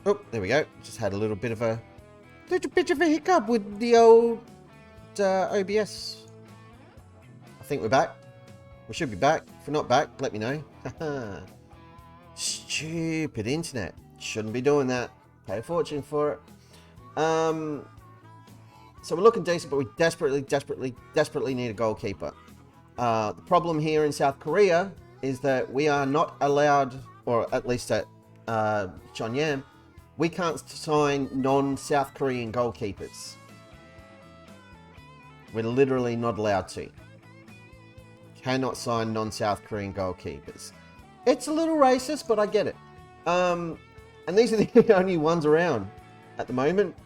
Oh, there we go. Just had a little bit of a hiccup with the old OBS. I think we're back. We should be back. If we're not back, let me know. Stupid internet. Shouldn't be doing that. Pay a fortune for it. So we're looking decent, but we desperately need a goalkeeper. The problem here in South Korea is that we are not allowed, or at least at JEONNAM, we can't sign non-South Korean goalkeepers. We're literally not allowed to. Cannot sign non-South Korean goalkeepers. It's a little racist, but I get it. And these are the only ones around at the moment.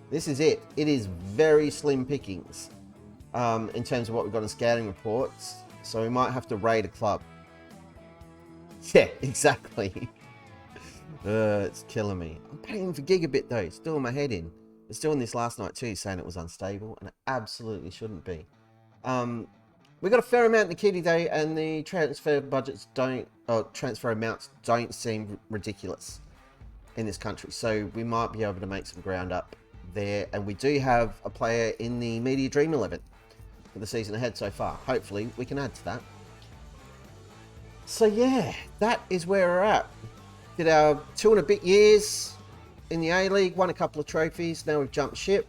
This is it. It is very slim pickings in terms of what we've got in scouting reports. So we might have to raid a club. Yeah, exactly. It's killing me. I'm paying for gigabit though. It's doing my head in. It's doing this last night too, saying it was unstable, and it absolutely shouldn't be. We got a fair amount in the kitty day, and the transfer budgets transfer amounts don't seem ridiculous in this country. So we might be able to make some ground up there, and we do have a player in the Media Dream 11 for the season ahead so far. Hopefully we can add to that. So yeah, that is where we're at. Did our 2 and a bit years in the A-League, won a couple of trophies. Now we've jumped ship,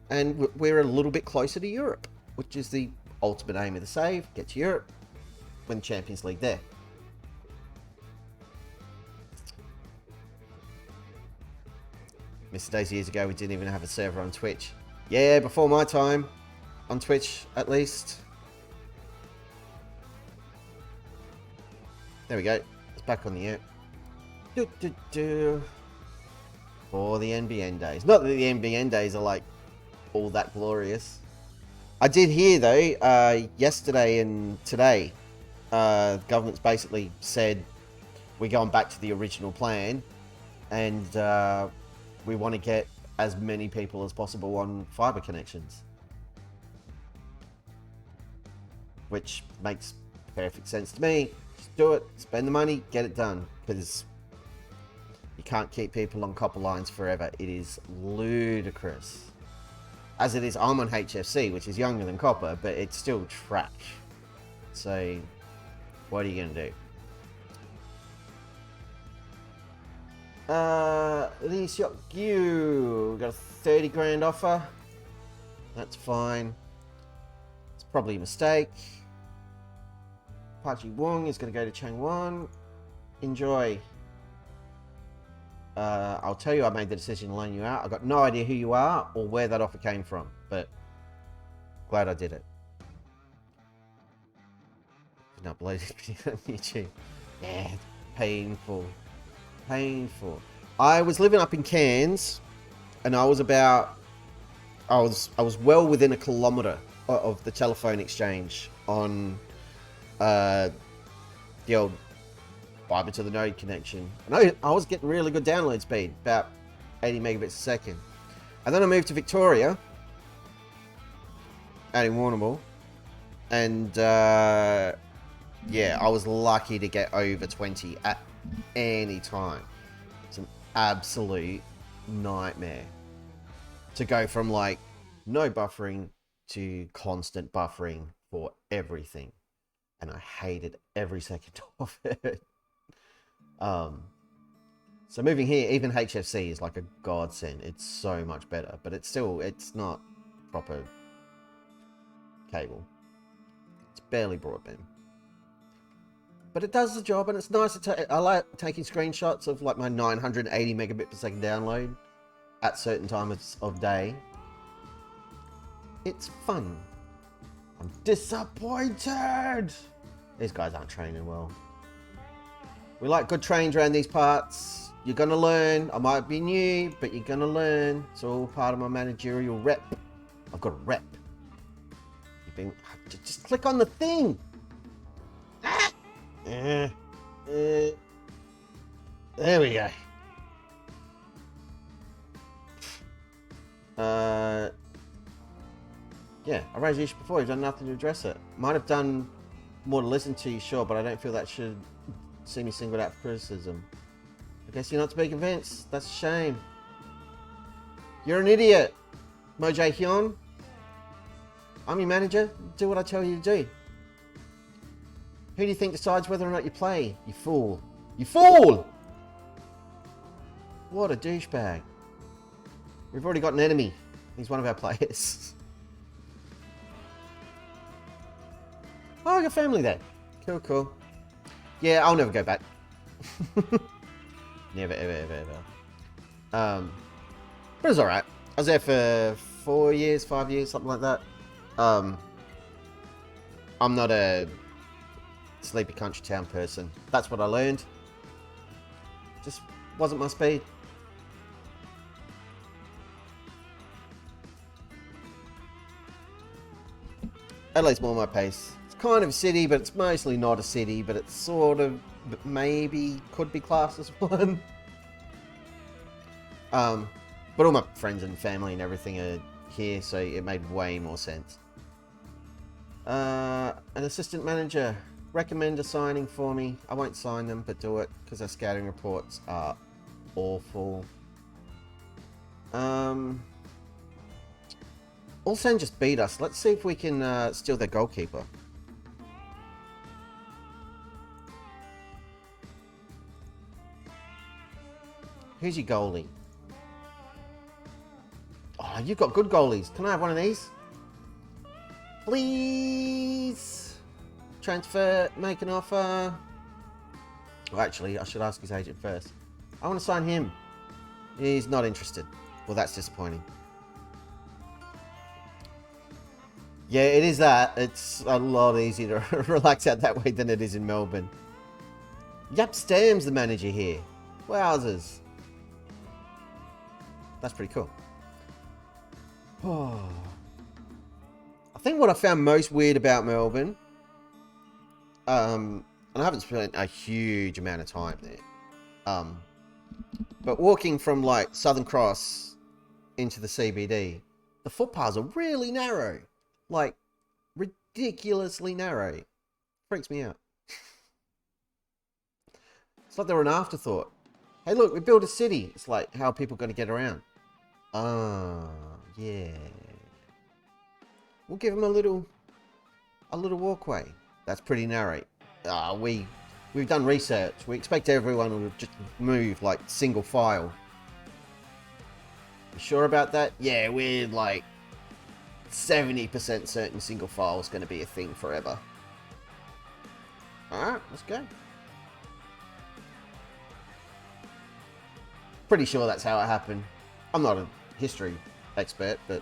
and we're a little bit closer to Europe, which is the ultimate aim of the save. Get to Europe, win the Champions League there. Mr. Days years ago, we didn't even have a server on Twitch. Yeah, before my time, on Twitch at least. There we go. It's back on the air. For the NBN days. Not that the NBN days are like all that glorious. I did hear though, yesterday and today, the government's basically said we're going back to the original plan, and we want to get as many people as possible on fiber connections. Which makes perfect sense to me. Just do it, spend the money, get it done, because you can't keep people on copper lines forever. It is ludicrous. As it is, I'm on HFC, which is younger than copper, but it's still trash. So, what are you going to do? Lee Seok Gyu got a 30 grand offer. That's fine. It's probably a mistake. Park Ji Wong is going to go to Changwon. Enjoy. I'll tell you, I made the decision to loan you out. I've got no idea who you are or where that offer came from, but glad I did it. Been uploaded on YouTube. Yeah, painful. Painful. I was living up in Cairns, and I was well within a kilometre of the telephone exchange on the old fiber to the node connection. And I was getting really good download speed, about 80 megabits a second. And then I moved to Victoria, out in Warrnambool, and yeah, I was lucky to get over 20 at any time. It's an absolute nightmare to go from like no buffering to constant buffering for everything, and I hated every second of it. So moving here, even HFC is like a godsend. It's so much better, but it's not proper cable. It's barely broadband, but it does the job, and it's nice to I like taking screenshots of like my 980 megabit per second download at certain times of day. It's fun. I'm disappointed. These guys aren't training well. We like good trains around these parts. You're gonna learn. I might be new, but you're gonna learn. It's all part of my managerial rep. I've got a rep. Just click on the thing. There we go. Yeah, I raised the issue before. You've done nothing to address it. Might have done more to listen to you, sure, but I don't feel that should see me singled out for criticism. Guess you're not to be convinced. That's a shame. You're an idiot, Mo Jae-hyun. I'm your manager. Do what I tell you to do. Who do you think decides whether or not you play? You fool. You fool! What a douchebag. We've already got an enemy. He's one of our players. Oh, I got family there. Cool, cool. Yeah, I'll never go back. Never, ever, ever, ever. But it was alright. I was there for 4 years, 5 years, something like that. I'm not a sleepy country town person. That's what I learned. Just wasn't my speed. Adelaide's more my pace. It's kind of a city, but it's mostly not a city, but it's sort of maybe could be classed as one. But all my friends and family and everything are here, so it made way more sense. An assistant manager. Recommend a signing for me. I won't sign them, but do it, because our scouting reports are awful. Ulsan just beat us. Let's see if we can steal their goalkeeper. Who's your goalie? Oh, you've got good goalies. Can I have one of these? Please. Transfer, make an offer. Well, actually, I should ask his agent first. I want to sign him. He's not interested. Well, that's disappointing. Yeah, it is that. It's a lot easier to relax out that way than it is in Melbourne. Yap Stam's the manager here. Wowzers. That's pretty cool. Oh. I think what I found most weird about Melbourne, and I haven't spent a huge amount of time there, but walking from like Southern Cross into the CBD, the footpaths are really narrow. Like, ridiculously narrow. Freaks me out. It's like they're an afterthought. Hey, look, we built a city. It's like, how are people going to get around? Ah, yeah. We'll give them a little walkway. That's pretty narrow. We've done research. We expect everyone to just move like single file. You sure about that? Yeah, we're like 70% certain single file is going to be a thing forever. Alright, let's go. Pretty sure that's how it happened. I'm not a history expert, but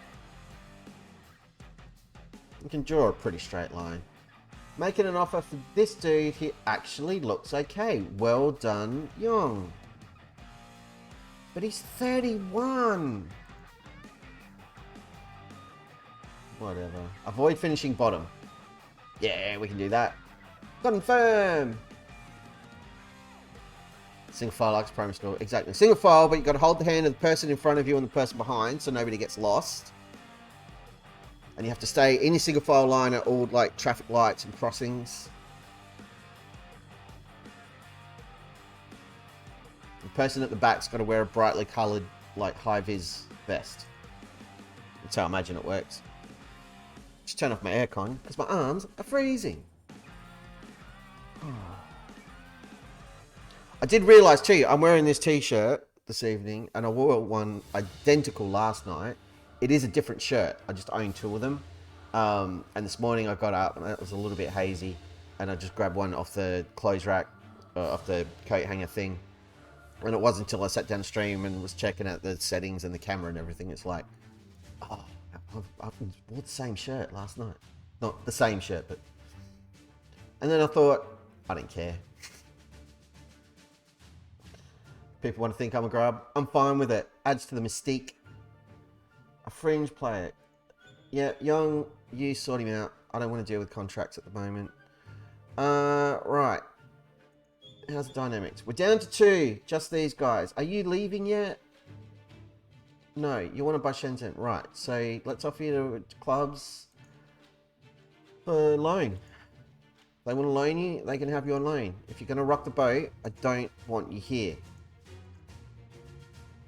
you can draw a pretty straight line. Making an offer for this dude, he actually looks okay. Well done, Young. But he's 31. Whatever. Avoid finishing bottom. Yeah, we can do that. Confirm. Single file likes primary school. Exactly. Single file, but you've got to hold the hand of the person in front of you and the person behind so nobody gets lost. And you have to stay in your single file line at all like traffic lights and crossings. The person at the back's got to wear a brightly coloured like high-vis vest. That's how I imagine it works. Just turn off my aircon because my arms are freezing. I did realise too, I'm wearing this t-shirt this evening and I wore one identical last night. It is a different shirt. I just own two of them. And this morning I got up and it was a little bit hazy and I just grabbed one off the clothes rack, off the coat hanger thing. And it wasn't until I sat down stream and was checking out the settings and the camera and everything. It's like, oh, I wore the same shirt last night. Not the same shirt, but... And then I thought, I didn't care. People want to think I'm a grub. I'm fine with it. Adds to the mystique. A fringe player. Yeah, Young, you sort him out. I don't want to deal with contracts at the moment. Right. How's the dynamics? We're down to 2. Just these guys. Are you leaving yet? No, you want to buy Shenzhen. Right, so let's offer you to clubs for loan. They want to loan you, they can have you on loan. If you're going to rock the boat, I don't want you here.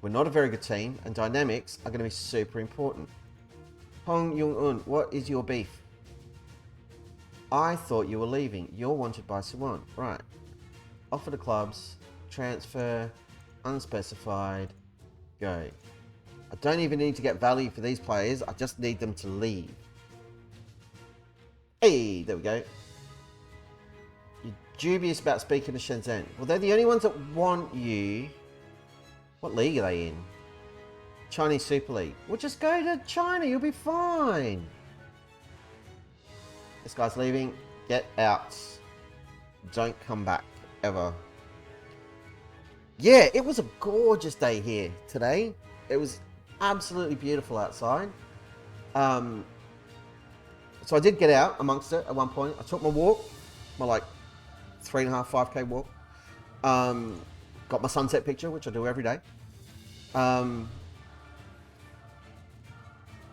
We're not a very good team, and dynamics are going to be super important. Hong Young-un, what is your beef? I thought you were leaving. You're wanted by Suwon. Right. Offer to clubs. Transfer. Unspecified. Go. I don't even need to get value for these players. I just need them to leave. Hey, there we go. You're dubious about speaking to Shenzhen. Well, they're the only ones that want you. What league are they in? Chinese Super League. Well, just go to China. You'll be fine. This guy's leaving. Get out. Don't come back. Ever. Yeah, it was a gorgeous day here today. It was absolutely beautiful outside. So I did get out amongst it at one point. I took my walk. My like 3.5, 5K walk. Got my sunset picture, which I do every day.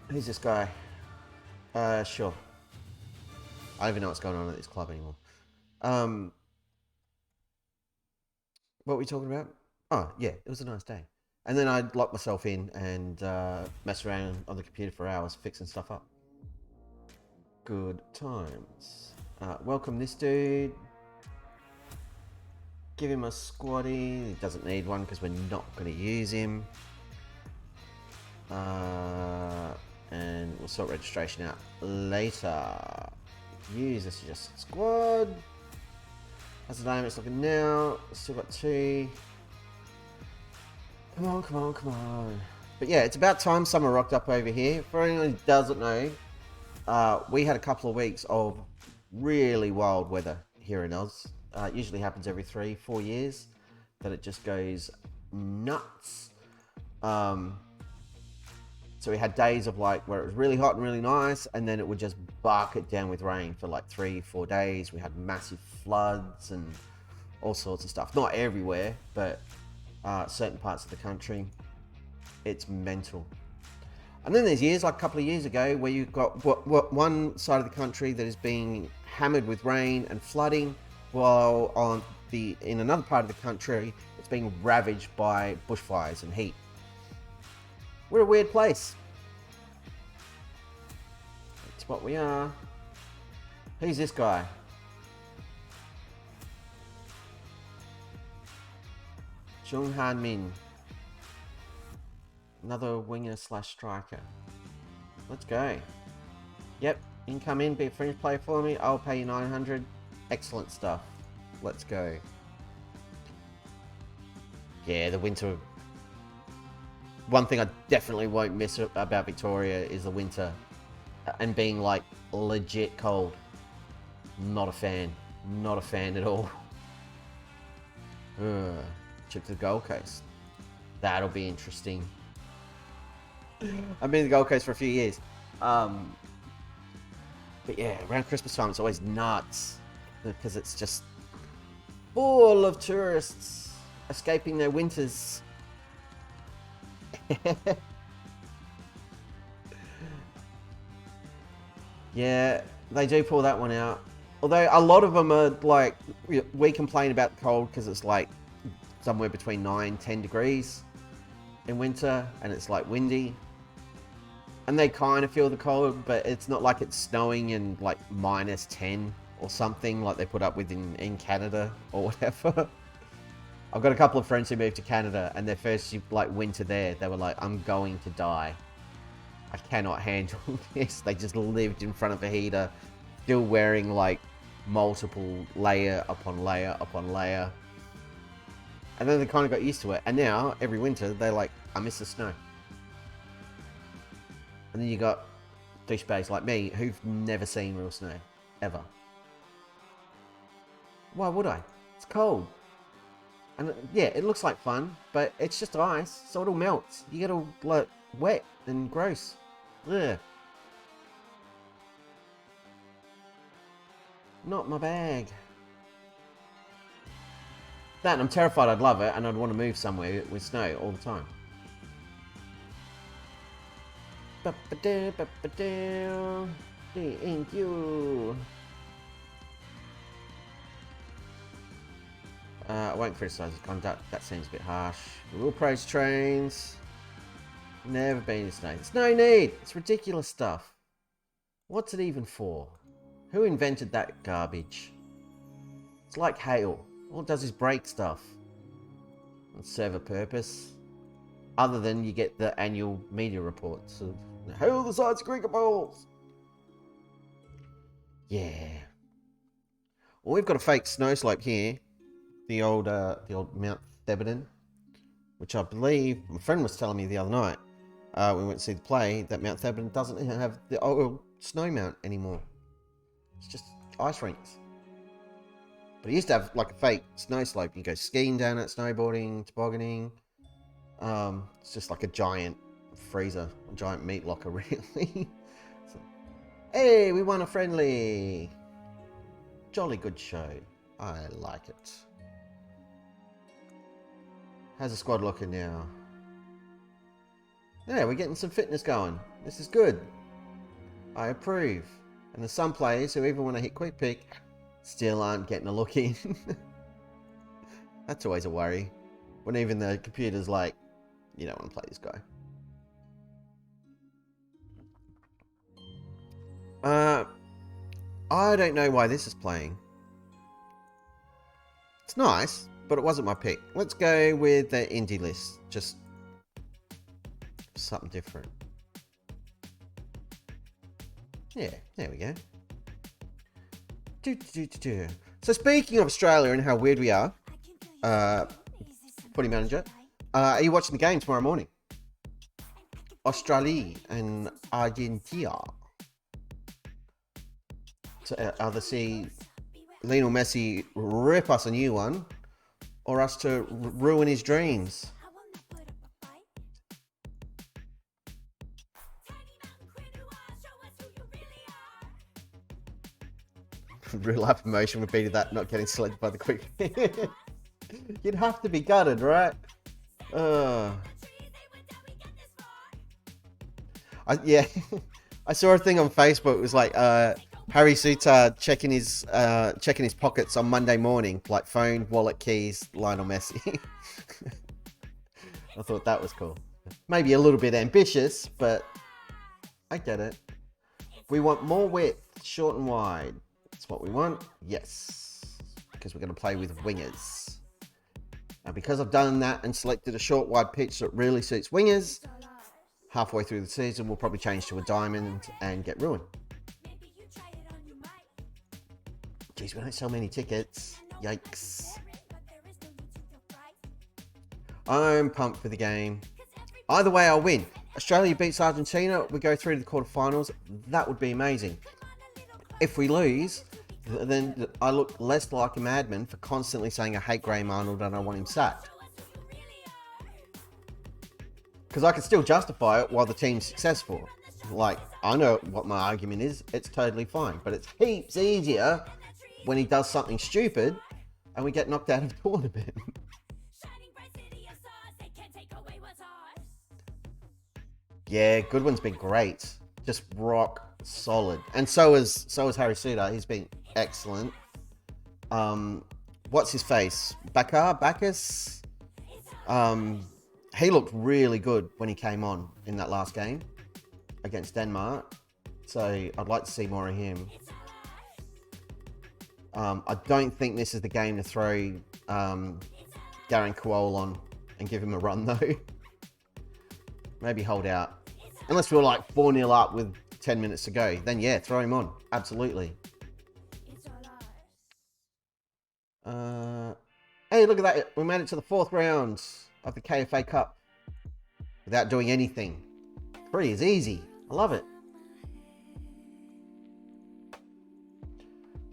Who's this guy? Sure. I don't even know what's going on at this club anymore. What were we talking about? Oh, yeah, it was a nice day. And then I locked myself in and messed around on the computer for hours fixing stuff up. Good times. Welcome this dude. Give him a squatty. He doesn't need one because we're not going to use him. And we'll sort registration out later. Use this suggested squad. How's the dynamics looking now? Still got 2. Come on, come on, come on. But yeah, it's about time summer rocked up over here. For anyone who doesn't know, we had a couple of weeks of really wild weather here in Oz. It usually happens every 3-4 years that it just goes nuts. So we had days of like where it was really hot and really nice, and then it would just bucket down with rain for like 3-4 days. We had massive floods and all sorts of stuff. Not everywhere, but certain parts of the country. It's mental. And then there's years, like a couple of years ago, where you've got one side of the country that is being hammered with rain and flooding, while in another part of the country, it's being ravaged by bushfires and heat. We're a weird place. That's what we are. Who's this guy? Jung Han Min. Another winger / striker. Let's go. Yep, you can come in, be a fringe player for me. I'll pay you 900. Excellent stuff. Let's go. Yeah, the winter. One thing I definitely won't miss about Victoria is the winter and being like legit cold. Not a fan. Not a fan at all. Trip to the Gold Coast. That'll be interesting. I've been to the Gold Coast for a few years. But yeah, around Christmas time it's always nuts because it's just full of tourists escaping their winters. Yeah, they do pull that one out. Although a lot of them are like, we complain about the cold because it's like somewhere between 9-10 degrees in winter and it's like windy. And they kind of feel the cold, but it's not like it's snowing and like -10 or something like they put up with in Canada or whatever. I've got a couple of friends who moved to Canada and their first like winter there, they were like, I'm going to die. I cannot handle this. They just lived in front of a heater, still wearing like multiple layer upon layer upon layer. And then they kind of got used to it. And now, every winter, they're like, I miss the snow. And then you got douchebags like me who've never seen real snow. Ever. Why would I? It's cold. And yeah, it looks like fun, but it's just ice, so it all melts. You get all like wet and gross. Ugh. Not my bag. That, and I'm terrified I'd love it, and I'd want to move somewhere with snow all the time. Thank you. I won't criticise his conduct. That seems a bit harsh. We will praise trains. Never been his name. There's no need. It's ridiculous stuff. What's it even for? Who invented that garbage? It's like hail. All it does is break stuff. And serve a purpose. Other than you get the annual media reports of hail the size of cricket balls. Yeah. Well, we've got a fake snow slope here. The old Mount Theberton, which I believe my friend was telling me the other night. We went to see the play that Mount Theberton doesn't have the old snow mount anymore. It's just ice rinks. But it used to have like a fake snow slope. You can go skiing down it, snowboarding, tobogganing. It's just like a giant freezer, a giant meat locker, really. So, hey, we won a friendly. Jolly good show. I like it. How's the squad looking now? Yeah, we're getting some fitness going. This is good. I approve. And there's some players who even when I hit quick pick, still aren't getting a look in. That's always a worry. When even the computer's like, you don't want to play this guy. I don't know why this is playing. It's nice, but it wasn't my pick. Let's go with the indie list. Just something different. Yeah, there we go. So speaking of Australia and how weird we are, footy manager, are you watching the game tomorrow morning? Australia and Argentina. To either see Lionel Messi rip us a new one, or us to ruin his dreams. Real life emotion would be to that not getting selected by the quick. You'd have to be gutted, right? Yeah, I saw a thing on Facebook. It was like Harry Suter checking his pockets on Monday morning, like phone, wallet, keys, Lionel Messi. I thought that was cool. Maybe a little bit ambitious, but I get it. We want more width, short and wide. That's what we want. Yes, because we're going to play with wingers. Now, because I've done that and selected a short, wide pitch that really suits wingers, halfway through the season, we'll probably change to a diamond and get ruined. Jeez, we don't sell many tickets. Yikes. I'm pumped for the game. Either way, I'll win. Australia beats Argentina. We go through to the quarterfinals. That would be amazing. If we lose, then I look less like a madman for constantly saying I hate Graham Arnold and I want him sacked. Because I can still justify it while the team's successful. Like, I know what my argument is. It's totally fine. But it's heaps easier when he does something stupid and we get knocked out of the tournament. Yeah, Goodwin's been great. Just rock solid. And so is Harry Suter. He's been excellent. What's his face? Bacchus? He looked really good when he came on in that last game against Denmark. So I'd like to see more of him. I don't think this is the game to throw Darren Kowal on and give him a run though. Maybe hold out. Unless we were like 4-0 up with 10 minutes to go. Then yeah, throw him on. Absolutely. Hey, look at that. We made it to the 4th round of the KFA Cup without doing anything. 3 is easy. I love it.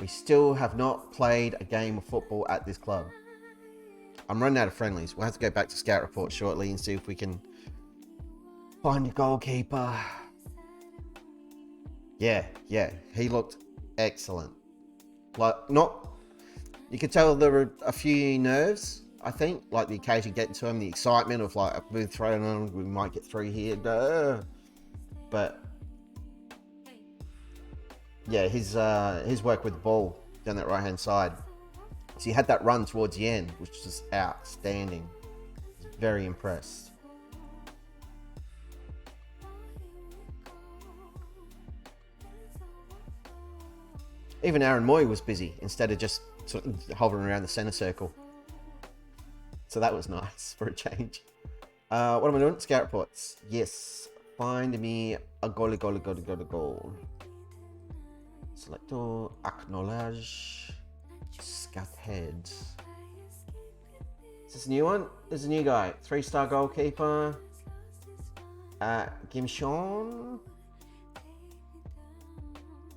We still have not played a game of football at this club. I'm running out of friendlies. We'll have to go back to Scout Report shortly and see if we can find a goalkeeper. Yeah, he looked excellent. Like, you could tell there were a few nerves, I think, like the occasion getting to him, the excitement of like, we're throwing on, we might get through here. But yeah, his work with the ball down that right hand side So he had that run towards the end, which was outstanding. I was very impressed. Even Aaron Moy was busy instead of just sort of hovering around the center circle. So that was nice for a change. What am I doing? Scout reports. Yes. Find me a goal. Selector. Acknowledge. Scout head. Is this a new one? There's a new guy. 3-star goalkeeper. Gimshon.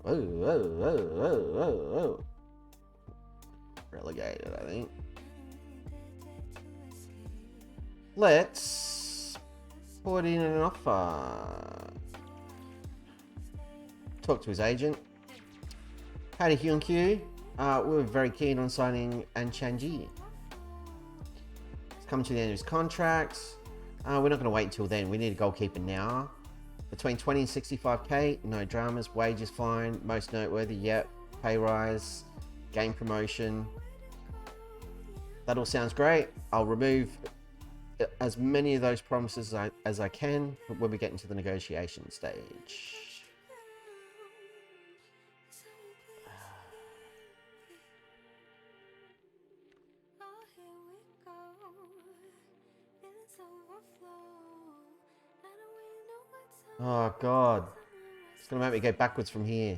Oh. Relegated, I think. Let's put in an offer. Talk to his agent. Howdy, Hyun-kyu. We're very keen on signing An Chan-ji. It's coming to the end of his contract. We're not going to wait until then. We need a goalkeeper now. Between 20 and 65k, no dramas, wages fine, most noteworthy, yep, pay rise, game promotion. That all sounds great. I'll remove as many of those promises as I can when we get into the negotiation stage. Oh God, it's gonna make me go backwards from here.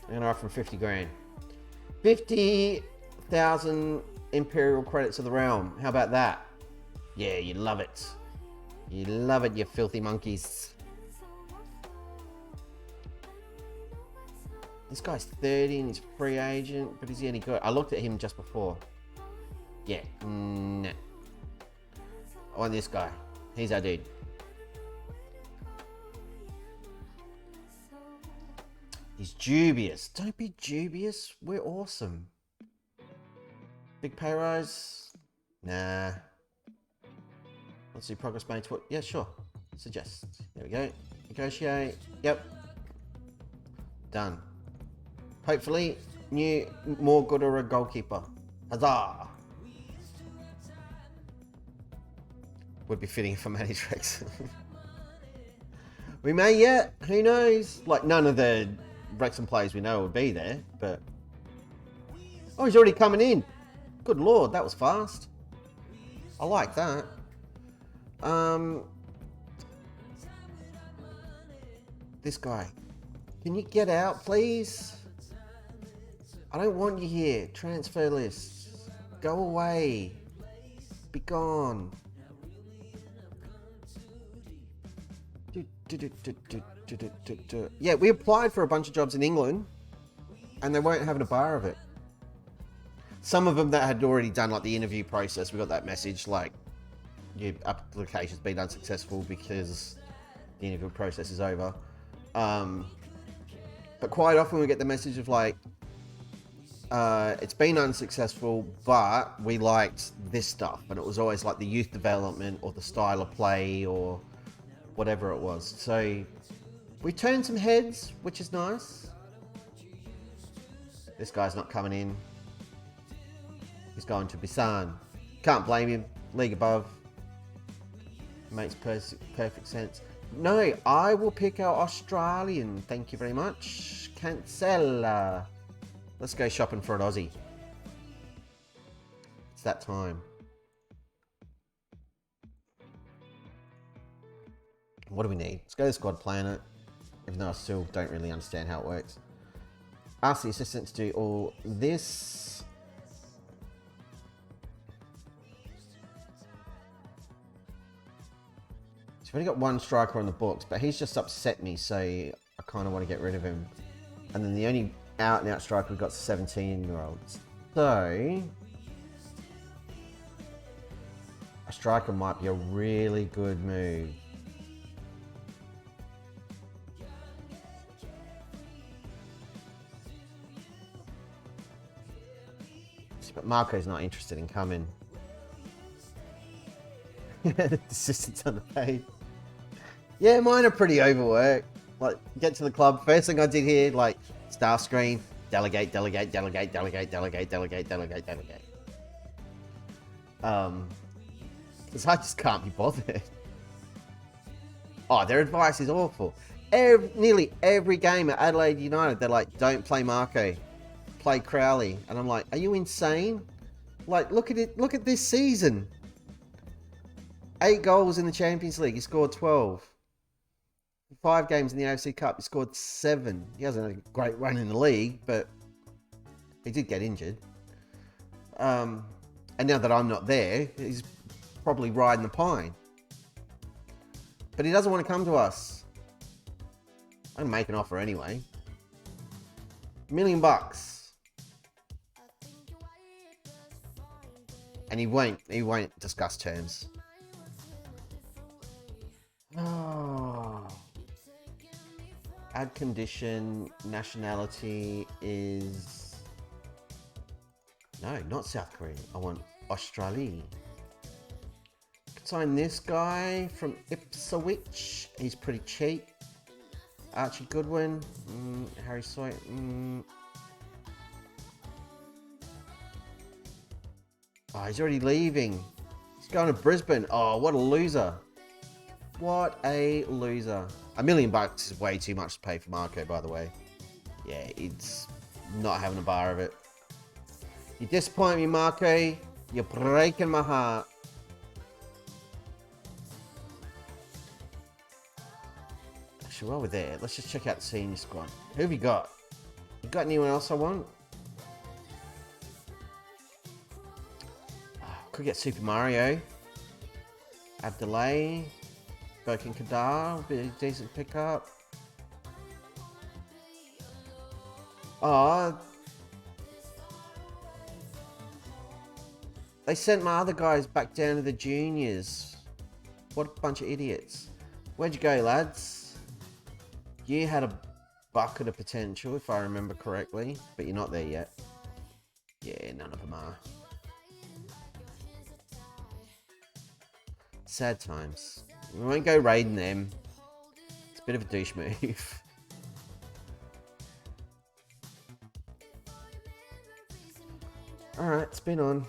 I'm gonna offer him 50 grand. 50,000 Imperial credits of the realm. How about that? Yeah, you love it. You love it, you filthy monkeys. This guy's 30 and he's a free agent, but is he any good? I looked at him just before. Yeah, nah. I want this guy. He's our dude. He's dubious. Don't be dubious. We're awesome. Big pay rise? Nah. Let's see progress made to what? Yeah, sure. Suggest. There we go. Negotiate. Yep. Done. Hopefully, more good or a goalkeeper. Huzzah! Would be fitting for Manitrex. We may yet. Who knows? Like, none of the Wrexham players we know would be there, but... Oh, he's already coming in. Good lord, that was fast. I like that. This guy. Can you get out, please? I don't want you here. Transfer list. Go away. Be gone. Yeah, we applied for a bunch of jobs in England and they weren't having a bar of it. Some of them that had already done like the interview process, we got that message like your application's been unsuccessful because the interview process is over. But quite often we get the message of like, it's been unsuccessful, but we liked this stuff. And it was always like the youth development or the style of play or whatever it was. So we turned some heads, which is nice. This guy's not coming in. He's going to Busan. Can't blame him. League above. Makes perfect sense. No, I will pick our Australian. Thank you very much. Cancel. Let's go shopping for an Aussie. It's that time. What do we need? Let's go to Squad Planet, even though I still don't really understand how it works. Ask the assistant to do all this. So we've only got one striker on the books, but he's just upset me, so I kind of want to get rid of him. And then the only out-and-out striker we've got 17-year-olds. So a striker might be a really good move. But Marco's not interested in coming. The assistant's underpaid. Yeah, mine are pretty overworked. Like, get to the club. First thing I did here, like, Star screen. Delegate, delegate, delegate, delegate, delegate, delegate, delegate, delegate. Because I just can't be bothered. Oh, their advice is awful. Nearly every game at Adelaide United, they're like, don't play Marco, play Crowley. And I'm like, are you insane? Like, look at it. Look at this season. 8 goals in the Champions League. He scored 12. 5 games in the AFC Cup. He scored 7. He hasn't had a great run in the league, but he did get injured. And now that I'm not there, he's probably riding the pine. But he doesn't want to come to us. I'm gonna make an offer anyway. $1 million. And he won't discuss terms. Oh. Add condition, nationality is... No, not South Korean. I want Australia. Could sign this guy from Ipswich. He's pretty cheap. Archie Goodwin. Harry Sawyer. Oh, he's already leaving. He's going to Brisbane. Oh, what a loser. What a loser. $1 million is way too much to pay for Marco, by the way. Yeah, it's not having a bar of it. You disappoint me, Marco. You're breaking my heart. Actually, while we're there, let's just check out the senior squad. Who have you got? You got anyone else I want? Could get Super Mario. Abdullah. Birkin Kadar. Be a decent pickup. Oh. They sent my other guys back down to the juniors. What a bunch of idiots. Where'd you go, lads? You had a bucket of potential, if I remember correctly. But you're not there yet. Yeah, none of them are. Sad times. We won't go raiding them. It's a bit of a douche move. Alright, spin on.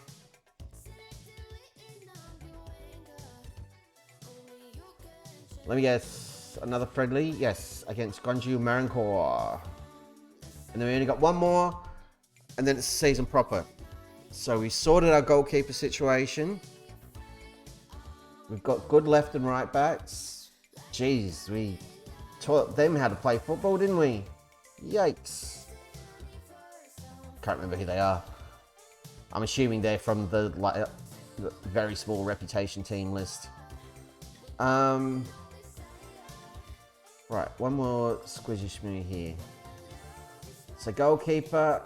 Let me guess. Another friendly? Yes, against Gwangju Marincor. And then we only got one more. And then it's season proper. So we sorted our goalkeeper situation. We've got good left and right backs. Jeez, we taught them how to play football, didn't we? Yikes. Can't remember who they are. I'm assuming they're from the very small reputation team list. Right, one more squishy shmoo here. So goalkeeper.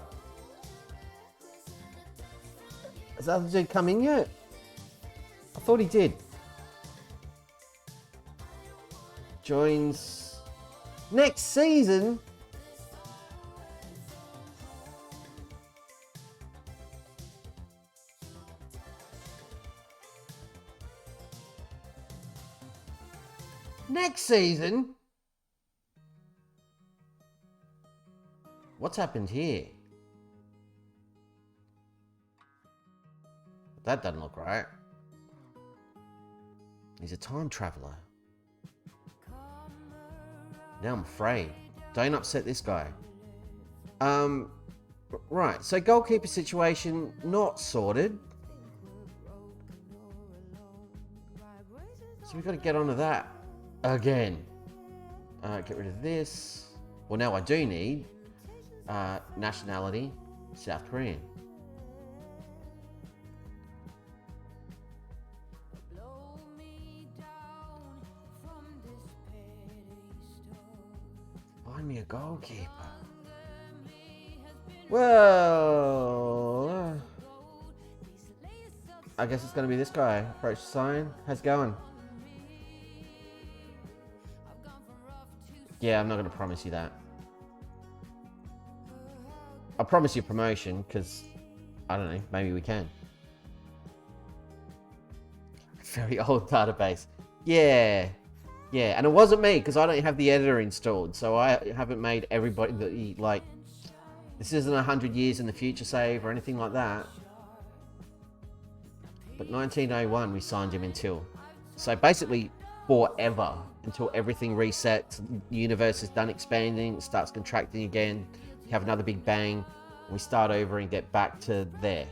Has that other dude come in yet? I thought he did. Joins next season. Next season? What's happened here? That doesn't look right. He's a time traveler. Now I'm afraid. Don't upset this guy. Right, so goalkeeper situation not sorted. So we've got to get onto that again. Get rid of this. Well, now I do need nationality, South Korean. Find me a goalkeeper. Well, I guess it's going to be this guy. Approach sign. How's it going? Yeah, I'm not going to promise you that. I'll promise you promotion, because, I don't know, maybe we can. Very old database. Yeah. Yeah, and it wasn't me, because I don't have the editor installed, so I haven't made everybody, like, This isn't 100 years in the future save or anything like that. But 1901 we signed him until. So basically forever, until everything resets, the universe is done expanding, it starts contracting again, we have another big bang, and we start over and get back to there.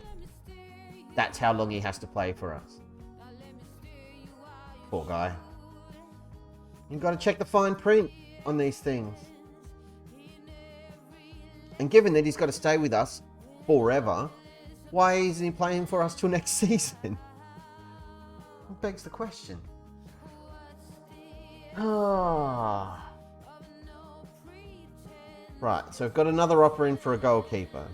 That's how long he has to play for us. Poor guy. You've got to check the fine print on these things. And given that he's got to stay with us forever, why isn't he playing for us till next season? That begs the question. Ah. Right, so we've got another offer in for a goalkeeper.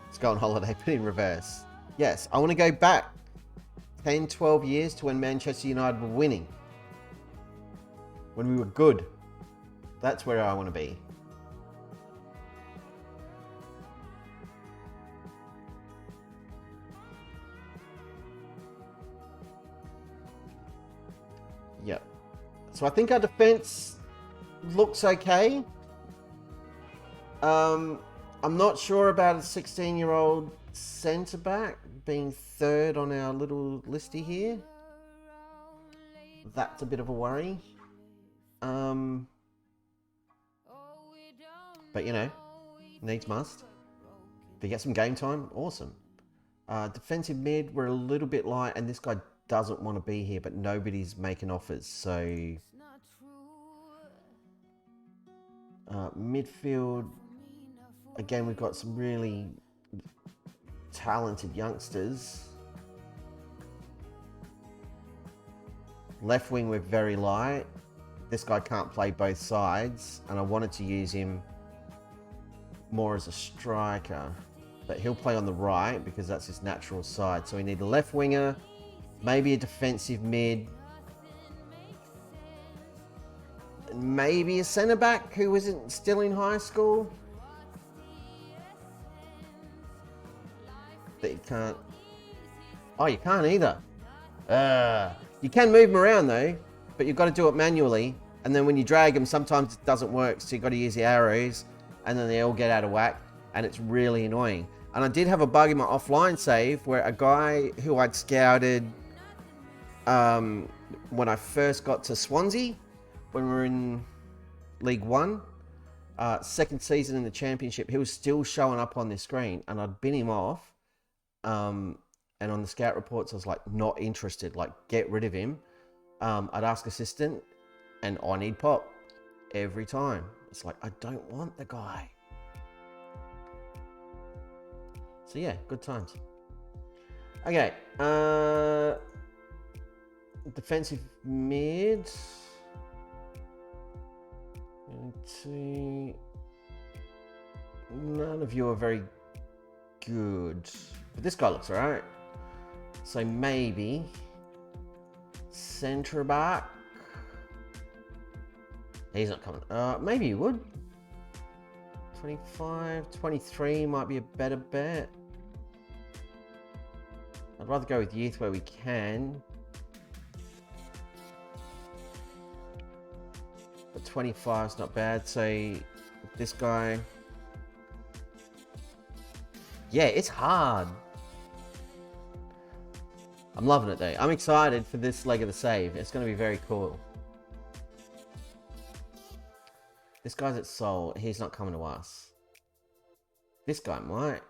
Let's go on holiday, put it in reverse. Yes, I want to go back 10, 12 years to when Manchester United were winning. When we were good. That's where I want to be. Yep. So I think our defense looks okay. I'm not sure about a 16-year-old centre-back being third on our little listy here. That's a bit of a worry. But, you know, needs must. If you get some game time, awesome. Defensive mid, we're a little bit light, and this guy doesn't want to be here, but nobody's making offers, so... midfield, again, we've got some really talented youngsters. Left wing, we're very light. This guy can't play both sides, and I wanted to use him more as a striker, but he'll play on the right because that's his natural side. So we need a left winger, maybe a defensive mid, maybe a centre back who isn't still in high school. But you can't. Oh, you can't either. You can move them around though, but you've got to do it manually. And then when you drag them, sometimes it doesn't work. So you've got to use the arrows, and then they all get out of whack, and it's really annoying. And I did have a bug in my offline save where a guy who I'd scouted when I first got to Swansea, when we were in League One, second season in the Championship, he was still showing up on this screen, and I'd bin him off. And on the scout reports, I was like, not interested, like, get rid of him. I'd ask assistant, and I need pop every time. It's like, I don't want the guy. So yeah, good times. Okay, defensive mid. None of you are very good, but this guy looks alright. So maybe centre back. He's not coming. Maybe he would. 25, 23 might be a better bet. I'd rather go with youth where we can. But 25 is not bad. So this guy. Yeah, it's hard. I'm loving it though. I'm excited for this leg of the save. It's going to be very cool. This guy's at Seoul. He's not coming to us. This guy might.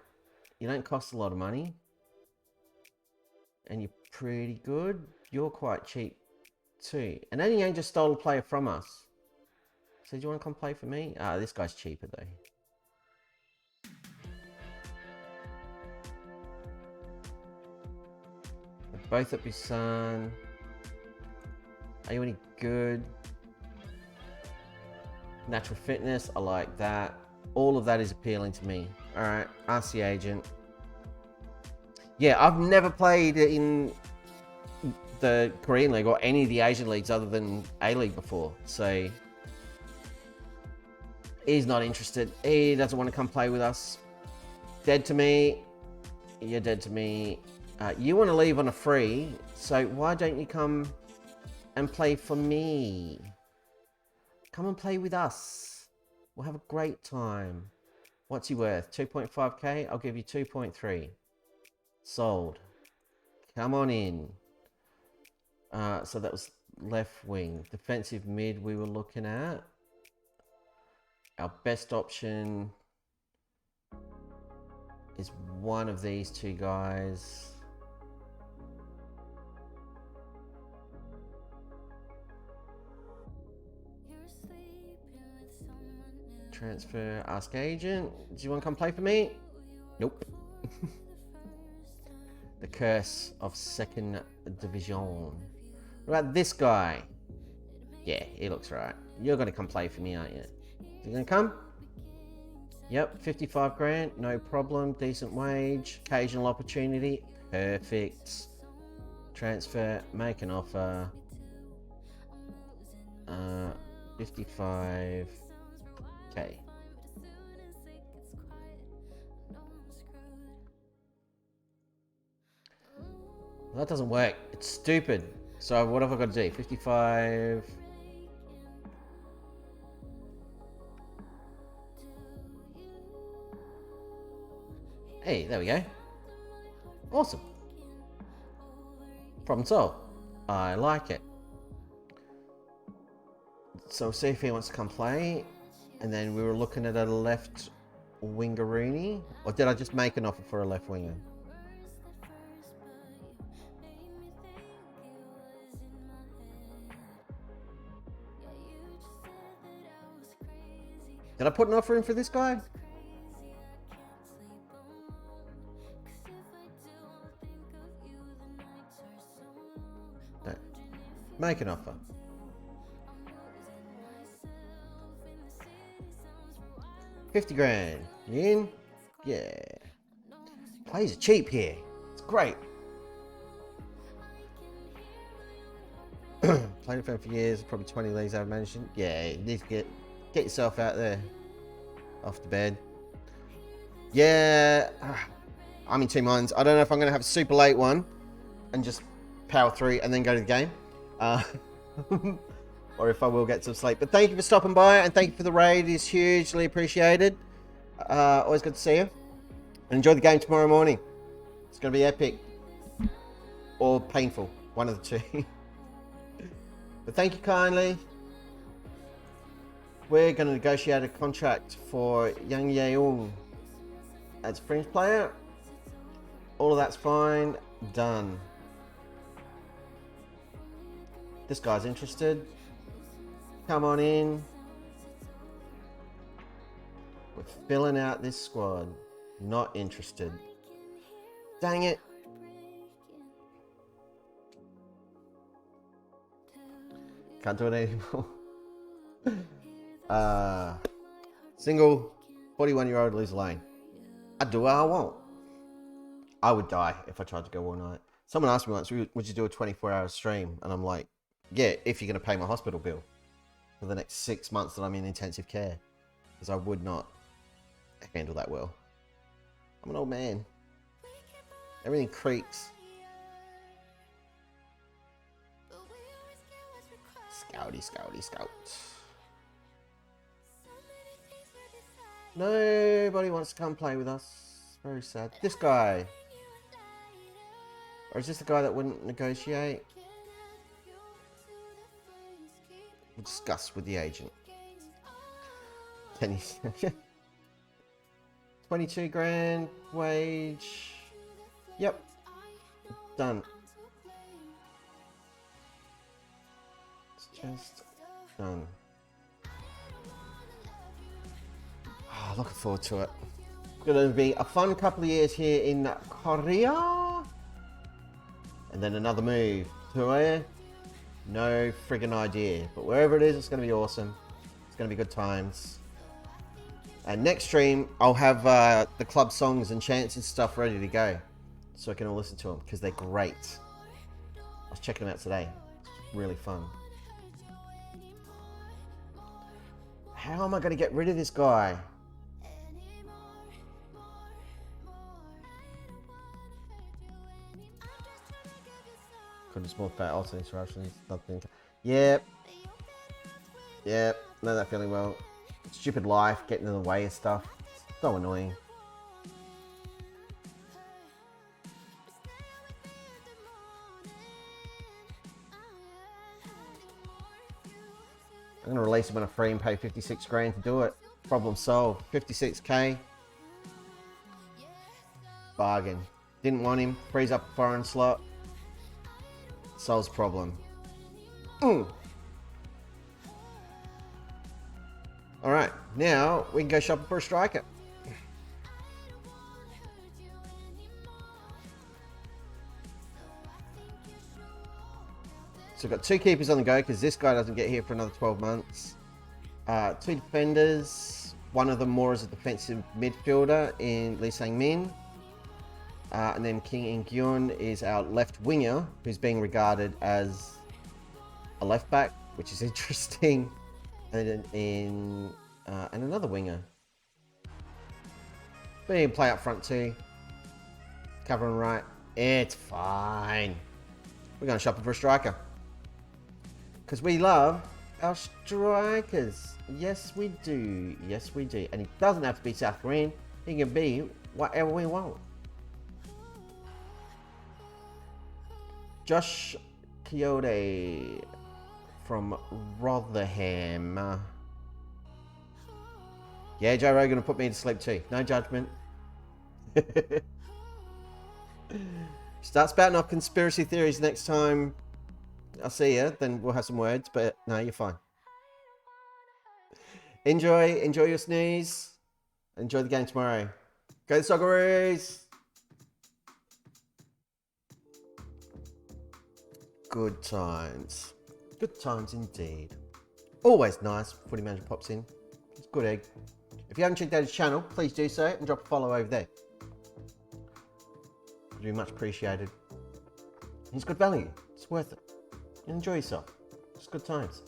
You don't cost a lot of money. And you're pretty good. You're quite cheap too. And then you ain't just stole a player from us. So do you want to come play for me? This guy's cheaper though. They're both at Busan. Are you any good? Natural fitness, I like that. All of that is appealing to me. Alright, ask the agent. Yeah, I've never played in the Korean League or any of the Asian leagues other than A-League before. So he's not interested. He doesn't want to come play with us. Dead to me. You're dead to me. You want to leave on a free, so why don't you come and play for me? Come and play with us. We'll have a great time. What's he worth? 2.5k? I'll give you 2.3. Sold. Come on in. So that was left wing. Defensive mid we were looking at. Our best option is one of these two guys. Transfer, ask agent. Do you want to come play for me? Nope. The curse of second division. What about this guy? Yeah, he looks right. You're going to come play for me, aren't you? You going to come? Yep, 55 grand, no problem. Decent wage, occasional opportunity. Perfect. Transfer, make an offer. 55k. Well, that doesn't work. It's stupid. So what have I got to do? 55. Hey, there we go. Awesome. Problem solved. I like it. So see if he wants to come play. And then we were looking at a left wingeroony. Or did I just make an offer for a left winger? Did I put an offer in for this guy? No. Make an offer. $50 grand. You in? Yeah. Plays are cheap here. It's great. Played FM for years, probably 20 leagues I've managed. Yeah, you need to get yourself out there. Off the bed. Yeah. I'm in two minds. I don't know if I'm going to have a super late one and just power through and then go to the game. Or if I will get some sleep. But thank you for stopping by and thank you for the raid. It's hugely appreciated. Always good to see you. And enjoy the game tomorrow morning. It's going to be epic. Or painful. One of the two. But thank you kindly. We're going to negotiate a contract for Young Yeong as a fringe player. All of that's fine. Done. This guy's interested. Come on in. We're filling out this squad. Not interested. Dang it. Can't do it anymore. Single 41-year-old Liz Lane. I do what I want. I would die if I tried to go all night. Someone asked me once, would you do a 24-hour stream? And I'm like, yeah, if you're going to pay my hospital bill for the next 6 months that I'm in intensive care. Because I would not handle that well. I'm an old man. Everything creaks. Scouty, scout. Nobody wants to come play with us. Very sad. This guy. Or is this the guy that wouldn't negotiate? We'll discuss with the agent. 22 grand wage. Yep. Done. It's just done. Oh, looking forward to it. It's going to be a fun couple of years here in Korea. And then another move to where? No friggin' idea. But wherever it is, it's going to be awesome. It's going to be good times. And next stream, I'll have the club songs and chants and stuff ready to go. So I can all listen to them, because they're great. I was checking them out today. It's really fun. How am I going to get rid of this guy? Could just more fat also interruptions. Nothing. Yep. Know that feeling well. Stupid life getting in the way of stuff. So annoying. I'm going to release him on a free and pay 56 grand to do it. Problem solved. 56k. Bargain. Didn't want him. Frees up a foreign slot. Solves problem. Alright, now we can go shopping for a striker. So we've got 2 keepers on the go because this guy doesn't get here for another 12 months. 2 defenders, one of them more as a defensive midfielder in Lee Sang-min. And then King In-gyun is our left winger, who's being regarded as a left back, which is interesting. And then and another winger. But he can play up front too. Cover and right. It's fine. We're going shopping for a striker. Because we love our strikers. Yes, we do. Yes, we do. And he doesn't have to be South Korean. He can be whatever we want. Josh Kyoto from Rotherham. Yeah, Joe Rogan will put me to sleep too. No judgment. Start spouting off conspiracy theories next time I see you, then we'll have some words, but no, you're fine. Enjoy your snooze. Enjoy the game tomorrow. Go the Socceroos! Good times. Good times indeed. Always nice. Footy Manager pops in. It's a good egg. If you haven't checked out his channel, please do so and drop a follow over there. It'd be much appreciated. It's good value. It's worth it. Enjoy yourself. It's good times.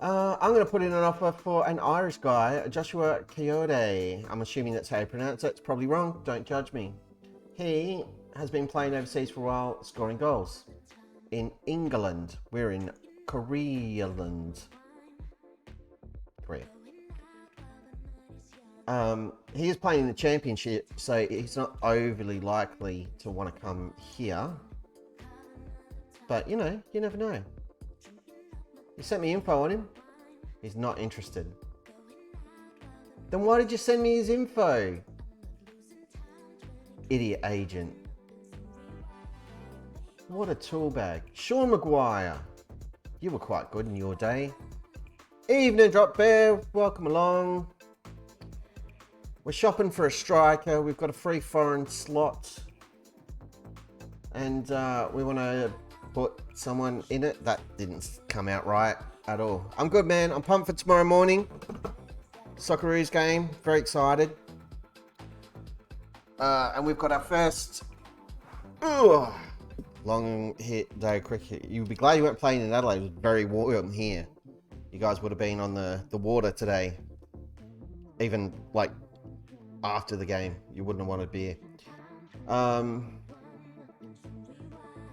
I'm going to put in an offer for an Irish guy, Joshua Kyoto. I'm assuming that's how you pronounce it. It's probably wrong. Don't judge me. He has been playing overseas for a while, scoring goals. In England. We're in Korealand. Korea. He is playing in the championship, so he's not overly likely to want to come here. But, you know, you never know. You sent me info on him. He's not interested. Then why did you send me his info? Idiot agent. What a tool bag. Sean Maguire. You were quite good in your day. Evening, Drop Bear. Welcome along. We're shopping for a striker. We've got a free foreign slot. And we want to put someone in it. That didn't come out right at all. I'm good, man. I'm pumped for tomorrow morning. Socceroos game. Very excited. And we've got our first long hit day of cricket. You'll be glad you weren't playing in Adelaide. It was very warm here. You guys would have been on the water today. Even like after the game, you wouldn't have wanted beer.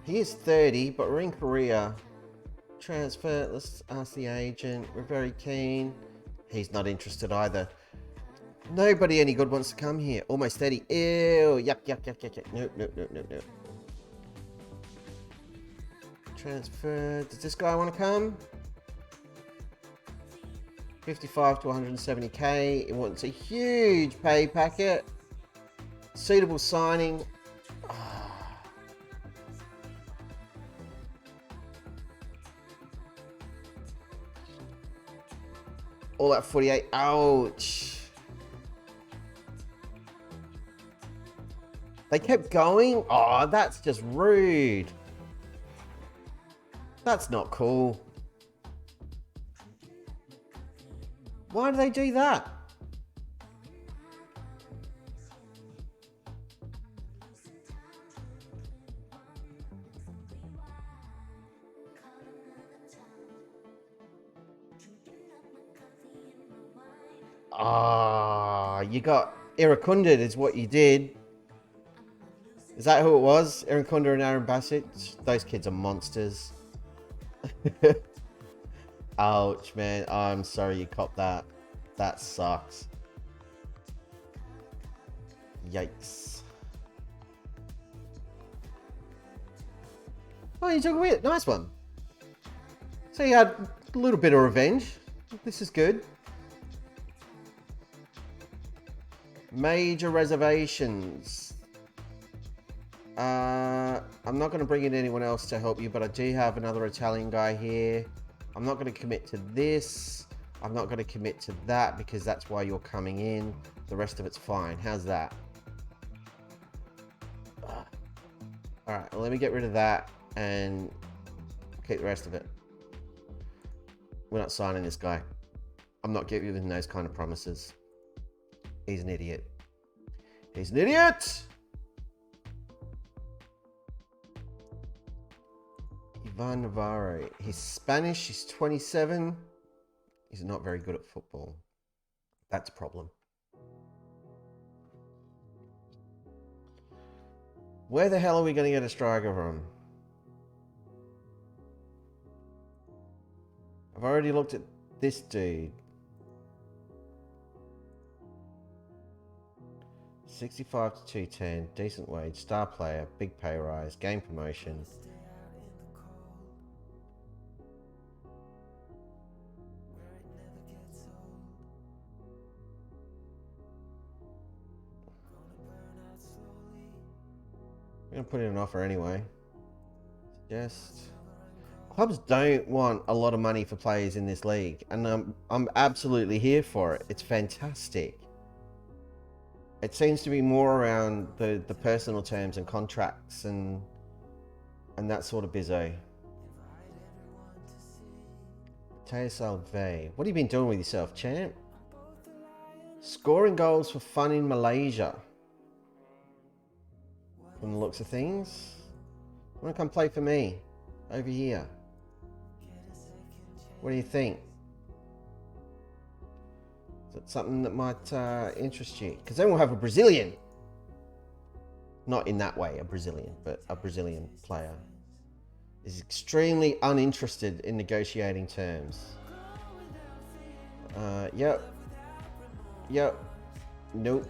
He is 30, but we're in Korea. Transfer, let's ask the agent. We're very keen. He's not interested either. Nobody any good wants to come here. Almost 30. Ew. Yuck. Nope. Transfer. Does this guy want to come? 55 to 170k. He wants a huge pay packet. Suitable signing. All that 48. Ouch. They kept going. Oh, that's just rude. That's not cool. Why do they do that? Ah, you got iracunded is what you did. Is that who it was? Iracunda and Aaron Bassett? Those kids are monsters. Ouch, man. I'm sorry you copped that. That sucks. Yikes. Oh, you took a win. Nice one. So you had a little bit of revenge. This is good. Major reservations. I'm not going to bring in anyone else to help you, but I do have another Italian guy here. I'm not going to commit to this. I'm not going to commit to that because that's why you're coming in. The rest of it's fine. How's that? All right, well, let me get rid of that and keep the rest of it. We're not signing this guy. I'm not giving him those kind of promises. He's an idiot. He's an idiot! Ivan Navarro. He's Spanish. He's 27. He's not very good at football. That's a problem. Where the hell are we going to get a striker from? I've already looked at this dude. 65 to 210, decent wage, star player, big pay rise, game promotion. We're going to put in an offer anyway. Clubs don't want a lot of money for players in this league, and I'm absolutely here for it. It's fantastic. It seems to be more around the personal terms and contracts and that sort of bizzo. Teo Salve. What have you been doing with yourself, champ? Scoring goals for fun in Malaysia. From the looks of things. Want to come play for me? Over here. What do you think? Is it something that might interest you? Because then we'll have a Brazilian. Not in that way, a Brazilian, but a Brazilian player. Is extremely uninterested in negotiating terms. Yep. Nope.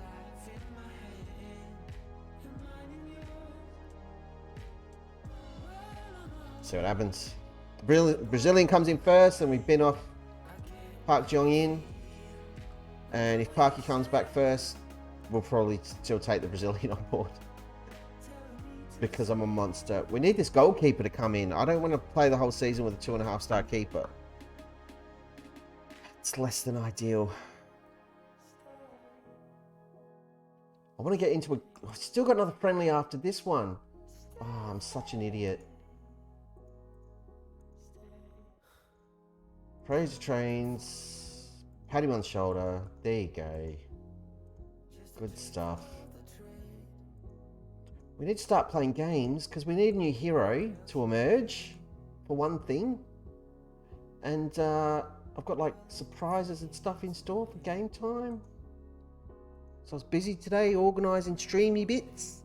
See what happens. The Brazilian comes in first, and we bin off Park Jong-in. And if Parky comes back first, we'll probably still take the Brazilian on board. Because I'm a monster. We need this goalkeeper to come in. I don't want to play the whole season with a 2.5-star keeper. It's less than ideal. I want to get into I've still got another friendly after this one. Oh, I'm such an idiot. Praise the trains. Pat him on the shoulder. There you go. Good stuff. We need to start playing games because we need a new hero to emerge, for one thing. And I've got like surprises and stuff in store for game time. So I was busy today organising streamy bits.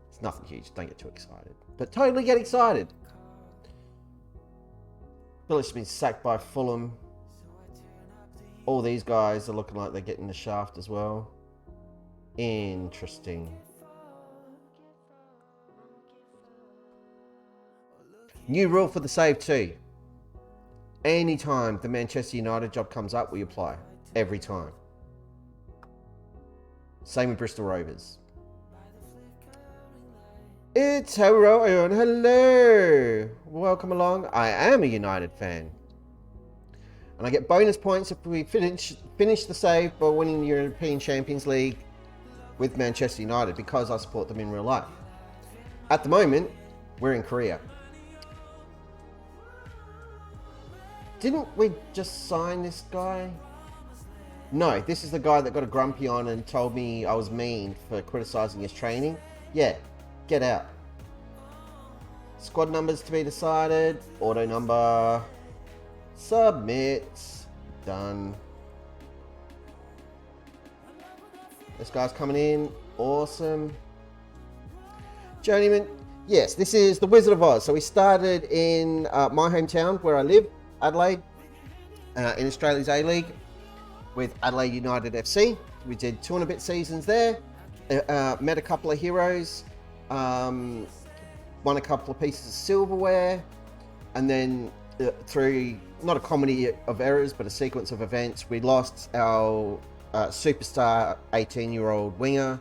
It's nothing huge, don't get too excited. But totally get excited. Billich's been sacked by Fulham. All these guys are looking like they're getting the shaft as well. Interesting. New rule for the save too. Anytime the Manchester United job comes up, we apply. Every time. Same with Bristol Rovers. It's Heroion. Hello. Welcome along. I am a United fan. And I get bonus points if we finish the save by winning the European Champions League with Manchester United because I support them in real life. At the moment, we're in Korea. Didn't we just sign this guy? No, this is the guy that got a grumpy on and told me I was mean for criticising his training. Yeah, get out. Squad numbers to be decided. Auto number. Submit. Done. This guy's coming in. Awesome. Journeyman. Yes, this is the Wizard of Oz. So we started in my hometown where I live, Adelaide, in Australia's A-League with Adelaide United FC. We did 2 and a bit seasons there. Met a couple of heroes. Won a couple of pieces of silverware. And then through, not a comedy of errors, but a sequence of events, we lost our superstar 18-year-old winger.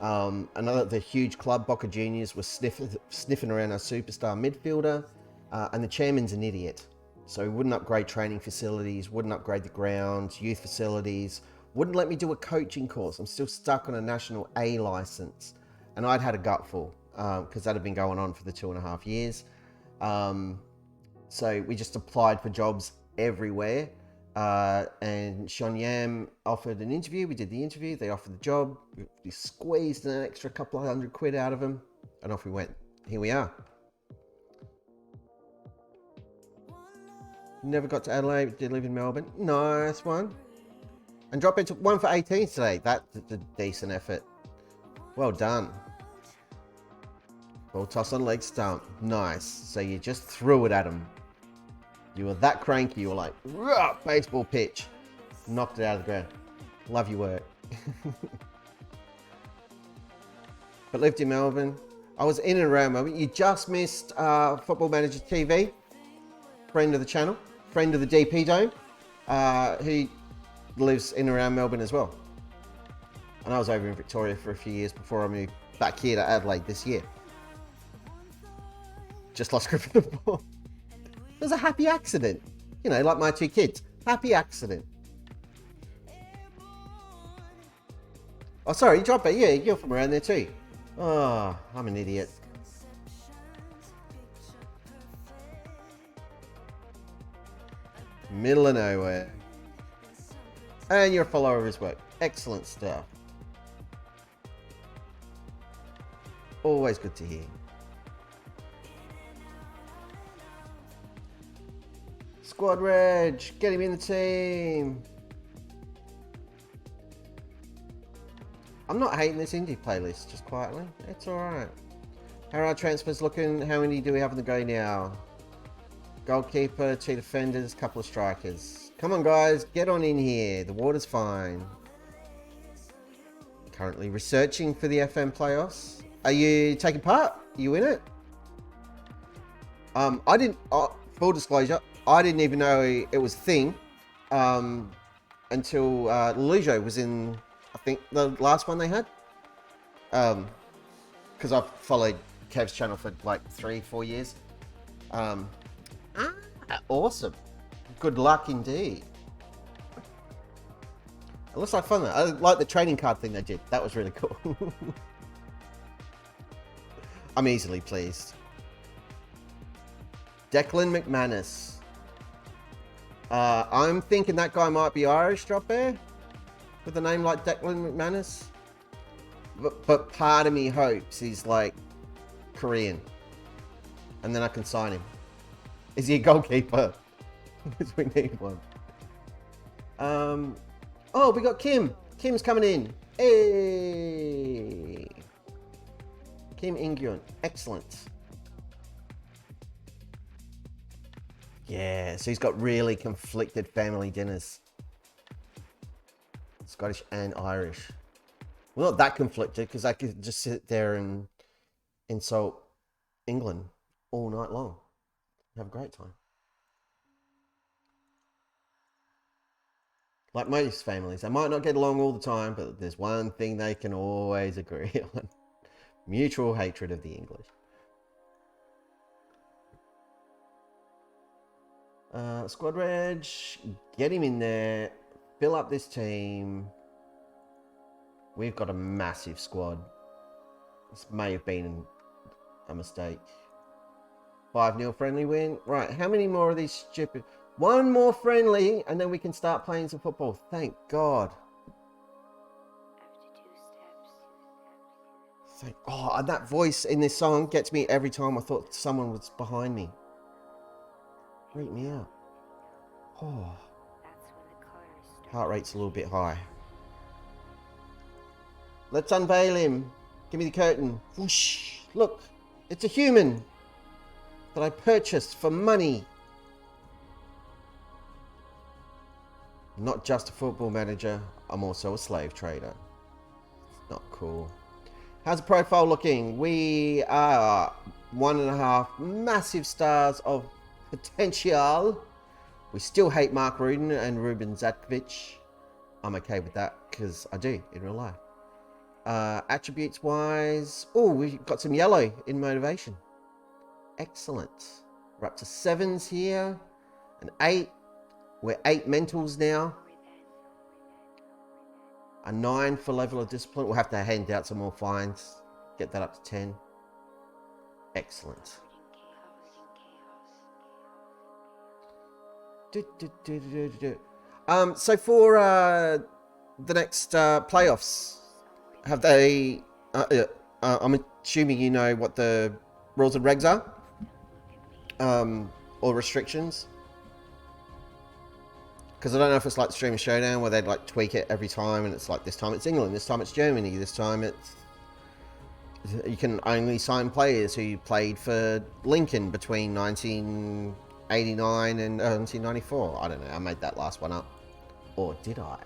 The huge club, Boca Juniors, was sniffing around our superstar midfielder. And the chairman's an idiot. So he wouldn't upgrade training facilities, wouldn't upgrade the grounds, youth facilities, wouldn't let me do a coaching course. I'm still stuck on a national A license. And I'd had a gutful because that had been going on for the 2.5 years. So we just applied for jobs everywhere. And Yam offered an interview. We did the interview. They offered the job. We squeezed an extra couple of £100 out of them. And off we went. Here we are. Never got to Adelaide, did live in Melbourne. Nice one. And drop into 1 for 18 today. That's a decent effort. Well done. Ball toss on leg stump. Nice. So you just threw it at him. You were that cranky. You were like, baseball pitch. Knocked it out of the ground. Love your work. But lived in Melbourne. I was in and around Melbourne. You just missed Football Manager TV. Friend of the channel. Friend of the DP Dome. Who lives in and around Melbourne as well. And I was over in Victoria for a few years before I moved back here to Adelaide this year. Just lost grip of the ball. It was a happy accident. You know, like my 2 kids. Happy accident. Oh, sorry, drop it. Yeah, you're from around there too. Oh, I'm an idiot. Middle of nowhere. And you're a follower of his work. Excellent stuff. Always good to hear. Squad Reg, get him in the team. I'm not hating this indie playlist, just quietly. It's alright. How are our transfers looking? How many do we have on the go now? Goalkeeper, 2 defenders, couple of strikers. Come on guys, get on in here. The water's fine. Currently researching for the FM playoffs. Are you taking part? Are you in it? I didn't, full disclosure, I didn't even know it was a thing until Lujo was in, I think, the last one they had. Because I've followed Kev's channel for like 3-4 years. Awesome. Good luck indeed. It looks like fun though. I like the trading card thing they did. That was really cool. I'm easily pleased. Declan McManus. I'm thinking that guy might be Irish, drop there, with a name like Declan McManus. But part of me hopes he's like Korean. And then I can sign him. Is he a goalkeeper? Because we need one. Oh, we got Kim. Kim's coming in. Hey. Kim Ingyun. Excellent. Yeah, so he's got really conflicted family dinners. Scottish and Irish. Well, not that conflicted, because I could just sit there and insult England all night long. Have a great time. Like most families, they might not get along all the time, but there's one thing they can always agree on. Mutual hatred of the English. Squad Reg, get him in there, fill up this team. We've got a massive squad. This may have been a mistake. 5-0 friendly win. Right, how many more of these stupid... One more friendly, and then we can start playing some football. Thank God. Oh, and that voice in this song gets me every time I thought someone was behind me. Freak me out. Oh. Heart rate's a little bit high. Let's unveil him. Give me the curtain. Whoosh. Look, it's a human that I purchased for money. Not just a football manager. I'm also a slave trader. Not cool. How's the profile looking? We are 1.5 massive stars of potential. We still hate Mark Rudin and Ruben Zatkovich. I'm okay with that because I do in real life. Attributes wise, oh, we've got some yellow in motivation. Excellent. We're up to 7s here. An 8. We're 8 mentals now. A 9 for level of discipline. We'll have to hand out some more fines. Get that up to 10. Excellent. So for the next playoffs, have they... I'm assuming you know what the rules and regs are? Or restrictions? Because I don't know if it's like Streamer Showdown where they'd like tweak it every time and it's like this time it's England, this time it's Germany, this time it's... You can only sign players who played for Lincoln between 1989 and 1994. I don't know, I made that last one up. Or did I?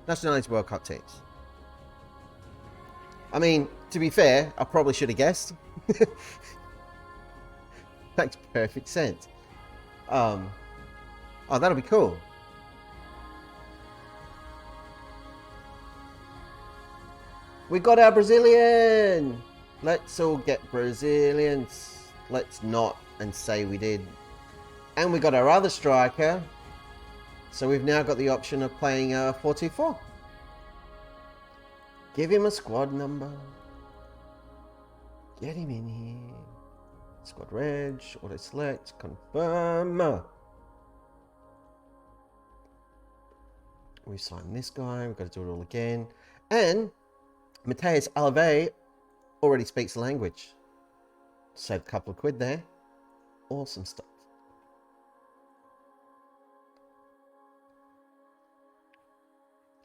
Nationalities World Cup teams. I mean, to be fair, I probably should have guessed. Makes perfect sense. Oh, that'll be cool. We got our Brazilian. Let's all get Brazilians. Let's not and say we did. And we got our other striker. So we've now got the option of playing 4-2-4. Give him a squad number. Get him in here. Squad reg, auto select, confirm. We sign this guy, we've got to do it all again. And Mateus Alave already speaks the language. Saved a couple of quid there. Awesome stuff.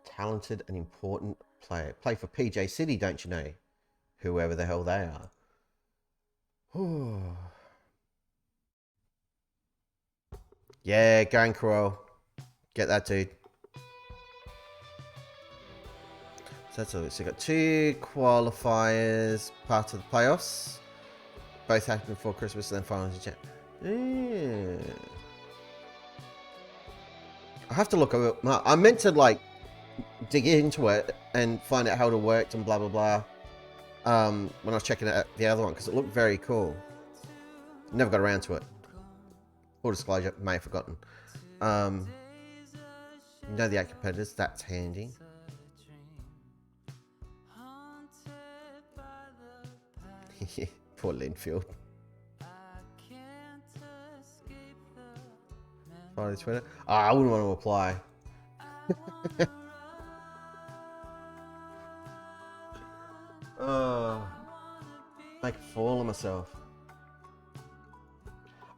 Talented and important player. Play for PJ City, don't you know? Whoever the hell they are. Yeah, going Crowell. Get that dude. So that's all. So we've got 2 qualifiers, part of the playoffs. Both happened before Christmas and then finals in chat. Yeah. I have to look at it. I meant to like dig into it and find out how it worked and blah blah blah. When I was checking out the other one because it looked very cool. Never got around to it. Full disclosure, may have forgotten. You know the 8 competitors, that's handy. Poor Linfield. Follow Twitter. Oh, I wouldn't want to apply. Make a fool of myself.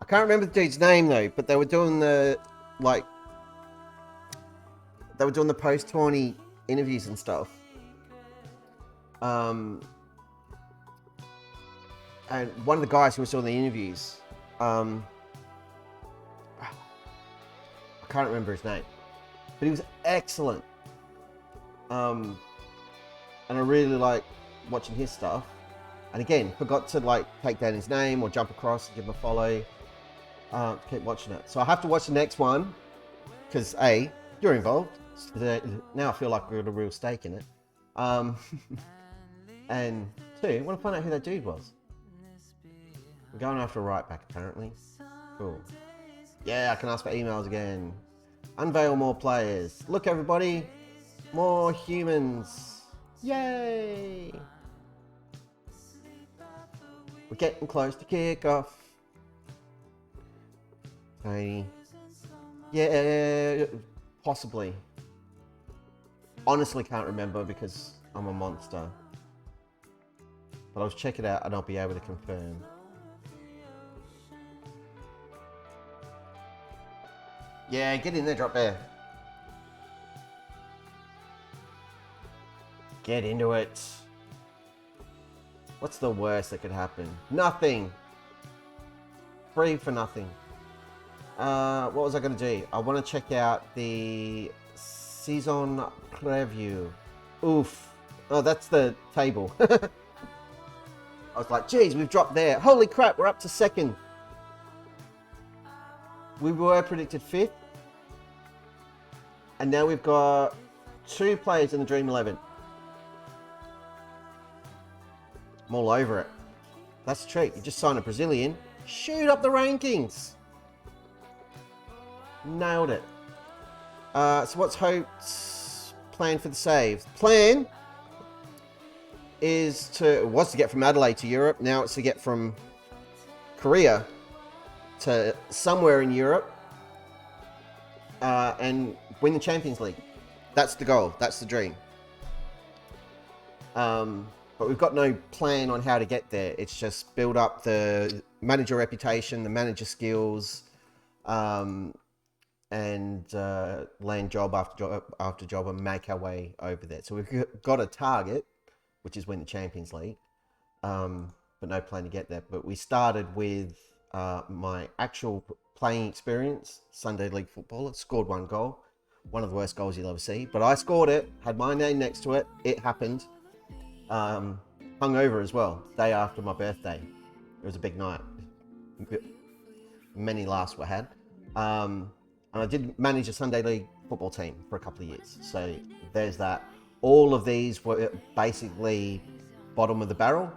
I can't remember the dude's name though, but they were doing the post-tourney interviews and stuff. And one of the guys who was doing the interviews, I can't remember his name, but he was excellent. And I really like watching his stuff. And again, forgot to like take down his name or jump across and give him a follow. Keep watching it. So I have to watch the next one because A, you're involved. Now I feel like we've got a real stake in it. And 2, I want to find out who that dude was. We're going after a right back apparently. Cool. Yeah, I can ask for emails again. Unveil more players. Look everybody, more humans. Yay! We're getting close to kickoff. Tiny. Yeah, possibly. Honestly can't remember because I'm a monster. But I'll check it out and I'll be able to confirm. Yeah, get in there, drop there. Get into it. What's the worst that could happen? Nothing. Free for nothing. What was I going to do? I want to check out the season preview. Oof. Oh, that's the table. I was like, geez, we've dropped there. Holy crap, we're up to second. We were predicted 5th. And now we've got 2 players in the Dream 11. I'm all over it. That's the trick. You just sign a Brazilian, shoot up the rankings. Nailed it. So what's Hope's plan for the save? Plan was to get from Adelaide to Europe. Now it's to get from Korea to somewhere in Europe and win the Champions League. That's the goal. That's the dream. But we've got no plan on how to get there. It's just build up the manager reputation, the manager skills, and land job after job and make our way over there. So we've got a target, which is win the Champions League, but no plan to get there. But we started with my actual playing experience, Sunday League footballer, scored 1 goal. One of the worst goals you'll ever see, but I scored it, had my name next to it. It happened. Hungover as well, day after my birthday. It was a big night. Many laughs were had. And I did manage a Sunday League football team for a couple of years. So there's that. All of these were basically bottom of the barrel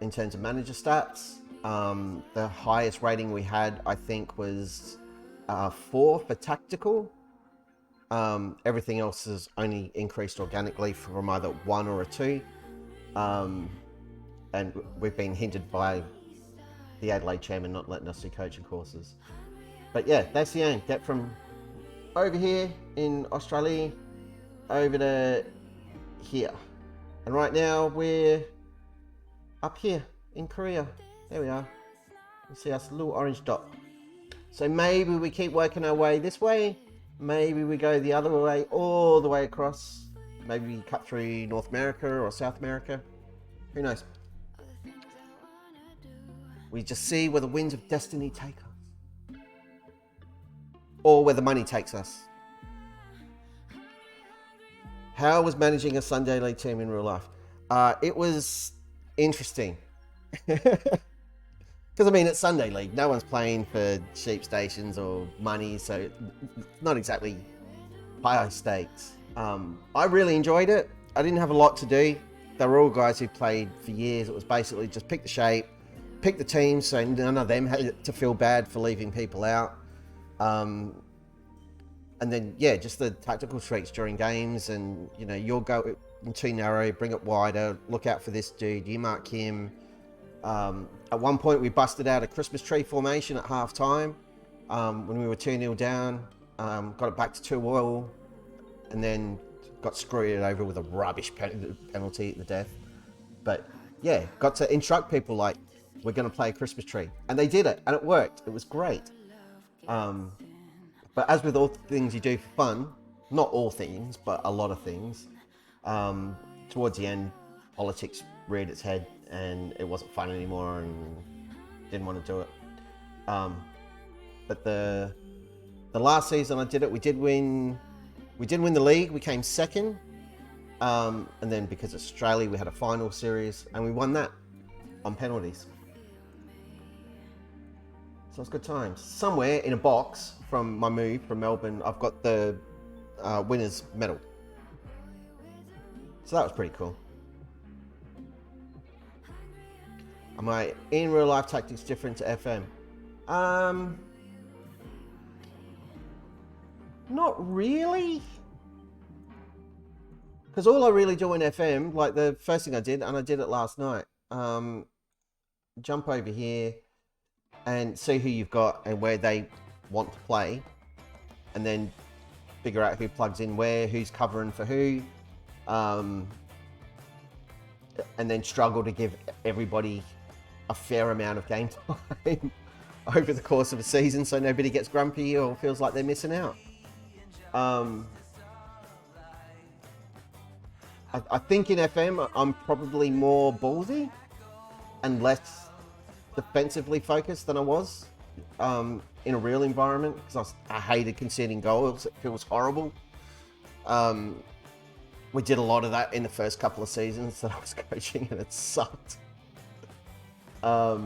in terms of manager stats. The highest rating we had, I think, was 4 for tactical. Everything else has only increased organically from either 1 or a 2. And we've been hindered by the Adelaide chairman not letting us do coaching courses. But yeah, that's the aim. Get from over here in Australia over to here. And right now we're up here in Korea. There we are. You see us, a little orange dot. So maybe we keep working our way this way. Maybe we go the other way, all the way across. Maybe we cut through North America or South America. Who knows? We just see where the winds of destiny take us. Or where the money takes us. How was managing a Sunday League team in real life? It was interesting. Because, I mean, it's Sunday League. No one's playing for sheep stations or money, so it's not exactly high stakes. I really enjoyed it. I didn't have a lot to do. They were all guys who played for years. It was basically just pick the shape, pick the team, so none of them had to feel bad for leaving people out. And then, yeah, just the tactical tricks during games, and, you know, you'll go too narrow, bring it wider, look out for this dude, you mark him. At one point, we busted out a Christmas tree formation at half time when we were 2-0 down, got it back to 2-2, and then got screwed over with a rubbish penalty at the death. But yeah, got to instruct people like, we're going to play a Christmas tree. And they did it, and it worked. It was great. But as with all things you do for fun, not all things, but a lot of things, towards the end, politics reared its head, and it wasn't fun anymore, and didn't want to do it. But the last season I did it, we did win the league. We came second, and then because it's Australia, we had a final series, and we won that on penalties. So it's good times. Somewhere in a box from my move from Melbourne, I've got the winner's medal. So that was pretty cool. Are my in real life tactics different to FM? Not really. Because all I really do in FM, like the first thing I did, and I did it last night, jump over here and see who you've got and where they want to play, and then figure out who plugs in where, who's covering for who, and then struggle to give everybody a fair amount of game time over the course of a season so nobody gets grumpy or feels like they're missing out. I think in FM I'm probably more ballsy and less defensively focused than I was in a real environment because I hated conceding goals. It feels horrible. We did a lot of that in the first couple of seasons that I was coaching, and it sucked. But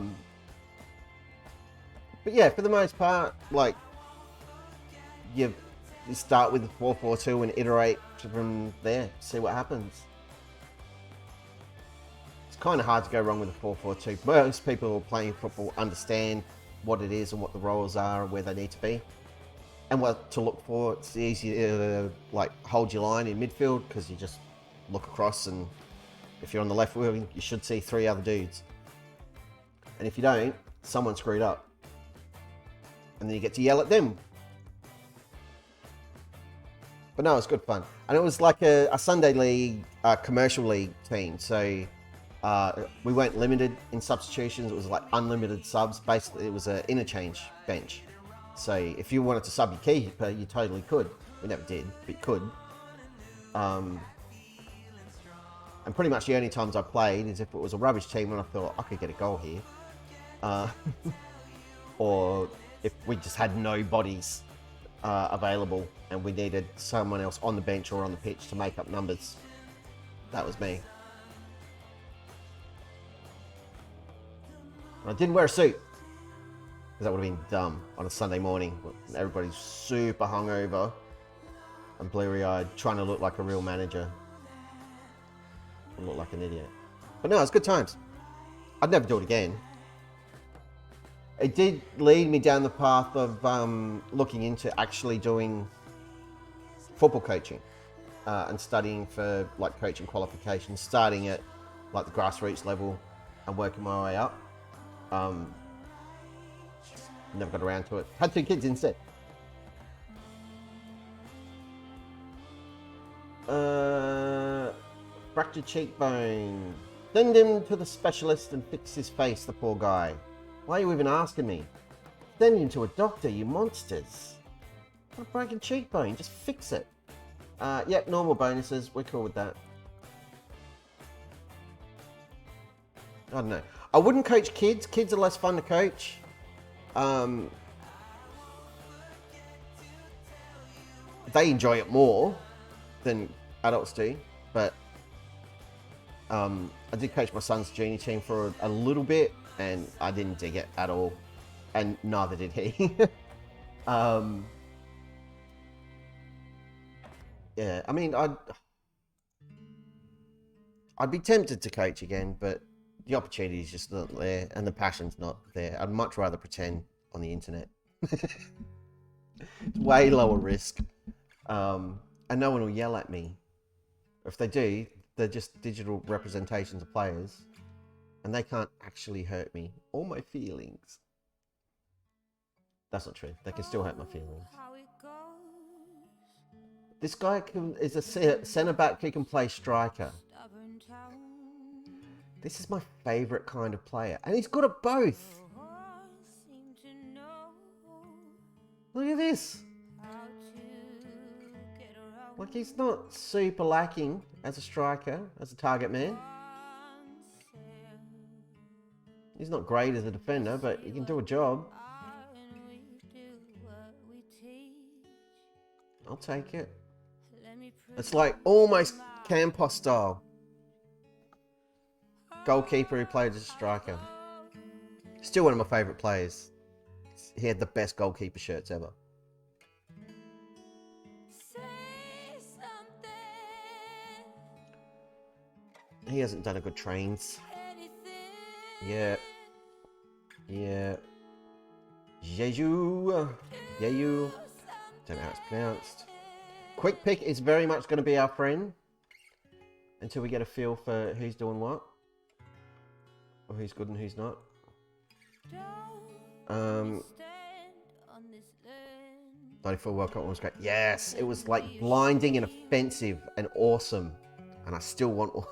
yeah, for the most part, like you start with the 4-4-2 and iterate from there, see what happens. It's kind of hard to go wrong with a 4-4-2. Most people who are playing football understand what it is and what the roles are and where they need to be and what to look for. It's easy to like hold your line in midfield because you just look across, and if you're on the left wing, you should see 3 other dudes. And if you don't, someone screwed up. And then you get to yell at them. But no, it's good fun. And it was like a Sunday league, commercial league team. So we weren't limited in substitutions. It was like unlimited subs. Basically, it was an interchange bench. So if you wanted to sub your keeper, you totally could. We never did, but you could. And pretty much the only times I played is if it was a rubbish team and I thought I could get a goal here. Or if we just had no bodies available and we needed someone else on the bench or on the pitch to make up numbers. That was me. I didn't wear a suit because that would have been dumb on a Sunday morning. Everybody's super hungover and bleary-eyed, trying to look like a real manager. And look like an idiot. But no, it's good times. I'd never do it again. It did lead me down the path of looking into actually doing football coaching and studying for like coaching qualifications, starting at like the grassroots level and working my way up. Never got around to it. Had 2 kids instead. Fractured cheekbone. Send him to the specialist and fix his face, the poor guy. Why are you even asking me? Send him to a doctor, you monsters. What a broken cheekbone, just fix it. Yep, normal bonuses, we're cool with that. I don't know. I wouldn't coach kids. Kids are less fun to coach. They enjoy it more than adults do, but I did coach my son's junior team for a little bit, and I didn't dig it at all, and neither did he. Yeah, I mean, I'd be tempted to coach again, but the opportunity is just not there, and the passion's not there. I'd much rather pretend on the internet. It's way lower risk, and no one will yell at me. If they do, they're just digital representations of players, and they can't actually hurt me or my feelings. That's not true. They can still hurt my feelings. This guy is a centre back who can play striker. This is my favourite kind of player, and he's good at both. Look at this. Like, he's not super lacking as a striker, as a target man. He's not great as a defender, but he can do a job. I'll take it. It's like almost Campos style. Goalkeeper who played as a striker. Still one of my favourite players. He had the best goalkeeper shirts ever. He hasn't done a good trains. Yeah. Yeah. Jeju. Jeju. Don't know how it's pronounced. Quick Pick is very much going to be our friend until we get a feel for who's doing what. Or who's good and who's not. 94 World Cup one was great. Yes, it was like blinding and offensive and awesome. And I still want one.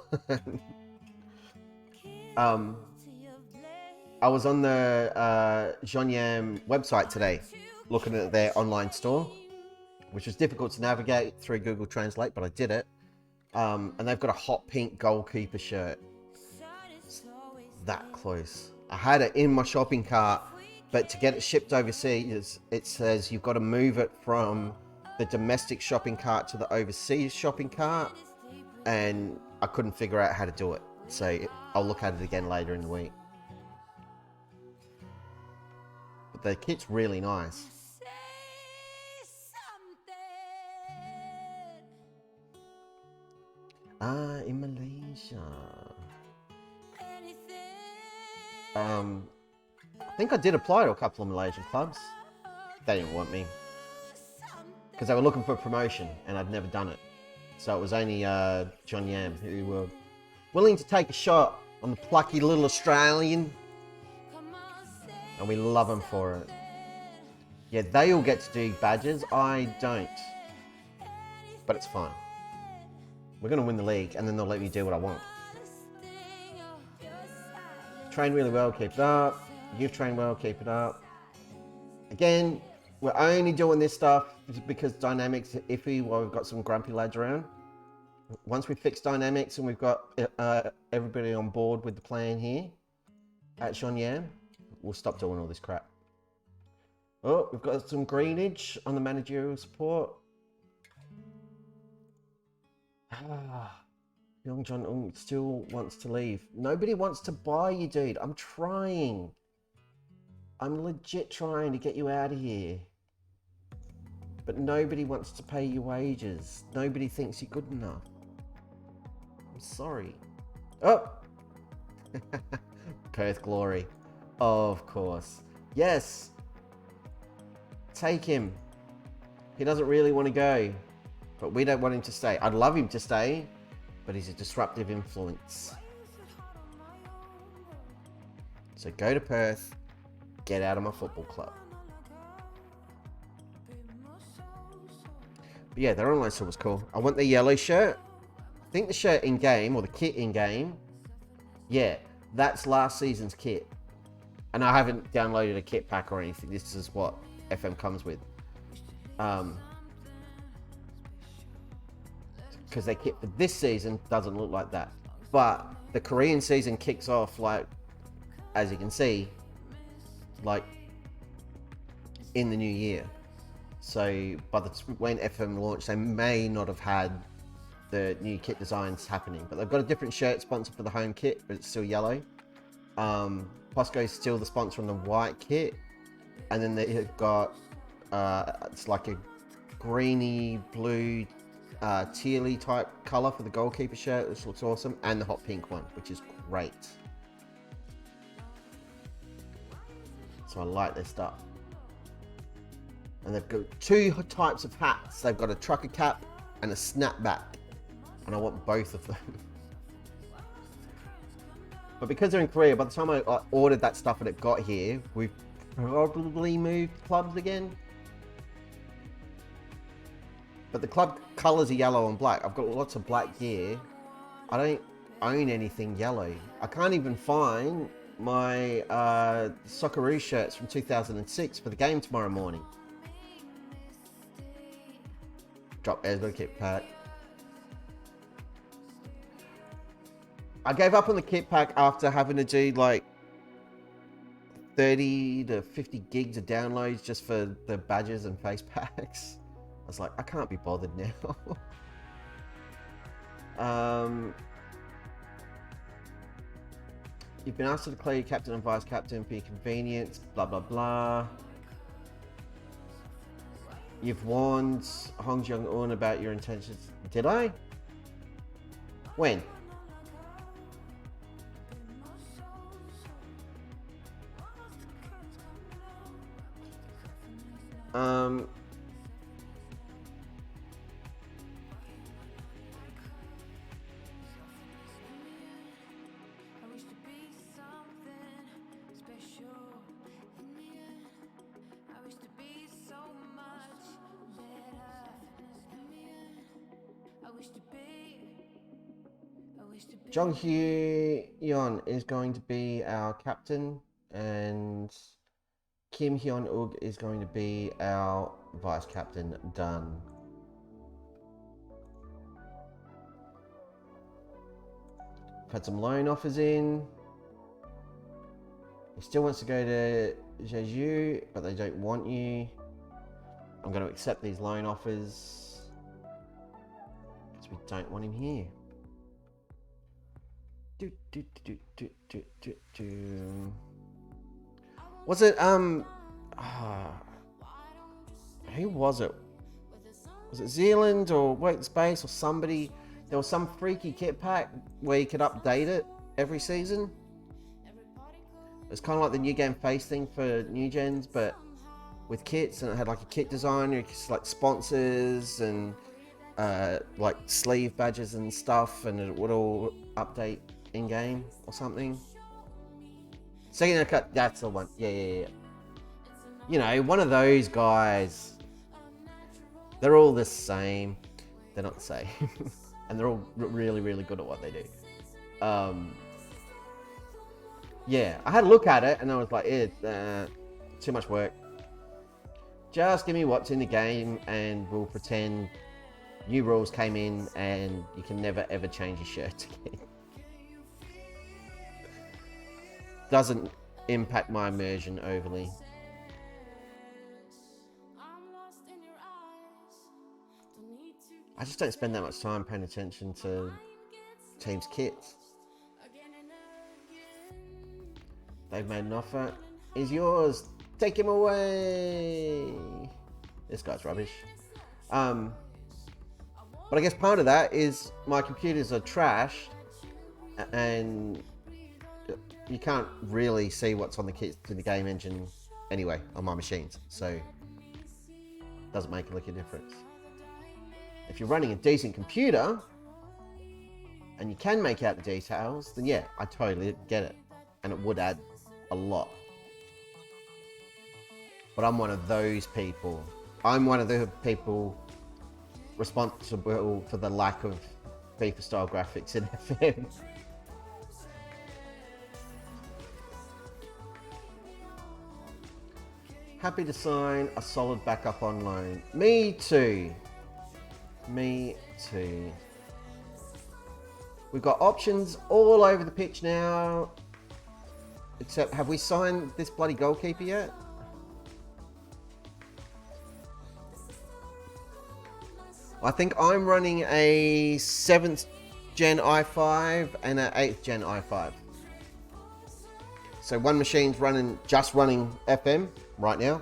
I was on the JEONNAM website today looking at their online store, which was difficult to navigate through Google Translate, but I did it. And they've got a hot pink goalkeeper shirt. It's that close. I had it in my shopping cart But to get it shipped overseas, it says you've got to move it from the domestic shopping cart to the overseas shopping cart. And I couldn't figure out how to do it. So I'll look at it again later in the week. But the kit's really nice. In Malaysia. I think I did apply to a couple of Malaysian clubs. They didn't want me. Because they were looking for a promotion and I'd never done it. So it was only JEONNAM who were willing to take a shot on the plucky little Australian. And we love them for it. Yeah, they all get to do badges. I don't. But it's fine. We're going to win the league and then they'll let me do what I want. Train really well, keep it up. You've trained well, keep it up. Again, we're only doing this stuff because dynamics are iffy while we've got some grumpy lads around. Once we fix dynamics and we've got everybody on board with the plan here at JEONNAM, we'll stop doing all this crap. Oh, we've got some greenage on the managerial support. Young John still wants to leave. Nobody wants to buy you, dude. I'm trying. I'm legit trying to get you out of here. But nobody wants to pay you wages. Nobody thinks you're good enough. I'm sorry. Oh! Perth Glory. Of course. Yes! Take him. He doesn't really want to go. But we don't want him to stay. I'd love him to stay. But he's a disruptive influence. So go to Perth. Get out of my football club. But yeah, their online store was cool. I want the yellow shirt. I think the shirt in game, or the kit in game, yeah, that's last season's kit. And I haven't downloaded a kit pack or anything. This is what FM comes with. Because their kit for this season doesn't look like that. But the Korean season kicks off, like, as you can see, like in the new year. So by the when FM launched, they may not have had the new kit designs happening, but they've got a different shirt sponsor for the home kit, but it's still yellow. POSCO is still the sponsor on the white kit, and then they've got it's like a greeny blue tealy type color for the goalkeeper shirt, which looks awesome, and the hot pink one, which is great. So I like their stuff. And they've got two types of hats. They've got a trucker cap and a snapback. And I want both of them. But because they're in Korea, by the time I ordered that stuff and it got here, we've probably moved clubs again. But the club colours are yellow and black. I've got lots of black gear. I don't own anything yellow. I can't even find my Socceroo shirts from 2006 for the game tomorrow morning. Drop Air's got a kit pack. I gave up on the kit pack after having to do like 30 to 50 gigs of downloads just for the badges and face packs. I was like, I can't be bothered now. You've been asked to declare your captain and vice captain for your convenience, blah, blah, blah. You've warned Hong Jong-un about your intentions. Did I? When? Jong Hyun is going to be our captain, and Kim Hyun-uk is going to be our vice captain. Done. Had some loan offers in. He still wants to go to Jeju, but they don't want you. I'm going to accept these loan offers because we don't want him here. Was it who was it? Was it Zealand or Workspace or somebody? There was some freaky kit pack where you could update it every season. It's kind of like the new game face thing for new gens, but with kits, and it had like a kit designer, like sponsors and like sleeve badges and stuff, and it would all update in game or something. Second cut, that's the one. Yeah. You know, one of those guys. They're all the same. They're not the same, and they're all really, really good at what they do. Yeah, I had a look at it and I was like, too much work. Just give me what's in the game and we'll pretend new rules came in and you can never ever change your shirt again. Doesn't impact my immersion overly. I just don't spend that much time paying attention to teams' kits. They've made an offer. Is yours? Take him away. This guy's rubbish. But I guess part of that is my computers are trashed and you can't really see what's on the kit to the game engine anyway on my machines. So it doesn't make a lick of difference. If you're running a decent computer and you can make out the details, then yeah, I totally get it. And it would add a lot. But I'm one of those people. I'm one of the people responsible for the lack of FIFA style graphics in FM. Happy to sign a solid backup on loan. Me too. Me too. We've got options all over the pitch now. Except, have we signed this bloody goalkeeper yet? I think I'm running a 7th gen i5 and an 8th gen i5. So one machine's just running FM right now.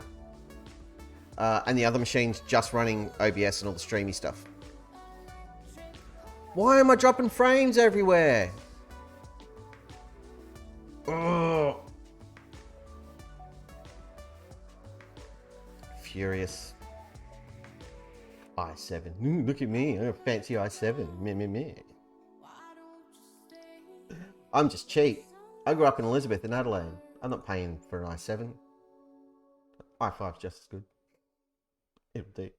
And the other machine's just running OBS and all the streamy stuff. Why am I dropping frames everywhere? Oh. Furious. i7. Look at me. I'm a fancy i7. Me. I'm just cheap. I grew up in Elizabeth in Adelaide. I'm not paying for an i7. i5's just as good. It'll do.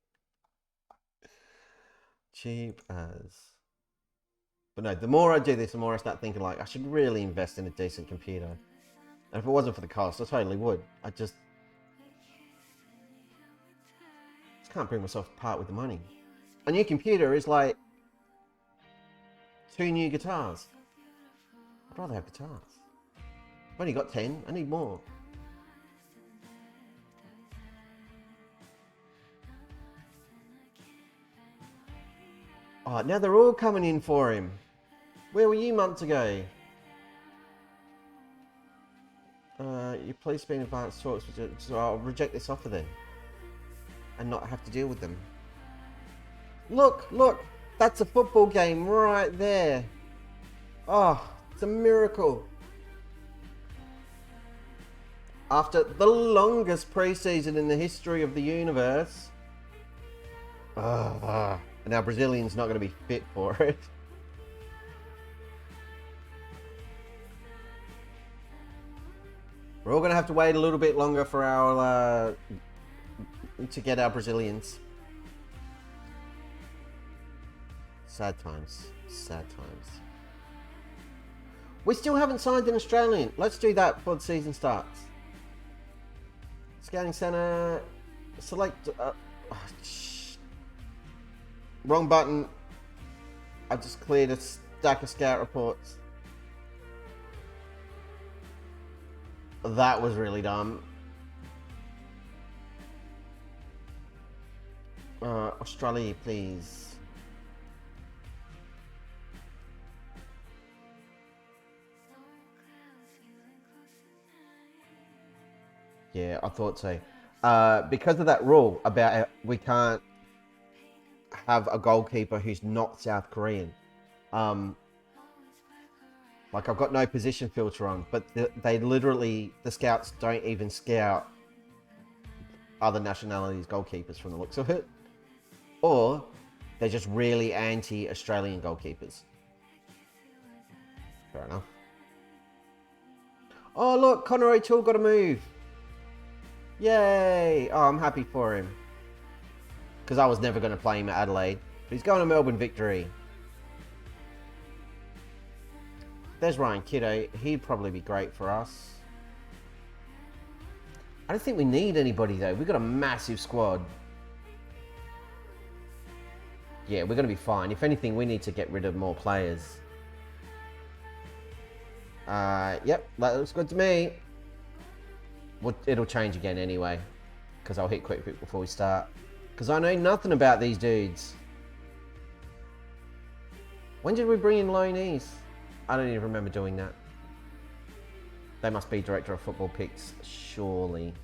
Cheap as. But no, the more I do this, the more I start thinking like I should really invest in a decent computer. And if it wasn't for the cost, I totally would. I just can't bring myself to part with the money. A new computer is like 2 new guitars. I'd rather have guitars. I've only got 10. I need more. Oh, now they're all coming in for him. Where were you months ago? You please be in advanced talks, so I'll reject this offer then. And not have to deal with them. Look, that's a football game right there. Oh, it's a miracle. After the longest preseason in the history of the universe. And now Brazilian's not going to be fit for it. We're all going to have to wait a little bit longer for our to get our Brazilians. Sad times. Sad times. We still haven't signed an Australian. Let's do that before the season starts. Scouting Centre. Select. Wrong button. I just cleared a stack of scout reports. That was really dumb. Australia, please. Yeah, I thought so. Because of that rule about we can't have a goalkeeper who's not South Korean. Like, I've got no position filter on, but they literally, the scouts don't even scout other nationalities goalkeepers from the looks of it. Or they're just really anti-Australian goalkeepers. Fair enough. Oh, look, Connor O'Toole got a move. Yay! Oh, I'm happy for him. Because I was never going to play him at Adelaide. But he's going to Melbourne Victory. There's Ryan Kiddo. He'd probably be great for us. I don't think we need anybody, though. We've got a massive squad. Yeah, we're going to be fine. If anything, we need to get rid of more players. Yep, that looks good to me. Well, it'll change again anyway. Because I'll hit quick before we start. Because I know nothing about these dudes. When did we bring in loanees? I don't even remember doing that. They must be director of football picks, surely.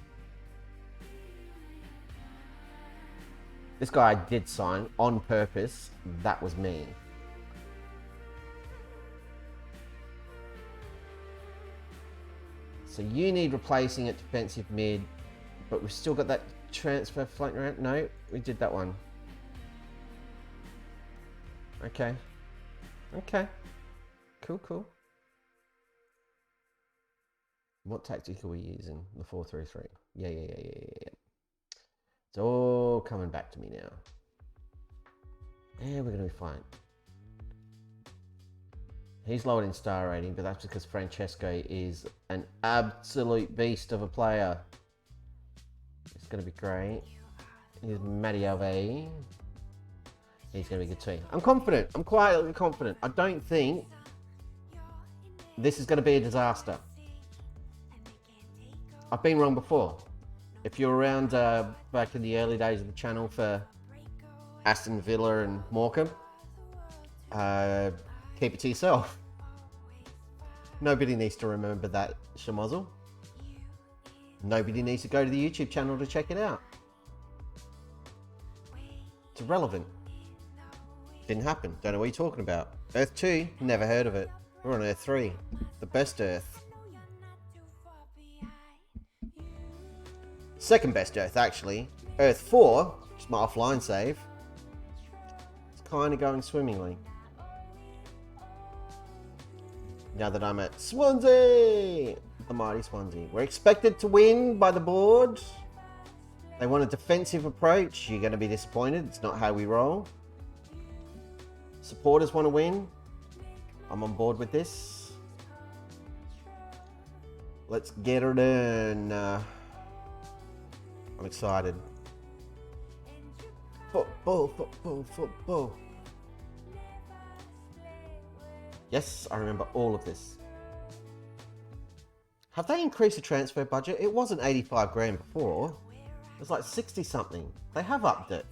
This guy I did sign on purpose. That was me. So you need replacing at defensive mid, but we've still got that transfer floating around. No, we did that one. Okay. Okay. Cool, cool. What tactic are we using? The 4-3-3. Yeah. It's all coming back to me now. Yeah, we're going to be fine. He's lowered in star rating, but that's because Francesco is an absolute beast of a player. It's going to be great. Here's Matty Alvey. He's going to be good too. I'm confident. I'm quietly confident. I don't think this is going to be a disaster. I've been wrong before. If you're around back in the early days of the channel for Aston Villa and Morecambe, keep it to yourself. Nobody needs to remember that schmozzle. Nobody needs to go to the YouTube channel to check it out. It's irrelevant. Didn't happen. Don't know what you're talking about. Earth 2, never heard of it. We're on Earth 3, the best Earth. Second best Earth, actually. Earth 4, which is my offline save. It's kind of going swimmingly. Now that I'm at Swansea, the mighty Swansea. We're expected to win by the board. They want a defensive approach. You're going to be disappointed. It's not how we roll. Supporters want to win. I'm on board with this. Let's get her done. I'm excited. Football, football, football. Yes, I remember all of this. Have they increased the transfer budget? It wasn't 85 grand before. It was like 60 something. They have upped it.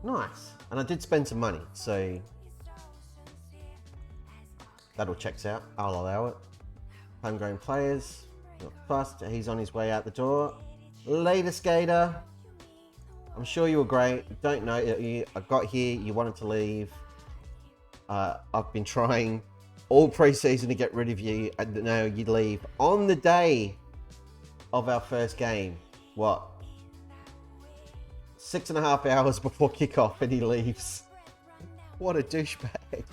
Nice. And I did spend some money, so that all checks out. I'll allow it. Homegrown players. Not fussed. He's on his way out the door. Later, skater. I'm sure you were great. Don't know. I got here. You wanted to leave. I've been trying all pre-season to get rid of you. And now you leave on the day of our first game. What? 6.5 hours before kickoff, and he leaves. What a douchebag.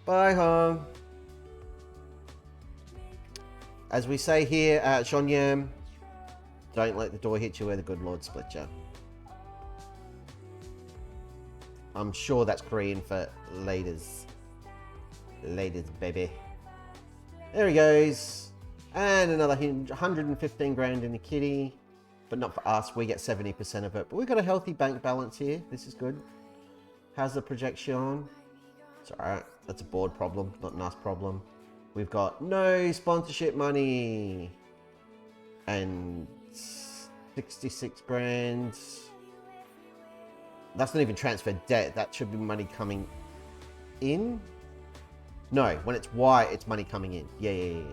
Bye, home. As we say here at JEONNAM, don't let the door hit you where the good Lord split you. I'm sure that's Korean for ladies. Ladies, baby. There he goes. And another 115 grand in the kitty. But not for us. We get 70% of it. But we've got a healthy bank balance here. This is good. How's the projection? It's alright. That's a board problem, not an us problem. We've got no sponsorship money. And 66 grand. That's not even transfer debt. That should be money coming in. No, when it's Y, it's money coming in. Yeah.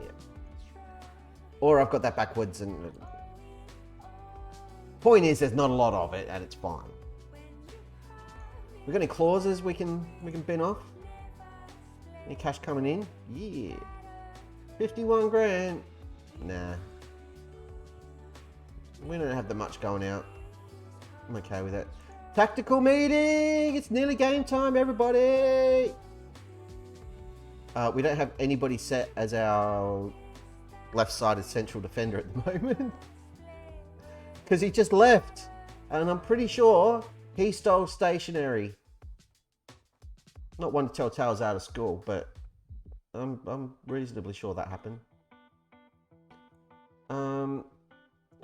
Or I've got that backwards. And point is, there's not a lot of it, and it's fine. We got any clauses we can bin off? Any cash coming in? Yeah. 51 grand. Nah. We don't have that much going out. I'm okay with it. Tactical meeting! It's nearly game time, everybody! We don't have anybody set as our left-sided central defender at the moment. Because he just left. And I'm pretty sure he stole stationery. Not one to tell tales out of school, but I'm reasonably sure that happened.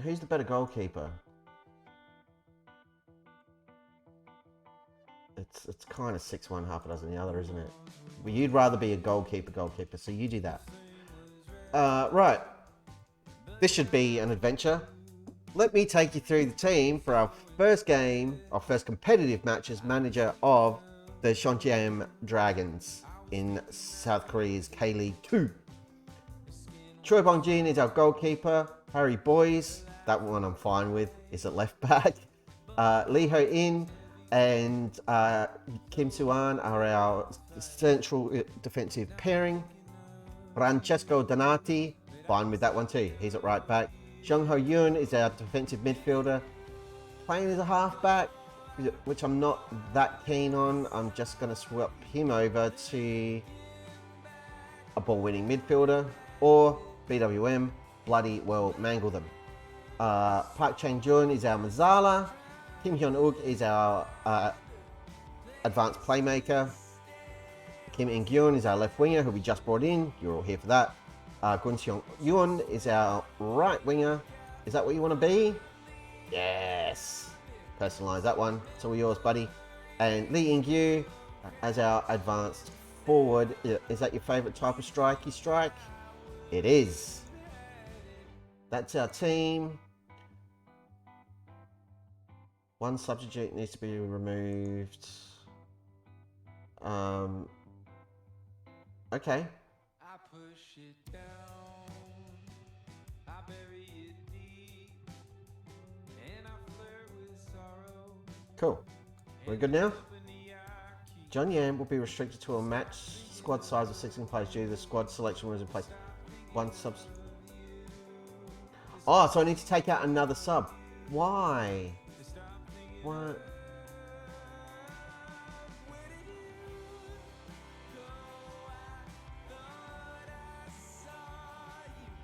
Who's the better goalkeeper? It's kind of 6-1, half a dozen the other, isn't it? Well, you'd rather be a goalkeeper, so you do that. Right. This should be an adventure. Let me take you through the team for our first game, our first competitive match as manager of the JEONNAM Dragons in South Korea's K-League 2. Choi Bong-jin is our goalkeeper. Harry Boys, that one I'm fine with, is at left back. Lee Ho-in and Kim Soo-an are our central defensive pairing. Francesco Donati, fine with that one too. He's at right back. Jung Ho-yoon is our defensive midfielder, playing as a half-back, which I'm not that keen on. I'm just going to swap him over to a ball-winning midfielder, or BWM, bloody well mangle them. Park Chang-jun is our Mazala. Kim Hyun-uk is our advanced playmaker. Kim In-gyun is our left winger, who we just brought in. You're all here for that. Gun Seong-yoon is our right winger. Is that what you want to be? Yes. Personalize that one. It's all yours, buddy. And Lee In-gyu as our advanced forward. Is that your favorite type of strike? It is. That's our team. One substitute needs to be removed. Okay. Cool. We're good now? JEONNAM will be restricted to a match squad size of 16 players due to the squad selection rules in place. One sub. Oh, so I need to take out another sub. Why? What?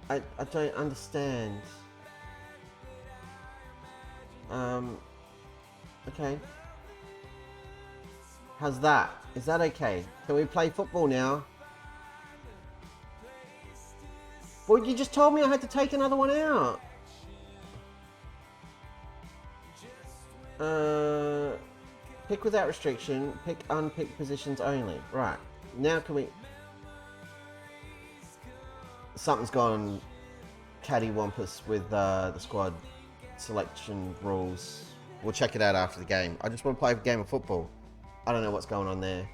I don't understand. Okay. How's that? Is that okay? Can we play football now? Well, you just told me I had to take another one out. Pick without restriction. Pick unpicked positions only. Right. Now can we... Something's gone cattywampus with the squad selection rules. We'll check it out after the game. I just want to play a game of football. I don't know what's going on there.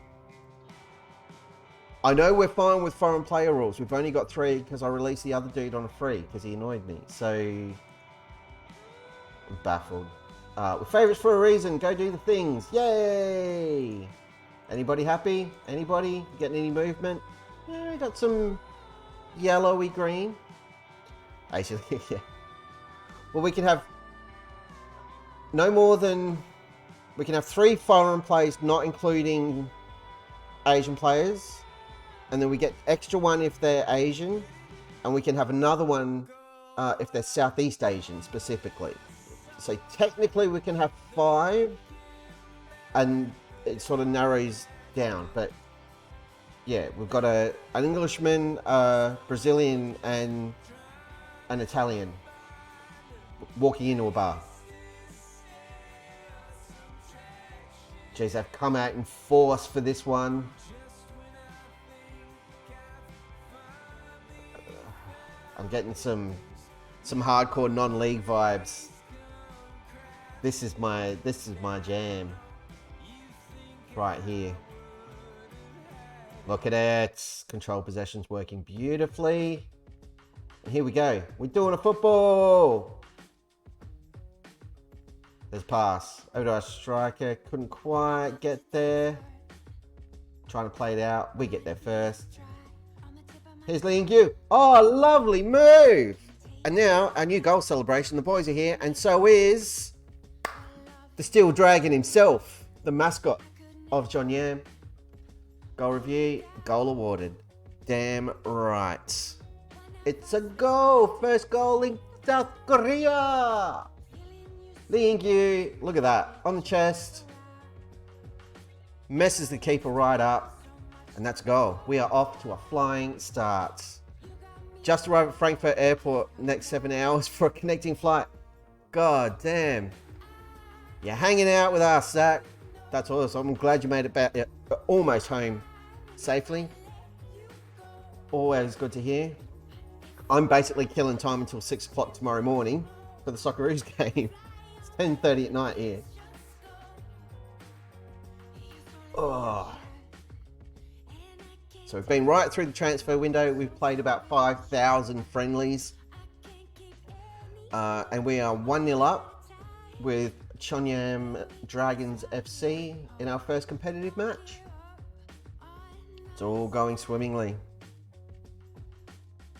I know we're fine with foreign player rules. We've only got 3 because I released the other dude on a free because he annoyed me. So, I'm baffled. We're favourites for a reason. Go do the things. Yay! Anybody happy? Anybody? Getting any movement? Yeah, we got some yellowy green. Actually, yeah. Well, we can have no more than... We can have 3 foreign players, not including Asian players. And then we get extra one if they're Asian. And we can have another one if they're Southeast Asian specifically. So technically we can have 5. And it sort of narrows down. But yeah, we've got an Englishman, Brazilian, and an Italian walking into a bar. Jeez, they've come out in force for this one. I'm getting some Some hardcore non-league vibes. This is my jam. Right here. Look at it. Control possession's working beautifully. And here we go. We're doing a football. There's pass. Over to our striker. Couldn't quite get there. Trying to play it out. We get there first. Here's Lee and Yu. Oh, lovely move. And now our new goal celebration. The boys are here. And so is the Steel Dragon himself. The mascot of JEONNAM. Goal review. Goal awarded. Damn right. It's a goal. First goal in South Korea. Lee and Yu. Look at that. On the chest. Messes the keeper right up, and that's a goal. We are off to a flying start. Just arrived at Frankfurt Airport next 7 hours for a connecting flight. God damn. You're hanging out with us, Zach. That's awesome. I'm glad you made it back, almost home safely. Always good to hear. I'm basically killing time until 6 o'clock tomorrow morning for the Socceroos game. It's 10:30 at night here. Oh. So we've been right through the transfer window. We've played about 5,000 friendlies. And we are 1-0 up with JEONNAM Dragons FC in our first competitive match. It's all going swimmingly.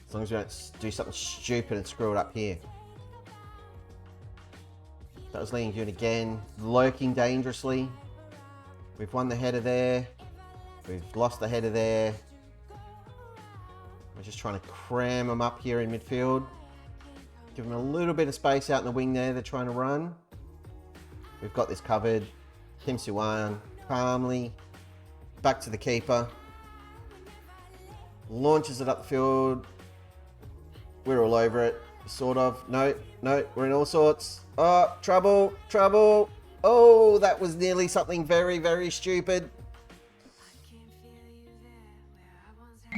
As long as we don't do something stupid and screw it up here. That was Lee and Yoon again, lurking dangerously. We've won the header there. We've lost the header there. We're just trying to cram them up here in midfield. Give them a little bit of space out in the wing there. They're trying to run. We've got this covered. Kim Soo-wan calmly back to the keeper. Launches it up the field. We're all over it. Sort of. No, we're in all sorts. Oh, trouble, trouble. Oh, that was nearly something very, very stupid.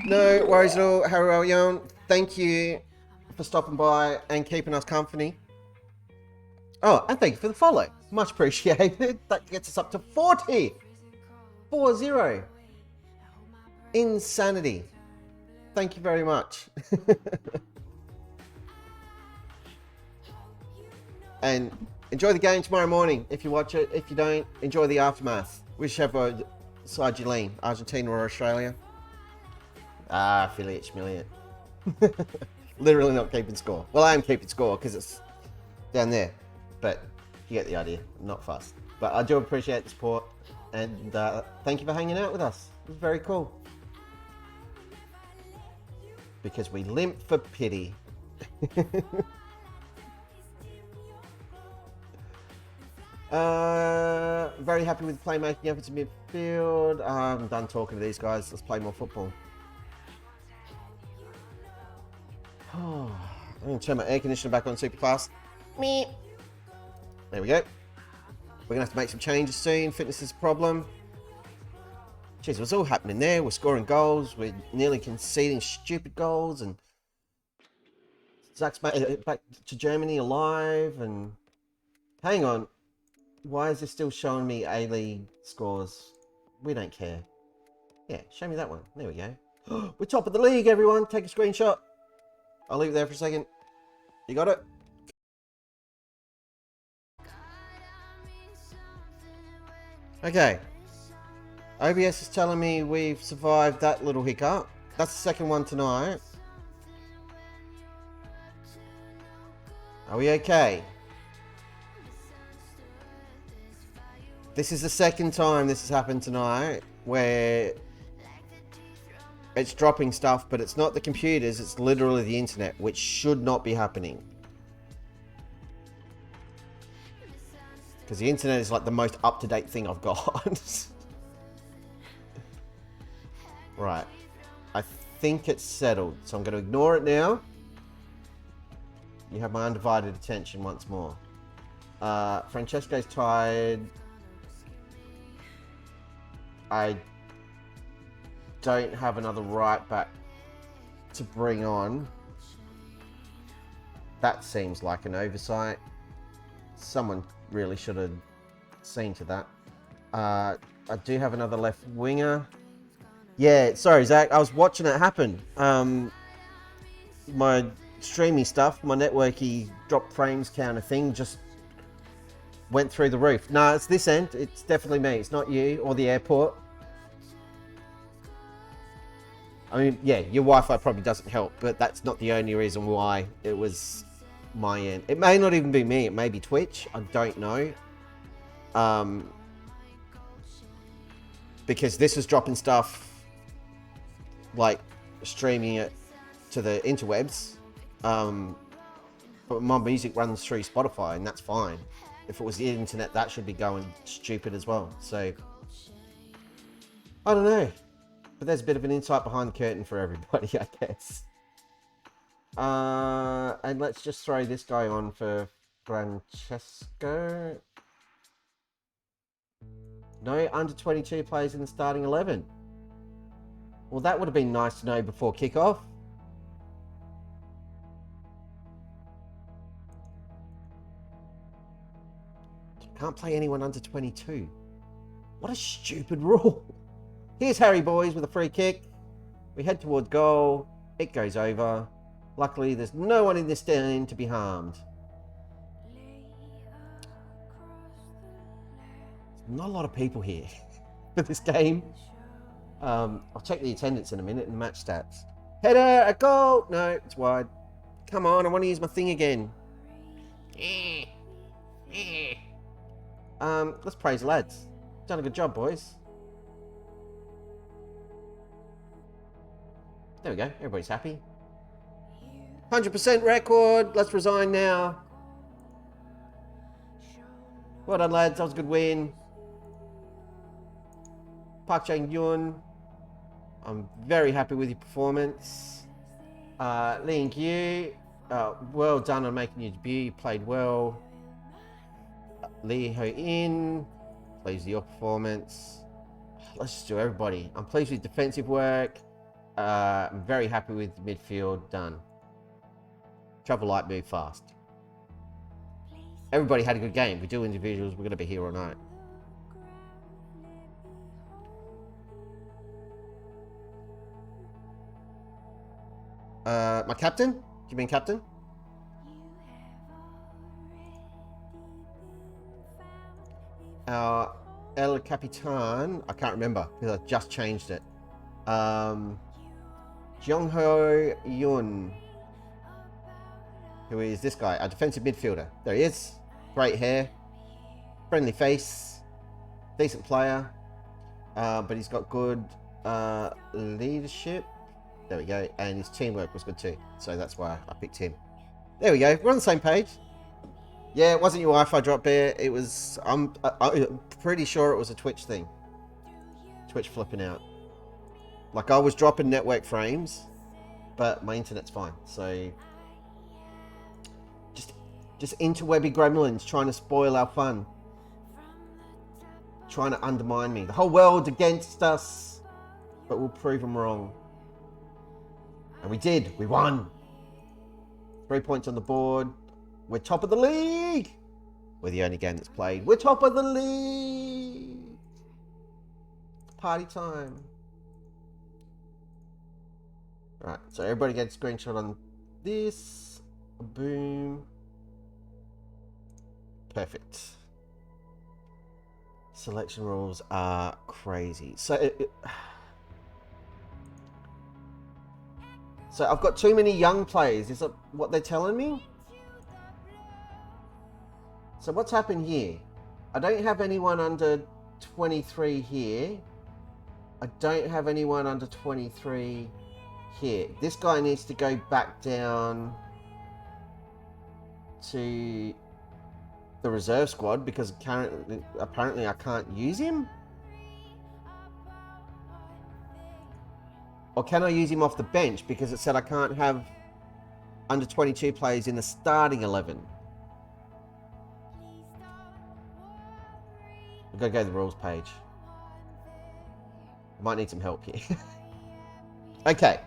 No worries at all, Harry Young. Thank you for stopping by and keeping us company. Oh, and thank you for the follow. Much appreciated. That gets us up to 40. 4-0. Insanity. Thank you very much. And enjoy the game tomorrow morning if you watch it. If you don't, enjoy the aftermath. Whichever side you lean, Argentina or Australia. Affiliate schmiliate. Literally not keeping score. Well, I am keeping score because it's down there. But you get the idea. I'm not fussed. But I do appreciate the support. And thank you for hanging out with us. It was very cool. Because we limp for pity. Very happy with the playmaking efforts in midfield. I'm done talking to these guys. Let's play more football. I'm going to turn my air conditioner back on super fast. Me. There we go. We're going to have to make some changes soon. Fitness is a problem. Jeez, what's all happening there? We're scoring goals. We're nearly conceding stupid goals. And Zach's back to Germany alive. And hang on. Why is this still showing me A-League scores? We don't care. Yeah, show me that one. There we go. We're top of the league, everyone. Take a screenshot. I'll leave it there for a second. You got it? Okay. OBS is telling me we've survived that little hiccup. That's the second one tonight. Are we okay? This is the second time this has happened tonight where it's dropping stuff, but it's not the computers, it's literally the internet, which should not be happening. Because the internet is like the most up-to-date thing I've got. Right. I think it's settled, so I'm going to ignore it now. You have my undivided attention once more. Francesco's tired. I don't have another right back to bring on. That seems like an oversight. Someone really should have seen to that. I do have another left winger. Yeah, sorry, Zach. I was watching it happen. My streamy stuff, my networky drop frames counter thing just went through the roof. No, it's this end. It's definitely me. It's not you or the airport. I mean, yeah, your Wi-Fi probably doesn't help, but that's not the only reason why it was my end. It may not even be me. It may be Twitch. I don't know. Because this is dropping stuff, like streaming it to the interwebs. But my music runs through Spotify, and that's fine. If it was the internet, that should be going stupid as well. So, I don't know. But there's a bit of an insight behind the curtain for everybody, I guess. And let's just throw this guy on for Francesco. No under 22 players in the starting 11. Well, that would have been nice to know before kickoff. Can't play anyone under 22. What a stupid rule. Here's Harry Boys with a free kick. We head towards goal. It goes over. Luckily, there's no one in this stand to be harmed. Not a lot of people here for this game. I'll check the attendance in a minute and the match stats. Header, a goal. No, it's wide. Come on, I want to use my thing again. Let's praise the lads. Done a good job, boys. There we go. Everybody's happy. 100% record. Let's resign now. Well done, lads. That was a good win. Park Chang-yun. I'm very happy with your performance. Ling Yu. Well done on making your debut. You played well. Lee Ho-in. Pleased with your performance. Let's just do everybody. I'm pleased with defensive work. I'm very happy with midfield. Done. Travel light, move fast. Everybody had a good game. We do individuals. We're going to be here all night. My captain? Do you mean captain? Our El Capitan. I can't remember because I just changed it. Jong-ho Yun, who is this guy, a defensive midfielder. There he is. Great hair, friendly face, decent player, but he's got good leadership. There we go, and his teamwork was good too, so that's why I picked him. There we go, we're on the same page. Yeah, it wasn't your Wi-Fi drop there. It was, I'm pretty sure it was a Twitch thing. Twitch flipping out. Like, I was dropping network frames, but my internet's fine. So, just interwebby gremlins trying to spoil our fun. Trying to undermine me. The whole world against us, but we'll prove them wrong. And we did. We won. 3 points on the board. We're top of the league. We're the only game that's played. We're top of the league. Party time. Right, so everybody gets a screenshot on this. Boom. Perfect. Selection rules are crazy. So, so I've got too many young players. Is that what they're telling me? So what's happened here? I don't have anyone under 23 here. I don't have anyone under 23 here. This guy needs to go back down to the reserve squad because apparently I can't use him. Or can I use him off the bench because it said I can't have under 22 players in the starting 11. I've got to go to the rules page. I might need some help here. Okay.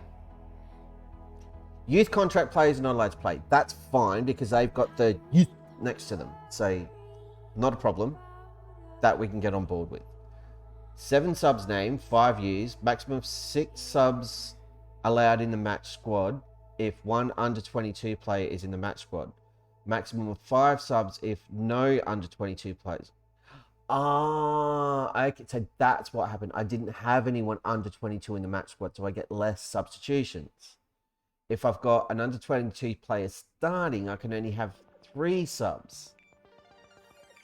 Youth contract players are not allowed to play. That's fine because they've got the youth next to them. So, not a problem. That we can get on board with. 7 subs named, 5 used. Maximum of 6 subs allowed in the match squad if one under 22 player is in the match squad. Maximum of 5 subs if no under 22 players. Okay, so that's what happened. I didn't have anyone under 22 in the match squad, so I get less substitutions. If I've got an under 22 player starting, I can only have 3 subs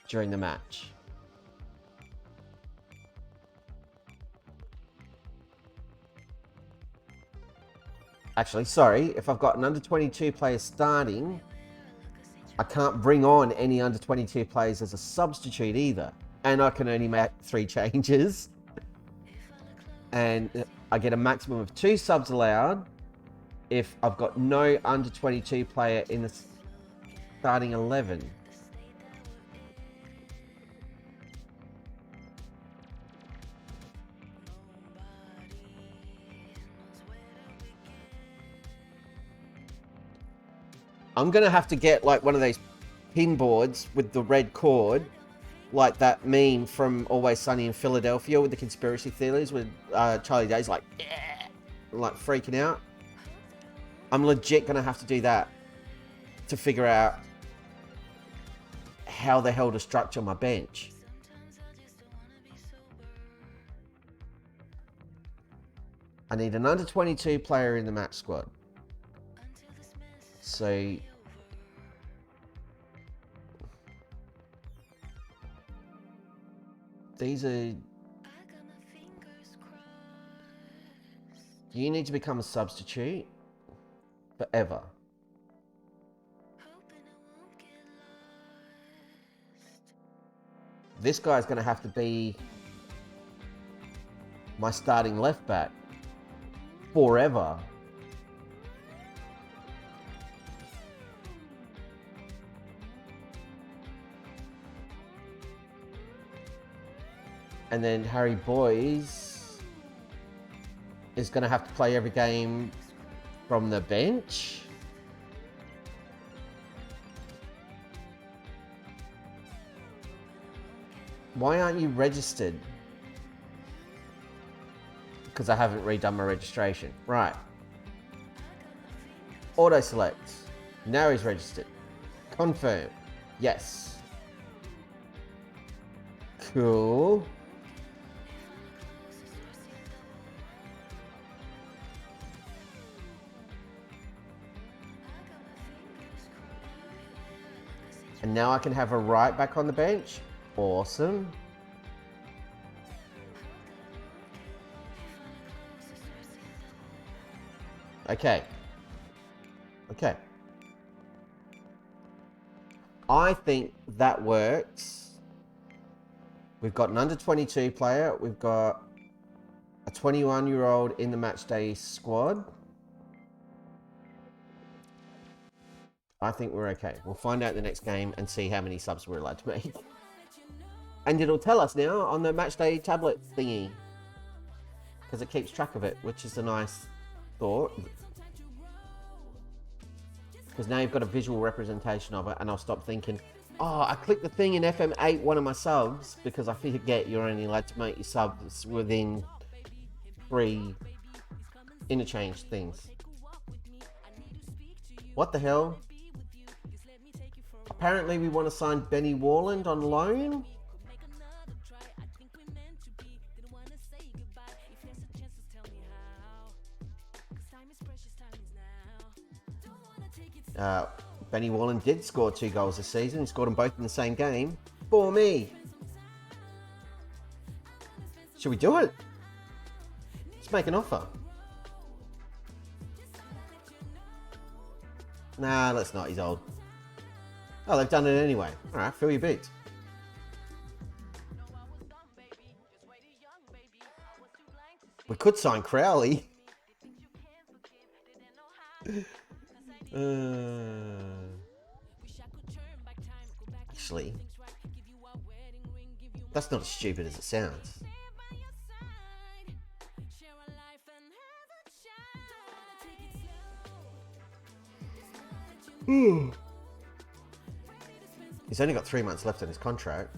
during the match. Actually, sorry, if I've got an under 22 player starting, I can't bring on any under 22 players as a substitute either. And I can only make 3 changes. And I get a maximum of 2 subs allowed if I've got no under 22 player in the starting 11. I'm going to have to get like one of those pin boards with the red cord, like that meme from Always Sunny in Philadelphia with the conspiracy theories with Charlie Day's like, yeah, like freaking out. I'm legit going to have to do that to figure out how the hell to structure my bench. I need an under 22 player in the match squad. So these are, you need to become a substitute forever. This guy's going to have to be my starting left back forever. And then Harry Boys is going to have to play every game from the bench. Why aren't you registered? Because I haven't redone my registration. Right. Auto select. Now he's registered. Confirm. Yes. Cool. And now I can have a right back on the bench. Awesome. Okay. Okay. I think that works. We've got an under 22 player. We've got a 21-year-old in the matchday squad. I think we're okay. We'll find out the next game and see how many subs we're allowed to make. And it'll tell us now on the matchday tablet thingy. Because it keeps track of it, which is a nice thought. Because now you've got a visual representation of it, and I'll stop thinking, oh, I clicked the thing in FM8, one of my subs, because I forget you're only allowed to make your subs within 3 interchange things. What the hell? Apparently we want to sign Benny Warland on loan. Benny Warland did score 2 goals this season. He scored them both in the same game for me. Should we do it? Let's make an offer. Nah, let's not. He's old. Oh, they've done it anyway. All right, fill your boots. We could sign Crowley. Actually, that's not as stupid as it sounds. He's only got 3 months left on his contract.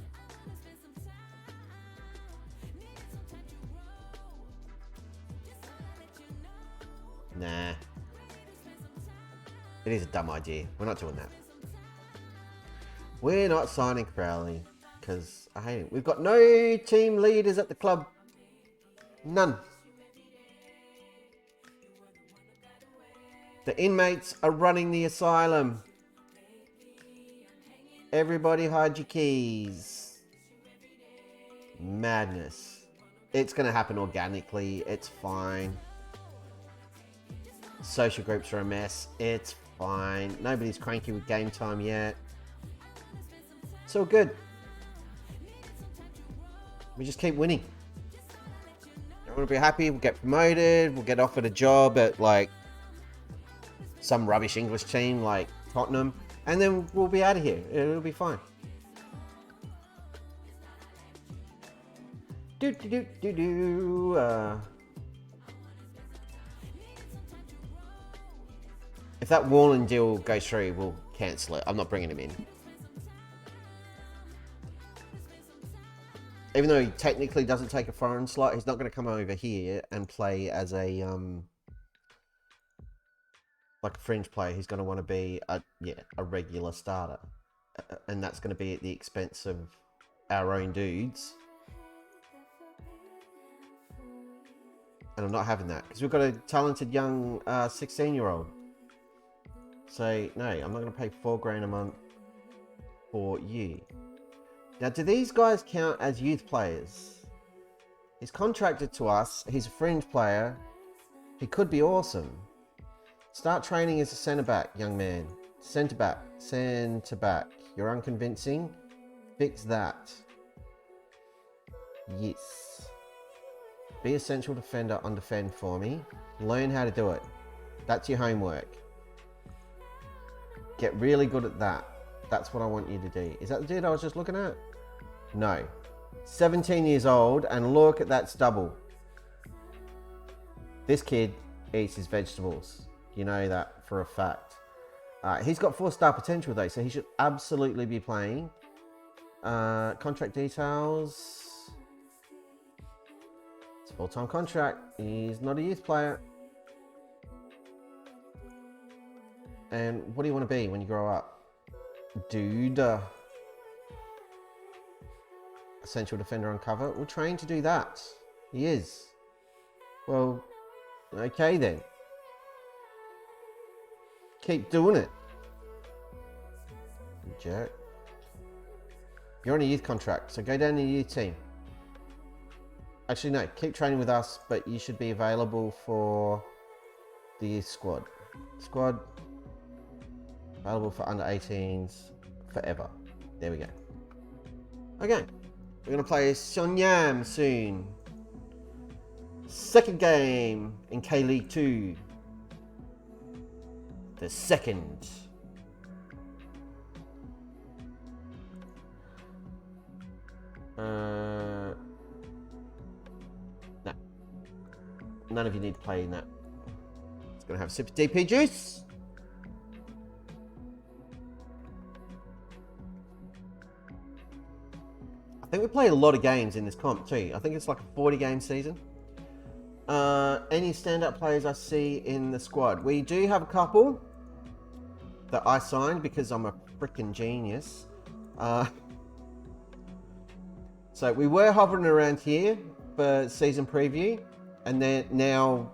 Nah. It is a dumb idea. We're not doing that. We're not signing Crowley because I hate him. We've got no team leaders at the club. None. The inmates are running the asylum. Everybody hide your keys. Madness. It's going to happen organically. It's fine. Social groups are a mess. It's fine. Nobody's cranky with game time yet. It's all good. We just keep winning. Everyone will be happy. We'll get promoted. We'll get offered a job at like some rubbish English team like Tottenham. And then we'll be out of here. It'll be fine. If that Wallen deal goes through, we'll cancel it. I'm not bringing him in. Even though he technically doesn't take a foreign slot, he's not going to come over here and play as a like a fringe player. He's going to want to be a regular starter, and that's going to be at the expense of our own dudes. And I'm not having that because we've got a talented young 16-year-old. So no, I'm not going to pay $4,000 a month for you. Now, do these guys count as youth players? He's contracted to us. He's a fringe player. He could be awesome. Start training as a centre-back, young man. Centre-back. Centre-back. You're unconvincing. Fix that. Yes. Be a central defender on defend for me. Learn how to do it. That's your homework. Get really good at that. That's what I want you to do. Is that the dude I was just looking at? No. 17 years old, and look at that stubble. This kid eats his vegetables. You know that for a fact. He's got 4-star potential though, so he should absolutely be playing. Contract details. It's a full-time contract. He's not a youth player. And what do you want to be when you grow up? Dude. Essential defender on cover. We'll train to do that. He is. Well, okay then. Keep doing it. You jerk. You're on a youth contract, so go down to your youth team. Actually, no. Keep training with us, but you should be available for the youth squad. Squad. Available for under 18s forever. There we go. Okay. We're going to play JEONNAM soon. Second game in K-League 2. The second. No. None of you need to play in that. It's going to have a sip of DP juice. I think we played a lot of games in this comp too. I think it's like a 40-game season. Any standout players I see in the squad? We do have a couple that I signed because I'm a freaking genius. So we were hovering around here for season preview, and then now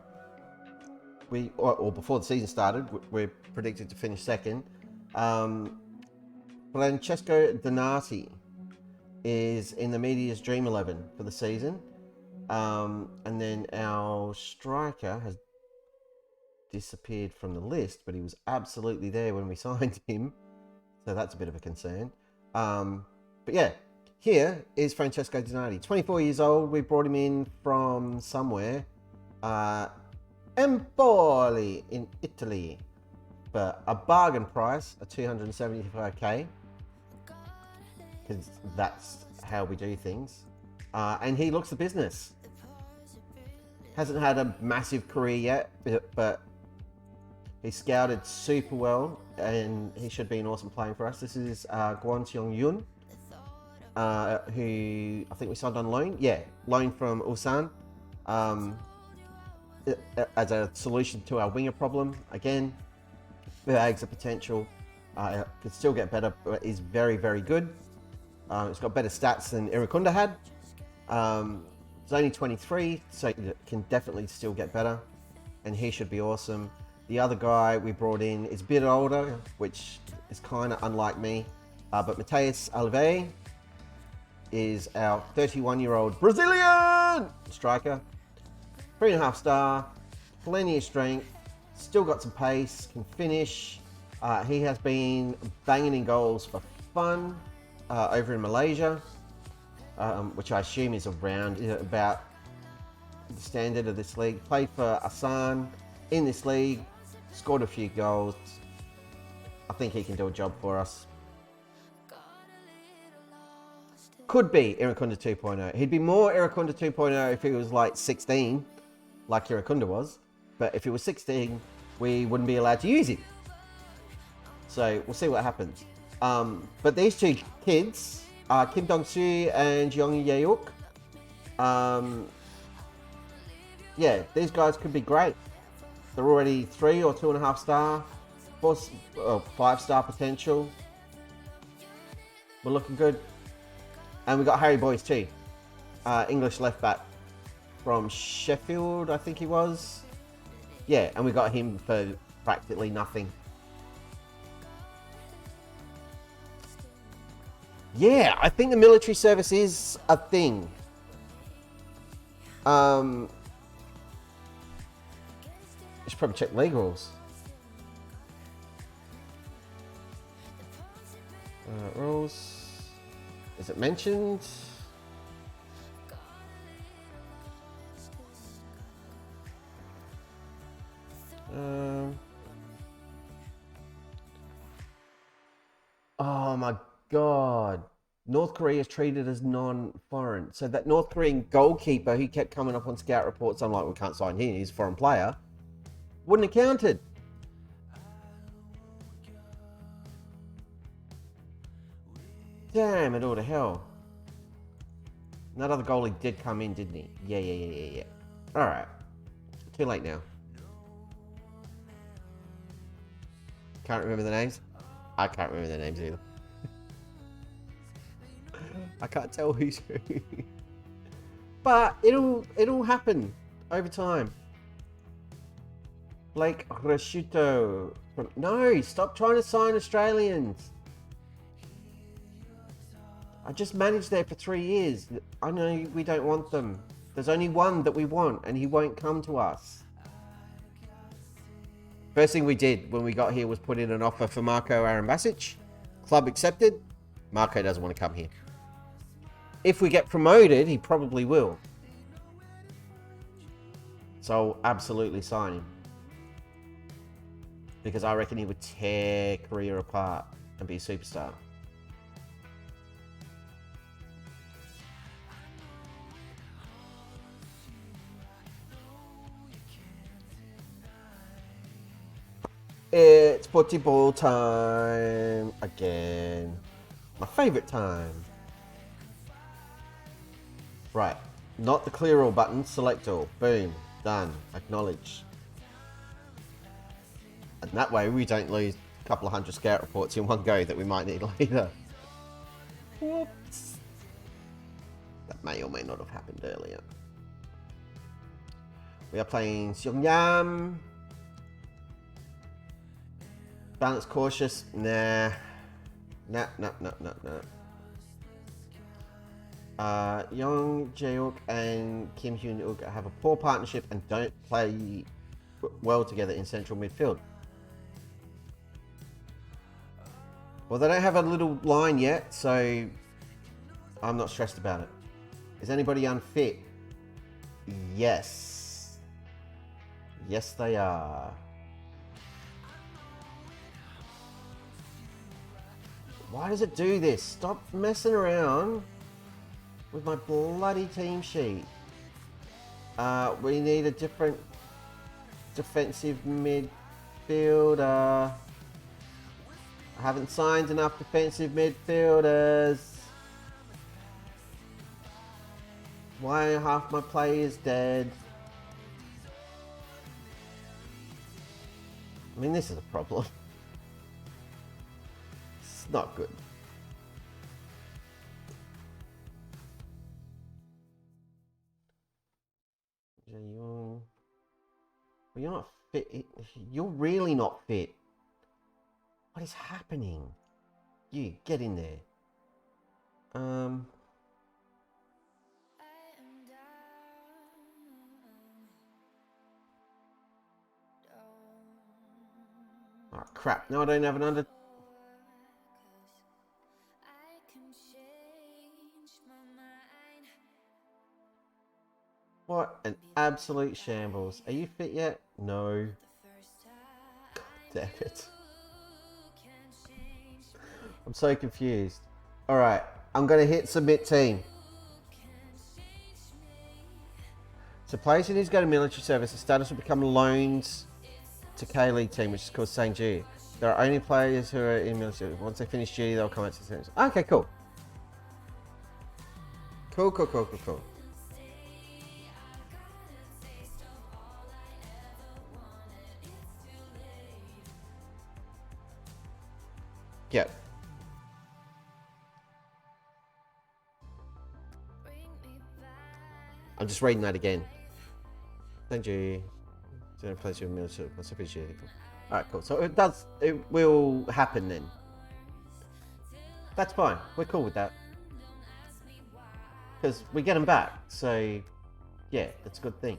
or before the season started, we're predicted to finish second. Francesco Donati is in the media's Dream 11 for the season. And then our striker has disappeared from the list, but he was absolutely there when we signed him. So that's a bit of a concern. But yeah, here is Francesco Donati, 24 years old. We brought him in from somewhere. Empoli in Italy. For a bargain price of 275k. Because that's how we do things. And he looks the business. Hasn't had a massive career yet, but He scouted super well, and he should be an awesome player for us. This is Gwon Seong-yoon, who I think we signed on loan. Yeah, loan from Ulsan. As a solution to our winger problem. Again, bags of potential. Could still get better, but is very, very good. It's got better stats than Irukunda had. It's only 23, so it can definitely still get better. And he should be awesome. The other guy we brought in is a bit older, which is kind of unlike me. But Mateus Alves is our 31-year-old Brazilian striker. 3.5 star, plenty of strength, still got some pace, can finish. He has been banging in goals for fun over in Malaysia, which I assume is around about the standard of this league. Played for Asan in this league, scored a few goals. I think he can do a job for us. Could be Irukunda 2.0. He'd be more Irukunda 2.0 if he was like 16. Like Irukunda was, but if he was 16, we wouldn't be allowed to use him. So we'll see what happens. But these two kids, Kim Dong-soo and Jeong Yeok, yeah, these guys could be great. They're already 3 or 2.5 star, 4 or 5 star potential. We're looking good. And we got Harry Boyce too, English left back. From Sheffield, I think he was. Yeah, and we got him for practically nothing. Yeah, I think the military service is a thing. You should probably check league rules. Rules. Is it mentioned? Oh my God. North Korea is treated as non-foreign. So that North Korean goalkeeper who kept coming up on scout reports, I'm like, we can't sign him, he's a foreign player, wouldn't have counted. Damn it all to hell. And that other goalie did come in, didn't he? Yeah. All right. Too late now. Can't remember the names. I can't remember the names either. I can't tell who's who. But it'll happen over time. Blake Reshuto. No, stop trying to sign Australians. I just managed there for 3 years. I know we don't want them. There's only one that we want, and he won't come to us. First thing we did when we got here was put in an offer for Marco Arambasic. Club accepted. Marco doesn't want to come here. If we get promoted, he probably will. So I'll absolutely sign him. Because I reckon he would tear Korea apart and be a superstar. It's football time again. My favorite time. Right, not the clear all button, select all. Boom, done, acknowledge. And that way we don't lose a couple of 100 scout reports in one go that we might need later. Whoops. That may or may not have happened earlier. We are playing Seongnam. Balance cautious. Nah. Nah. Young Jae-uk and Kim Hyun-uk have a poor partnership and don't play well together in central midfield. Well, they don't have a little line yet, so I'm not stressed about it. Is anybody unfit? Yes. Yes, they are. Why does it do this? Stop messing around with my bloody team sheet. We need a different defensive mid. midfielder. I haven't signed enough defensive midfielders. Why are half my players dead? I mean, this is a problem. It's not good. Well, you're not fit. You're really not fit. What is happening? You, get in there. Oh, crap. No, I don't have an under... What an absolute shambles. Are you fit yet? No. God damn it. I'm so confused. Alright, I'm going to hit submit team. So players who need to go to military service, the status will become loaned to K-League team, which is called St. G. There are only players who are in military. Once they finish duty, they'll come out to the service. Okay, cool. Cool. Yep. I'm just reading that again. Thank you. Place your military. Alright, cool. So it will happen then. That's fine. We're cool with that. Because we get them back. So, yeah, that's a good thing.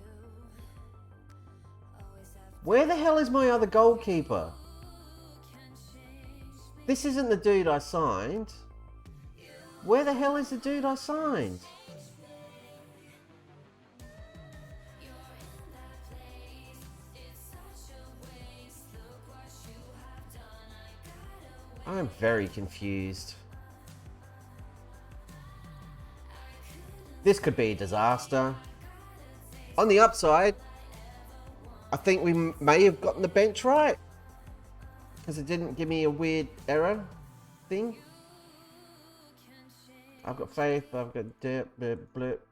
Where the hell is my other goalkeeper? This isn't the dude I signed. Where the hell is the dude I signed? I'm very confused. This could be a disaster. On the upside, I think we may have gotten the bench right. Because it didn't give me a weird error thing. I've got faith, I've got blip.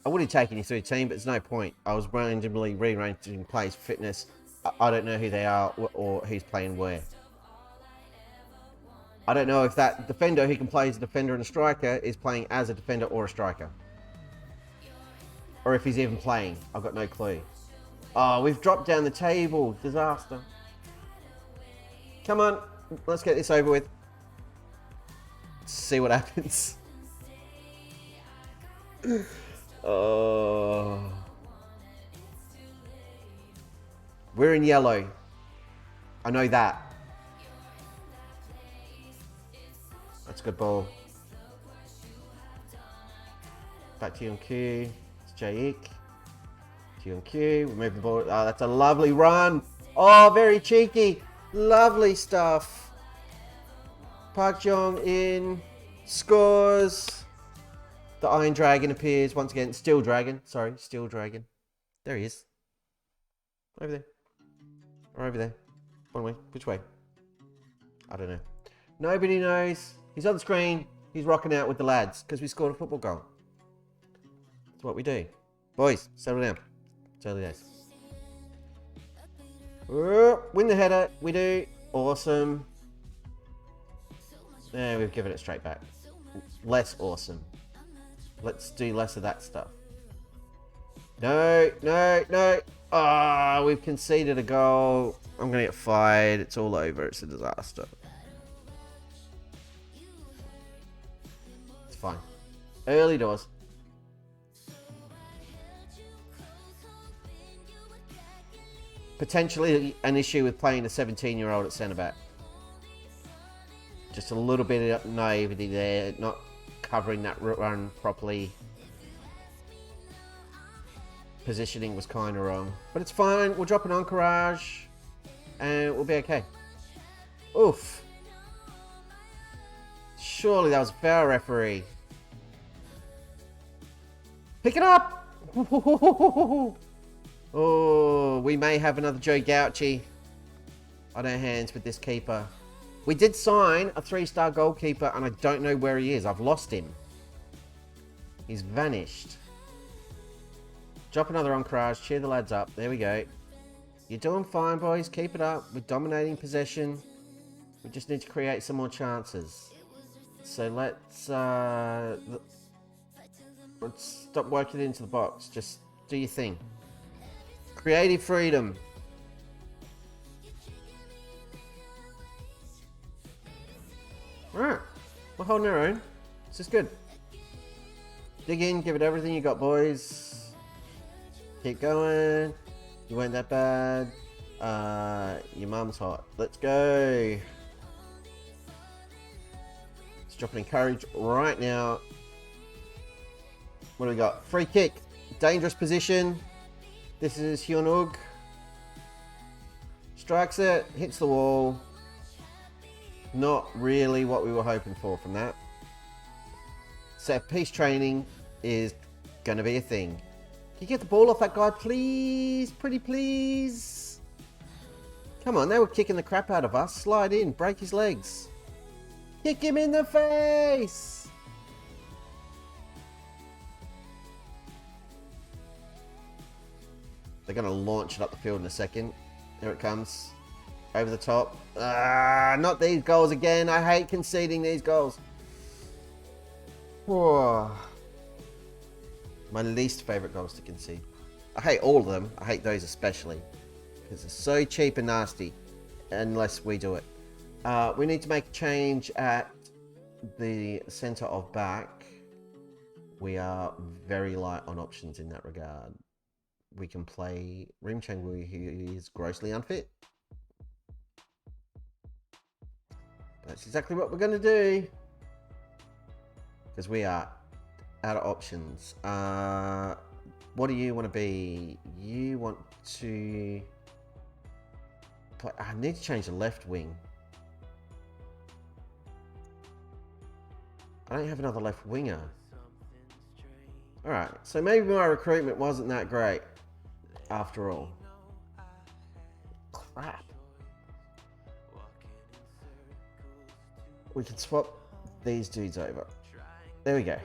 I would have taken you through the team, but there's no point. I was randomly rearranging players' fitness. I don't know who they are or who's playing where. I don't know if that defender who can play as a defender and a striker is playing as a defender or a striker. Or if he's even playing. I've got no clue. Oh, we've dropped down the table. Disaster. Come on. Let's get this over with. See what happens. Oh. We're in yellow. I know that. That's a good ball. Back to you on Q. It's J-Eek. Q and Q. We move the ball. Oh, that's a lovely run. Oh, very cheeky. Lovely stuff. Park Jong in. Scores. The Iron Dragon appears once again. Steel Dragon. Sorry, Steel Dragon. There he is. Over there. Or over there. One way. Which way? I don't know. Nobody knows. He's on the screen. He's rocking out with the lads because we scored a football goal. That's what we do. Boys, settle down. Early days. Win the header. We do. Awesome. Yeah, we've given it straight back. Less awesome. Let's do less of that stuff. No. Ah, we've conceded a goal. I'm going to get fired. It's all over. It's a disaster. It's fine. Early doors. Potentially an issue with playing a 17-year-old at centre-back. Just a little bit of naivety there, not covering that run properly. Positioning was kind of wrong. But it's fine, we'll drop an encourage and we'll be okay. Oof. Surely that was a foul, referee. Pick it up! Oh, we may have another Joe Gauchi on our hands with this keeper. We did sign a 3-star goalkeeper, and I don't know where he is. I've lost him. He's vanished. Drop another Encourage. Cheer the lads up. There we go. You're doing fine, boys. Keep it up. We're dominating possession. We just need to create some more chances. So let's stop working into the box. Just do your thing. Creative freedom. Alright. We're holding our own. This is good. Dig in. Give it everything you got, boys. Keep going. You weren't that bad. Your mum's hot. Let's go. Let's drop an encourage right now. What do we got? Free kick. Dangerous position. This is Hyunug. Strikes it. Hits the wall. Not really what we were hoping for from that. Set piece training is going to be a thing. Can you get the ball off that guy, please? Pretty please. Come on, they were kicking the crap out of us. Slide in, break his legs. Kick him in the face. They're going to launch it up the field in a second. Here it comes. Over the top. Not these goals again. I hate conceding these goals. Whoa. My least favourite goals to concede. I hate all of them. I hate those especially. Because they're so cheap and nasty. Unless we do it. We need to make a change at the centre of back. We are very light on options in that regard. We can play Rim Changwoo, who is grossly unfit. That's exactly what we're going to do. Because we are out of options. What do you want to be? You want to play... I need to change the left wing. I don't have another left winger. Alright, so maybe my recruitment wasn't that great. After all. Crap. We can swap these dudes over. There we go.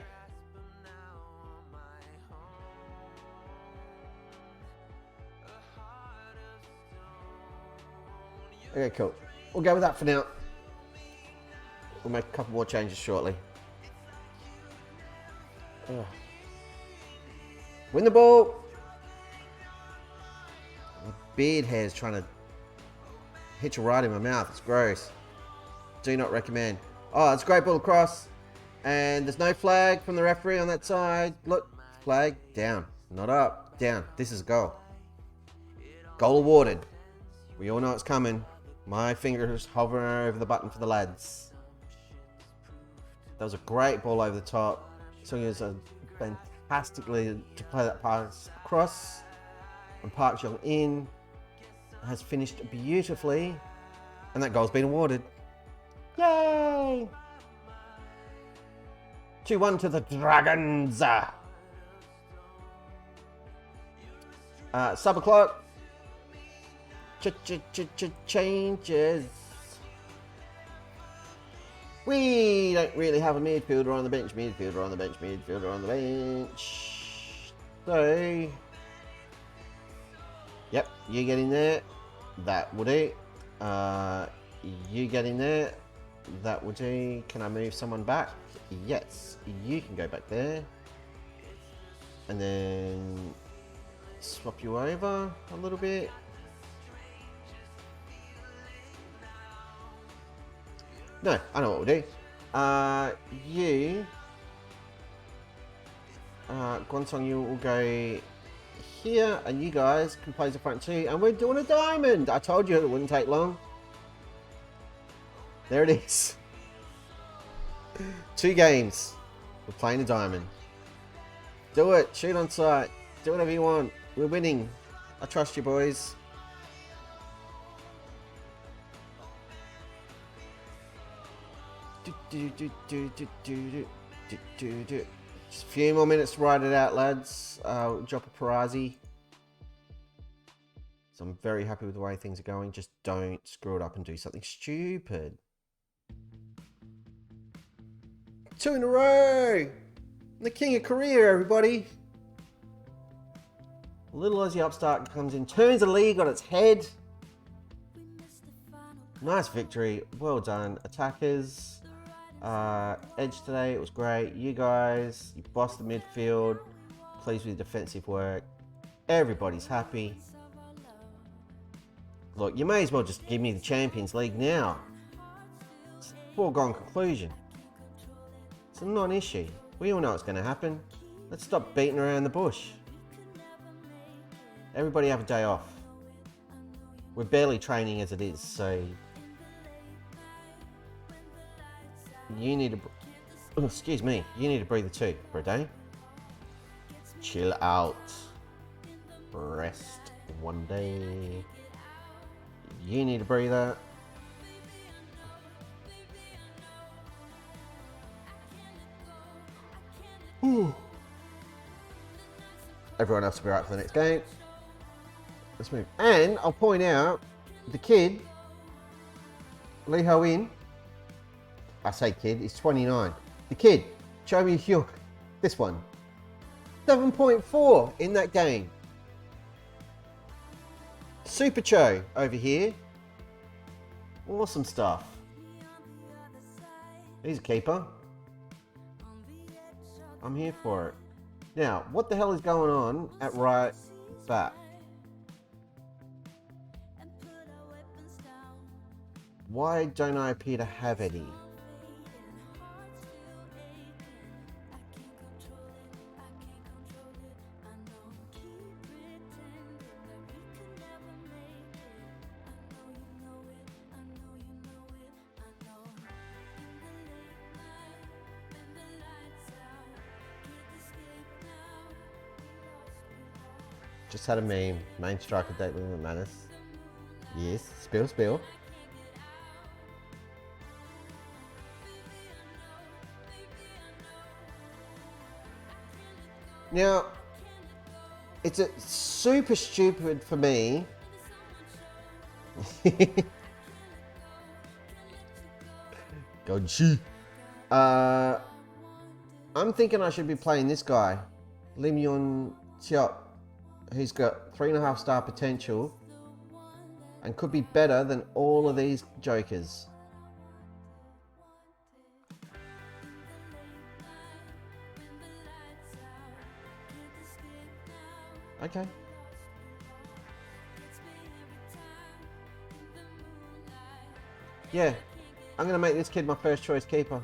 Okay, cool. We'll go with that for now. We'll make a couple more changes shortly. Ugh. Win the ball. My beard hair is trying to hit you right in my mouth. It's gross. Do not recommend. Oh, it's a great ball across. And there's no flag from the referee on that side. Look, flag down. Not up, down. This is a goal. Goal awarded. We all know it's coming. My finger is hovering over the button for the lads. That was a great ball over the top. So it was a fantastically to play that pass across. And Park Jong In has finished beautifully. And that goal's been awarded. Yay! 2-1 to the Dragons. Sub o'clock. Changes. We don't really have a midfielder on the bench. Midfielder on the bench. Midfielder on the bench. So, yep, you get in there. That will do. You get in there. That will do. Can I move someone back? Yes, you can go back there. And then swap you over a little bit. No, I know what we'll do. Guansong, you will go here, and you guys can play the front two, and we're doing a diamond. I told you it wouldn't take long. There it is. 2 games. We're playing a diamond. Do it. Shoot on sight. Do whatever you want. We're winning. I trust you, boys. Just a few more minutes to ride it out, lads. Drop a Parazi. So I'm very happy with the way things are going. Just don't screw it up and do something stupid. 2 in a row! The king of Korea, everybody! Little Aussie upstart comes in, turns the league on its head. Nice victory. Well done, attackers. Edge today, it was great. You guys, you bossed the midfield. Pleased with your defensive work. Everybody's happy. Look, you may as well just give me the Champions League now. It's a foregone conclusion. It's a non-issue. We all know what's going to happen. Let's stop beating around the bush. Everybody have a day off. We're barely training as it is, so... You need to... Oh, excuse me. You need to breathe too for a day. Chill out. Rest one day. You need a breather. Everyone else will be right for the next game. Let's move. And I'll point out the kid, Lee Ho In. I say kid, he's 29. The kid, Cho Mi Hyuk, this one, 7.4 in that game. Super Cho over here. Awesome stuff. He's a keeper. I'm here for it. Now, what the hell is going on at right back? Why don't I appear to have any? Just had a meme. Main striker date limit madness. Yes, spill. Now, it's a super stupid for me. Gotcha. I'm thinking I should be playing this guy, Lim Yun Seok, who's got 3.5 star potential and could be better than all of these jokers. Okay. Yeah, I'm gonna make this kid my first choice keeper.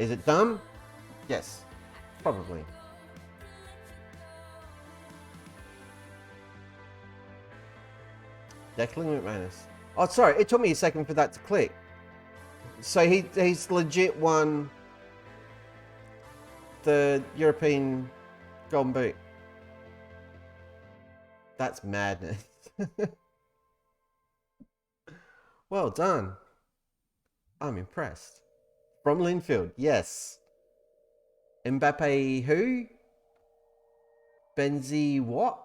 Is it dumb? Yes, probably. Declan McManus. Oh, sorry, it took me a second for that to click. So he's legit won the European Golden Boot. That's madness. Well done. I'm impressed. From Linfield, yes. Mbappe who? Benzi what?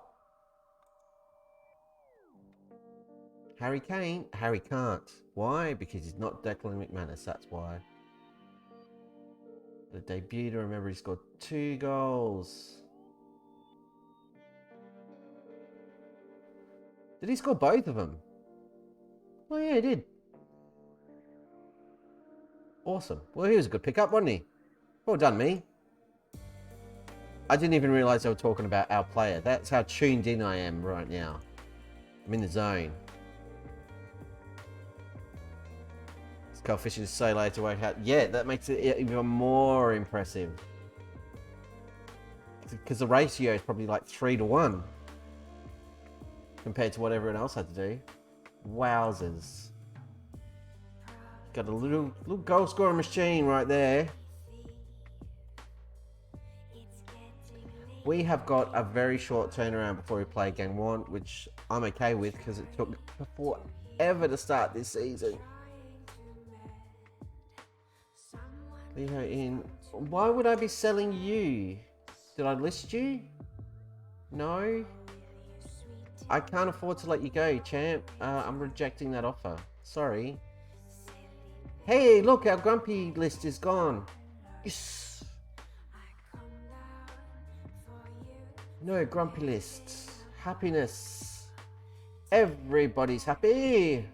Harry Kane? Harry can't. Why? Because he's not Declan McManus, that's why. The debut, to remember, he scored 2 goals. Did he score both of them? Oh yeah, he did. Awesome. Well, he was a good pickup, wasn't he? Well done, me. I didn't even realise they were talking about our player. That's how tuned in I am right now. I'm in the zone. This coefficient is so low to work out. Yeah, that makes it even more impressive. Because the ratio is probably like 3-to-1 compared to what everyone else had to do. Wowzers. Got a little goal scoring machine right there. We have got a very short turnaround before we play Gangwon, which I'm okay with because it took forever to start this season. Leave her in. Why would I be selling you? Did I list you? No. I can't afford to let you go, champ. I'm rejecting that offer. Sorry. Hey, look, our grumpy list is gone. Yes. No grumpy lists. Happiness. Everybody's happy.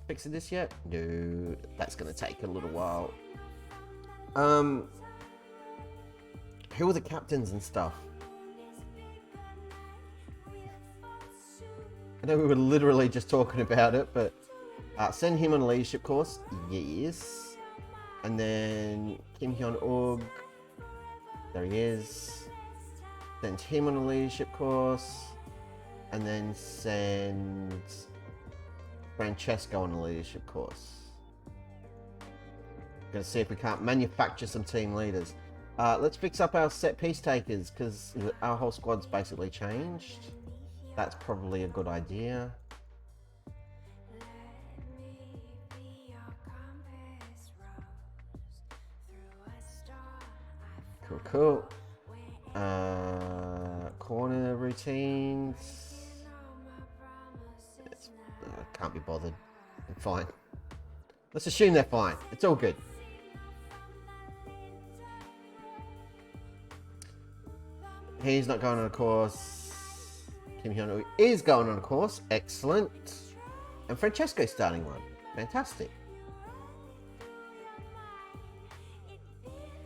Fixing this yet? No, that's gonna take a little while. Who are the captains and stuff? I know we were literally just talking about it, but send him on a leadership course. Yes. And then Kim Hyun-ug. There he is. Send him on a leadership course. And then send Francesco on a leadership course. Gonna see if we can't manufacture some team leaders. Let's fix up our set piece takers, because our whole squad's basically changed. That's probably a good idea. Cool. Corner routines. Can't be bothered. I'm fine. Let's assume they're fine. It's all good. He's not going on a course. Kim Hyun is going on a course. Excellent. And Francesco's starting one. Fantastic.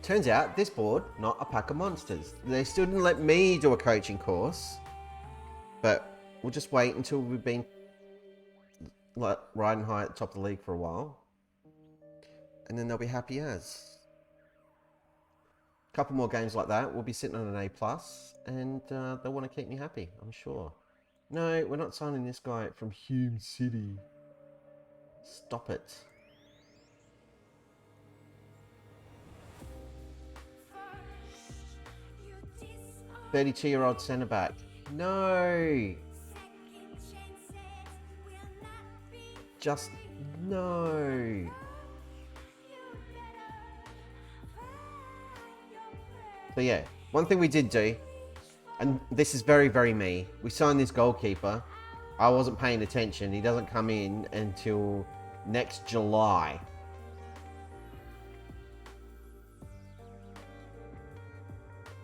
Turns out this board, not a pack of monsters. They still didn't let me do a coaching course. But we'll just wait until we've been riding high at the top of the league for a while. And then they'll be happy as. Couple more games like that, we'll be sitting on an A+, and they'll want to keep me happy, I'm sure. No, we're not signing this guy from Hume City. Stop it. "32-year-old centre back." No. Just no. So yeah, one thing we did do, and this is very, very me, we signed this goalkeeper. I wasn't paying attention. He doesn't come in until next July.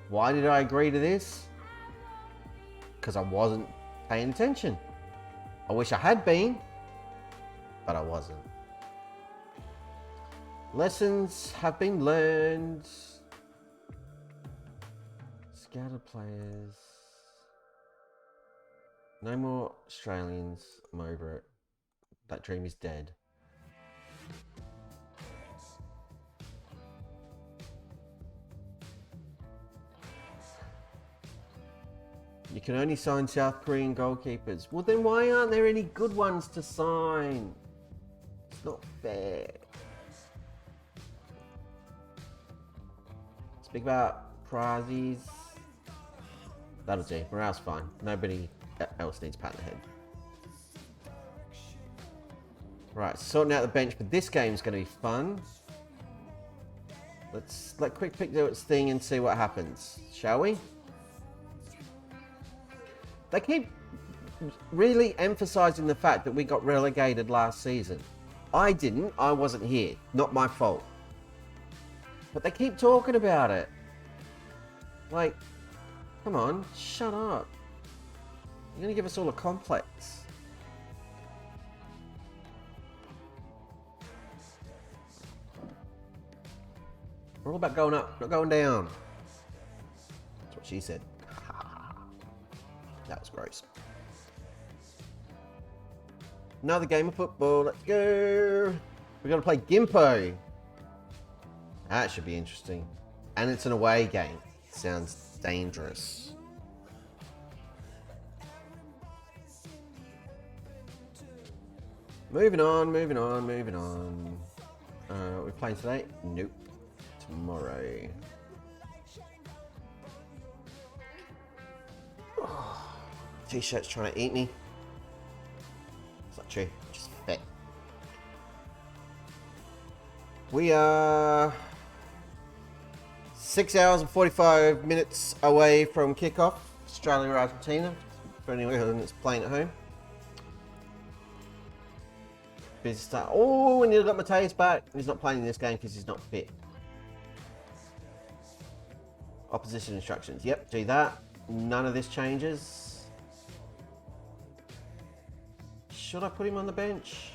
Why did I agree to this? Because I wasn't paying attention. I wish I had been, but I wasn't. Lessons have been learned. Scouted players. No more Australians. I'm over it. That dream is dead. You can only sign South Korean goalkeepers. Well, then why aren't there any good ones to sign? It's not fair. Speak about prizes. That'll do. Morale's fine. Nobody else needs a pat on the head. Right, sorting out the bench for this game is going to be fun. Let's let Quick Pick do its thing and see what happens, shall we? They keep really emphasizing the fact that we got relegated last season. I didn't. I wasn't here. Not my fault. But they keep talking about it. Like, come on, shut up. You're going to give us all a complex. We're all about going up, not going down. That's what she said. That was gross. Another game of football. Let's go. We're going to play Gimpo. That should be interesting. And it's an away game. Sounds dangerous. Moving on. We're playing today? Nope. Tomorrow. Oh, T-shirt's trying to eat me. It's not true. Just fat. We are 6 hours and 45 minutes away from kickoff. Australia, Argentina. For anyone that's playing at home. Busy start. Oh, and you've got Mateus back. He's not playing in this game because he's not fit. Opposition instructions. Yep, do that. None of this changes. Should I put him on the bench?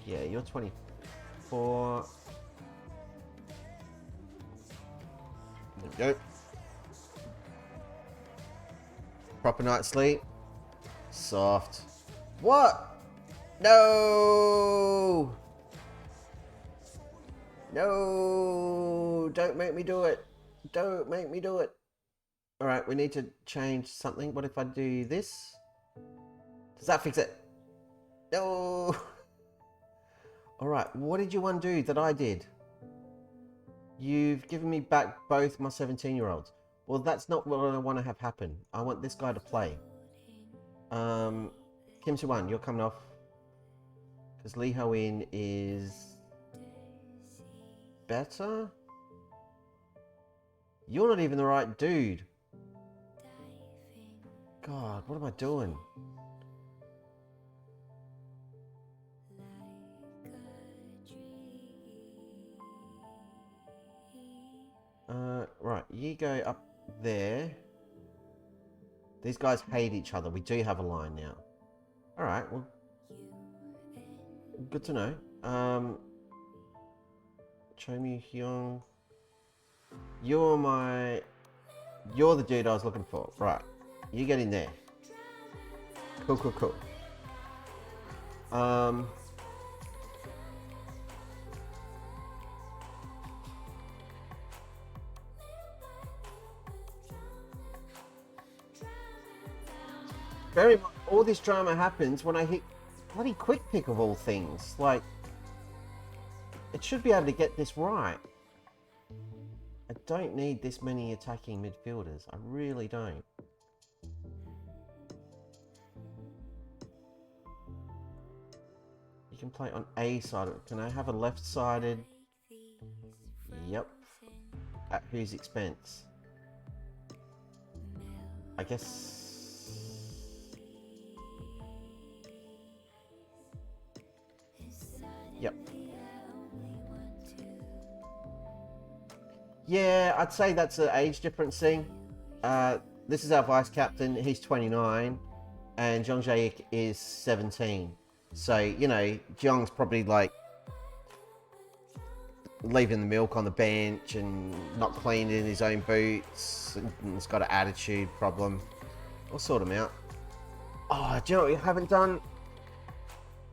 Yeah, you're 24. There we go. Proper night's sleep. Soft. What? No! No! Don't make me do it. Don't make me do it. Alright, we need to change something. What if I do this? Does that fix it? No! Alright, what did you undo that I did? You've given me back both my 17-year-olds. Well, that's not what I want to have happen. I want this guy to play. Kim Si-wan, you're coming off. Because Lee Ho-in is better? You're not even the right dude. God, what am I doing? Right, you go up there. These guys hate each other. We do have a line now. Alright, well. Good to know. Cho Mi-hyung. You're the dude I was looking for. Right. You get in there. Cool, cool, cool. Very much, all this drama happens when I hit bloody quick pick of all things. Like, it should be able to get this right. I don't need this many attacking midfielders. I really don't. You can play on a side. Can I have a left-sided? Yep. At whose expense? I guess... Yep. Yeah, I'd say that's an age difference thing. This is our vice captain. He's 29, and Jeong Jae-ik is 17. So, you know, Jeong's probably like leaving the milk on the bench and not cleaning his own boots, and he's got an attitude problem. We'll sort him out. Oh, do you know what we haven't done?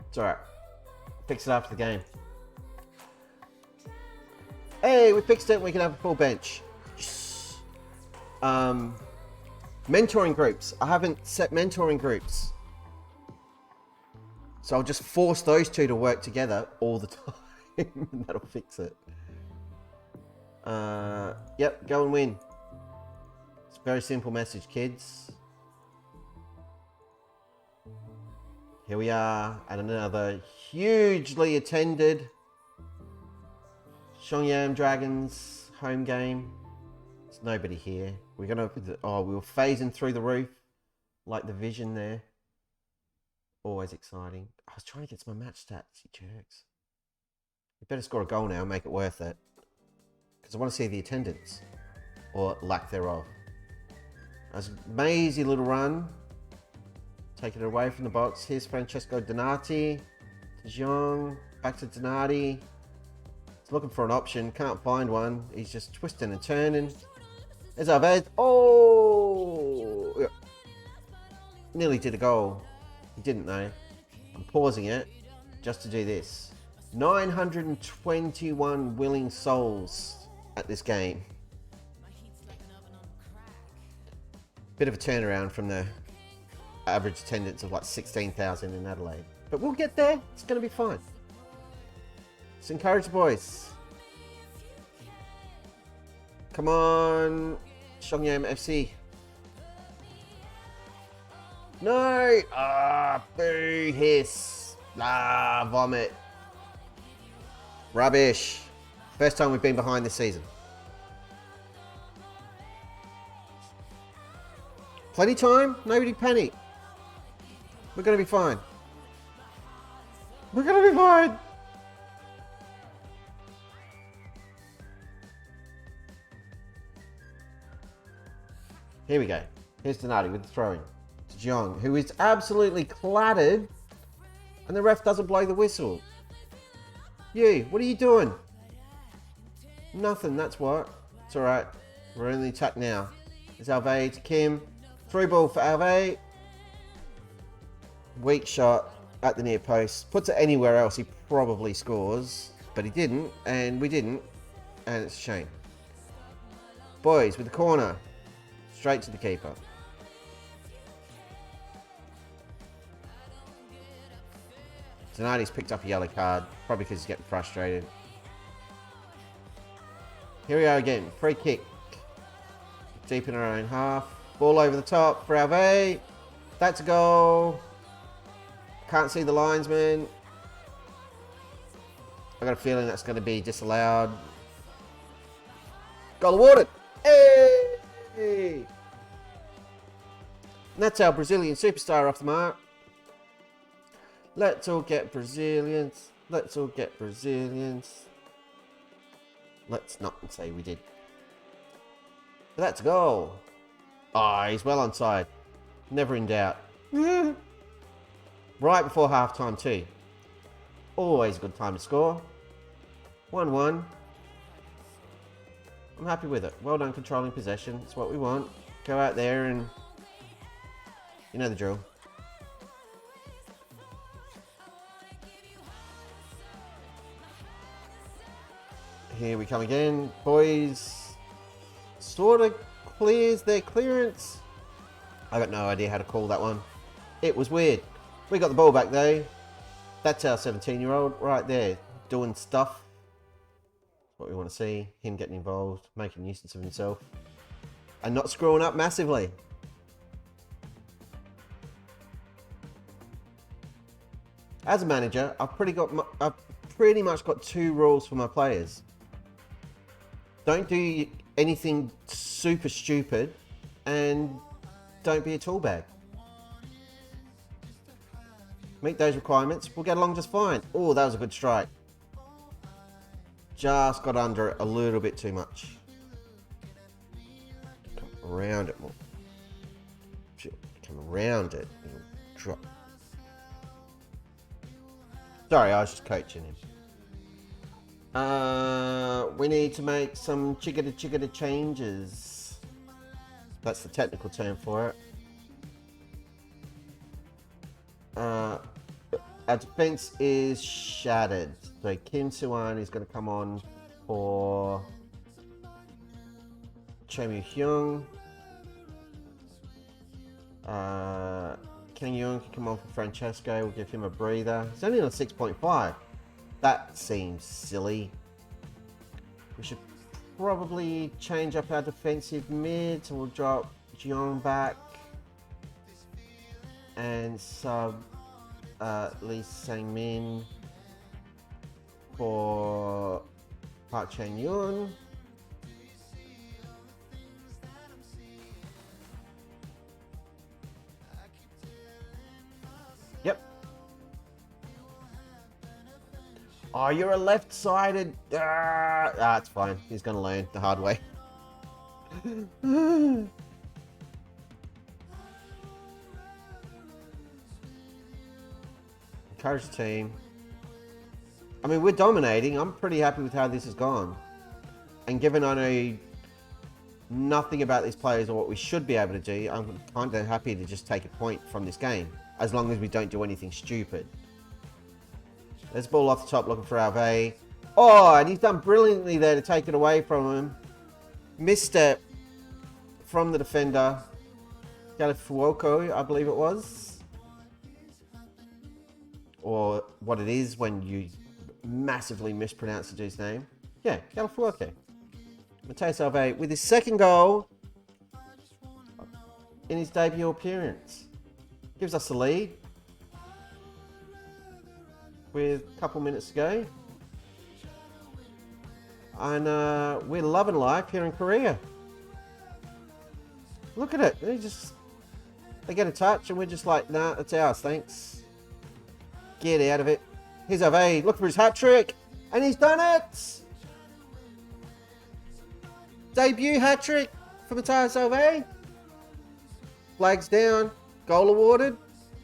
It's alright. Fix it after the game. Hey, we fixed it. We can have a full bench. Yes. Mentoring groups. I haven't set mentoring groups. So I'll just force those two to work together all the time. And that'll fix it. Yep, go and win. It's a very simple message, kids. Here we are at another hugely attended JEONNAM Dragons home game. There's nobody here. We're gonna, oh, we were phasing through the roof like the vision there. Always exciting. I was trying to get to my match stats, you jerks. We better score a goal now and make it worth it. Because I want to see the attendance. Or lack thereof. That's a mazy little run. Taking it away from the box. Here's Francesco Donati. To Jeong. Back to Donati. He's looking for an option. Can't find one. He's just twisting and turning. There's Alves. Oh! Yeah. Nearly did a goal. He didn't though. I'm pausing it just to do this. 921 willing souls at this game. Bit of a turnaround from the average attendance of like 16,000 in Adelaide. But we'll get there. It's going to be fine. Let's encourage the boys. Come on, JEONNAM FC. No! Ah, boo, hiss. Ah, vomit. Rubbish. First time we've been behind this season. Plenty time. Nobody panic. We're going to be fine. We're going to be fine. Here we go. Here's Donati with the throwing to Jeong, who is absolutely clattered, and the ref doesn't blow the whistle. You, what are you doing? Nothing, that's what. It's alright. We're in the attack now. There's Alve to Kim. Through ball for Alve. Weak shot at the near post. Puts it anywhere else, he probably scores. But he didn't, and we didn't. And it's a shame. Boys with the corner. Straight to the keeper. Tonight he's picked up a yellow card. Probably because he's getting frustrated. Here we go again. Free kick. Deep in our own half. Ball over the top for Alve. That's a goal. Can't see the linesman. I've got a feeling that's going to be disallowed. Goal awarded. Hey! And that's our Brazilian superstar off the mark. Let's all get Brazilians. Let's all get Brazilians. Let's not say we did. But that's a goal. Ah, he's well onside. Never in doubt. Right before half time too. Always a good time to score. 1-1. I'm happy with it. Well done controlling possession. It's what we want. Go out there and... you know the drill. Here we come again. Boys sort of clears their clearance. I got no idea how to call that one. It was weird. We got the ball back though. That's our 17-year-old right there. Doing stuff. What we want to see. Him getting involved. Making a nuisance of himself. And not screwing up massively. As a manager, I've pretty much got two rules for my players. Don't do anything super stupid, and don't be a tool bag. Meet those requirements, we'll get along just fine. Oh, that was a good strike. Just got under it a little bit too much. Come around it more. Come around it. It'll drop. Sorry, I was just coaching him. We need to make some chiggada changes. That's the technical term for it. Our defense is shattered. So Kim Suan is going to come on for Chemu Hyung. Kang Young can come on for Francesco. We'll give him a breather. He's only on 6.5. That seems silly. We should probably change up our defensive mid. So we'll drop Jeong back and sub Lee Sang-min for Park Chan-yoon. Yep. Oh, you're a left-sided. It's fine. He's going to learn the hard way. Encourage the team. I mean, we're dominating. I'm pretty happy with how this has gone. And given I know nothing about these players or what we should be able to do, I'm kind of happy to just take a point from this game. As long as we don't do anything stupid. There's a ball off the top looking for Alve. Oh, and he's done brilliantly there to take it away from him. Misstep from the defender. Galifuoko, I believe it was. Or what it is when you massively mispronounce the dude's name. Yeah, Galifuoko. Mateus Alve with his second goal in his debut appearance. Gives us the lead. with a couple minutes to go. And we're loving life here in Korea. Look at it. They get a touch and we're just like, nah, it's ours, thanks. Get out of it. Here's Ave, look for his hat trick. And he's done it! Debut hat trick for Matthias Ave. Flags down. Goal awarded.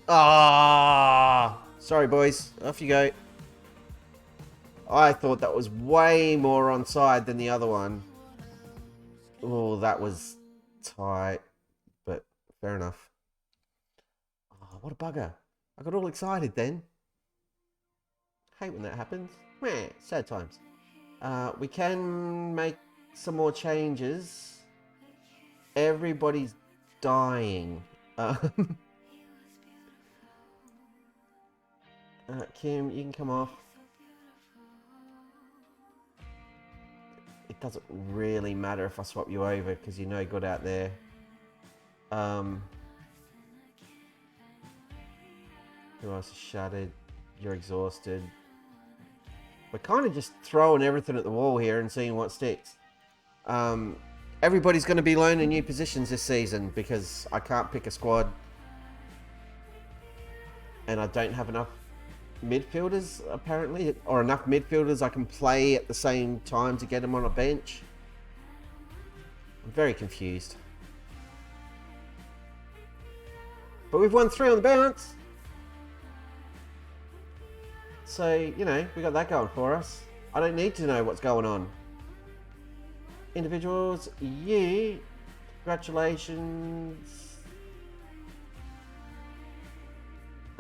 Ah, sorry boys. Off you go. I thought that was way more onside than the other one. Oh, that was tight. But fair enough. Oh, what a bugger. I got all excited then. Hate when that happens. Meh, sad times. We can make some more changes. Everybody's dying. Kim, you can come off. It doesn't really matter if I swap you over because you're no good out there. Who else is shattered? You're exhausted. We're kind of just throwing everything at the wall here and seeing what sticks. Everybody's going to be learning new positions this season because I can't pick a squad. And I don't have enough midfielders, apparently. Or enough midfielders I can play at the same time to get them on a bench. I'm very confused. But we've won 3 on the bounce. So, you know, we got that going for us. I don't need to know what's going on. Individuals, you, congratulations.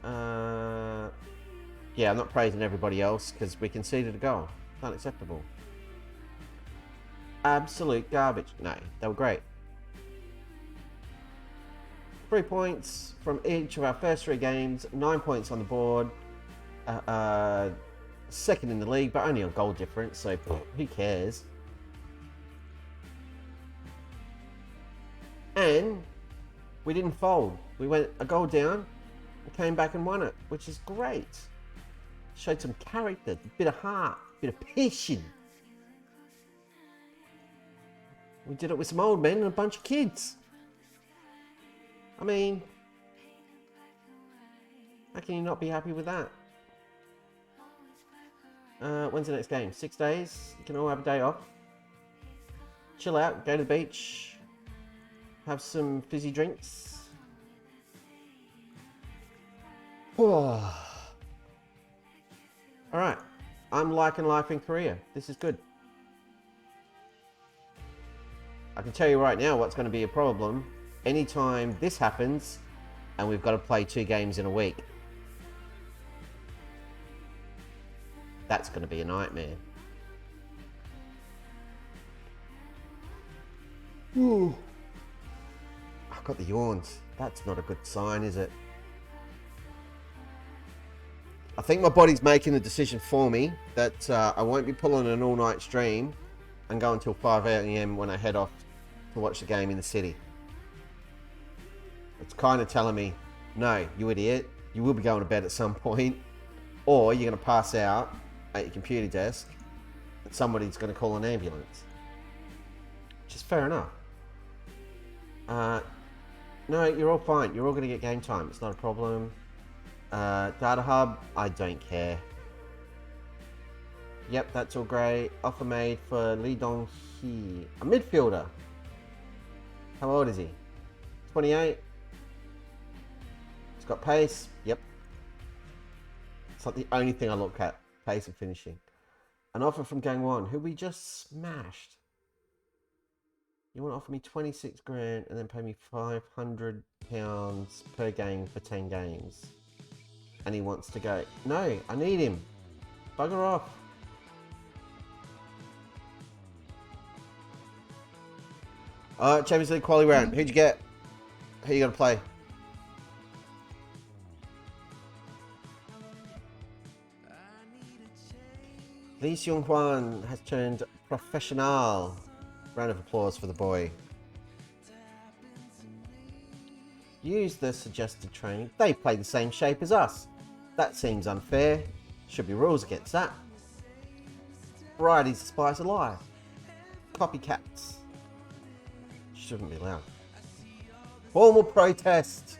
Yeah, I'm not praising everybody else because we conceded a goal. Unacceptable. Absolute garbage. No, they were great. 3 points from each of our first 3 games. 9 points on the board. Second in the league, but only on goal difference, so who cares? And we didn't fold. We went a goal down and came back and won it, which is great. Showed some character, a bit of heart, a bit of passion. We did it with some old men and a bunch of kids. I mean, how can you not be happy with that? When's the next game? 6 days. You can all have a day off. Chill out, go to the beach, have some fizzy drinks. Alright, I'm liking life in Korea. This is good. I can tell you right now what's going to be a problem. Anytime this happens and we've got to play 2 games in a week. That's going to be a nightmare. Ooh. I've got the yawns. That's not a good sign, is it? I think my body's making the decision for me that I won't be pulling an all-night stream and go until 5 AM when I head off to watch the game in the city. It's kind of telling me, no, you idiot, you will be going to bed at some point, or you're going to pass out at your computer desk and somebody's going to call an ambulance. Which is fair enough. No, you're all fine. You're all going to get game time. It's not a problem. Data hub, I don't care. Yep, that's all great. Offer made for Lee Dong-hee, a midfielder. How old is he? 28. He's got pace. Yep. It's like the only thing I look at. Pace and finishing. An offer from Gangwon, who we just smashed. You want to offer me 26 grand and then pay me £500 per game for 10 games. And he wants to go. No, I need him. Bugger off. Champions League quality round. Who'd you get? Who you got to play? Lee Seung-hwan has turned professional. Round of applause for the boy. Use the suggested training. They play the same shape as us. That seems unfair. Should be rules against that. Variety's the spice of life. Copycats. Shouldn't be allowed. Formal protest.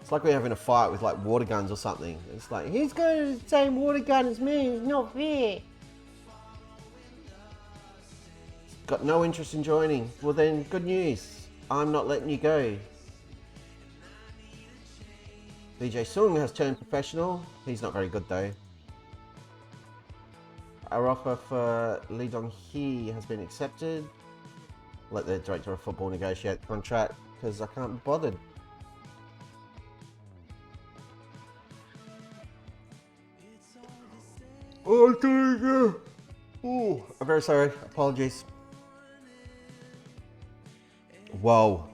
It's like we're having a fight with like water guns or something. It's like, he's got the same water gun as me. It's not fair. Got no interest in joining. Well then, good news. I'm not letting you go. VJ Sung has turned professional. He's not very good though. Our offer for Lee Dong-hee has been accepted. Let the director of football negotiate the contract because I can't be bothered. Oh, dear. Oh, I'm very sorry. Apologies. Whoa.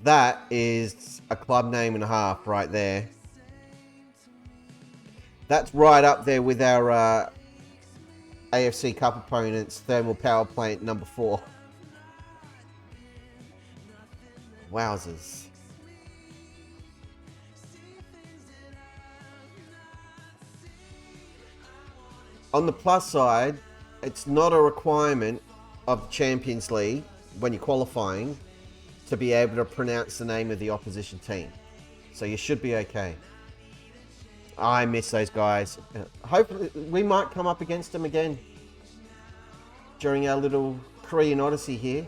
That is a club name and a half right there. That's right up there with our AFC Cup opponents, Thermal Power Plant number 4. Wowzers. On the plus side, it's not a requirement of the Champions League when you're qualifying to be able to pronounce the name of the opposition team. So you should be okay. I miss those guys. Hopefully we might come up against them again during our little Korean Odyssey here.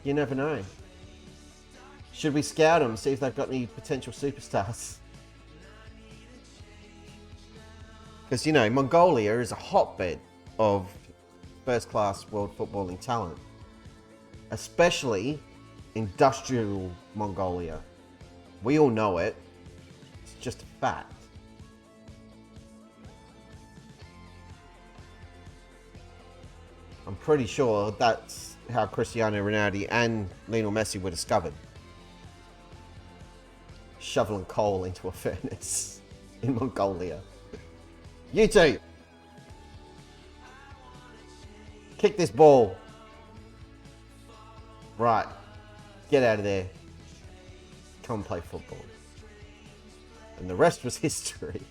You never know. Should we scout them, see if they've got any potential superstars? Because, you know, Mongolia is a hotbed of first-class world footballing talent. Especially industrial Mongolia. We all know it. It's just a fact. I'm pretty sure that's how Cristiano Ronaldo and Lionel Messi were discovered. Shoveling coal into a furnace in Mongolia. You two! Kick this ball. Right. Get out of there. Come play football. And the rest was history.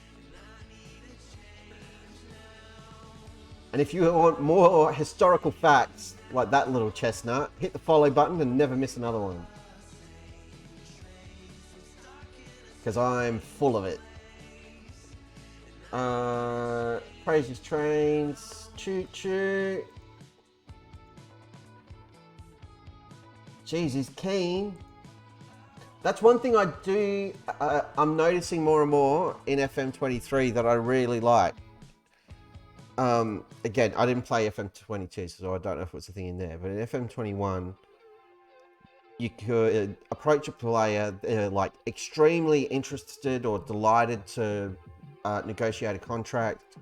And if you want more historical facts like that little chestnut, hit the follow button and never miss another one. Because I'm full of it. Praises trains. Choo choo. Jeez, he's keen. That's one thing I do, I'm noticing more and more in FM23 that I really like. Again, I didn't play FM22, so I don't know if it's a thing in there, but in FM21, you could approach a player, they're like extremely interested or delighted to negotiate a contract.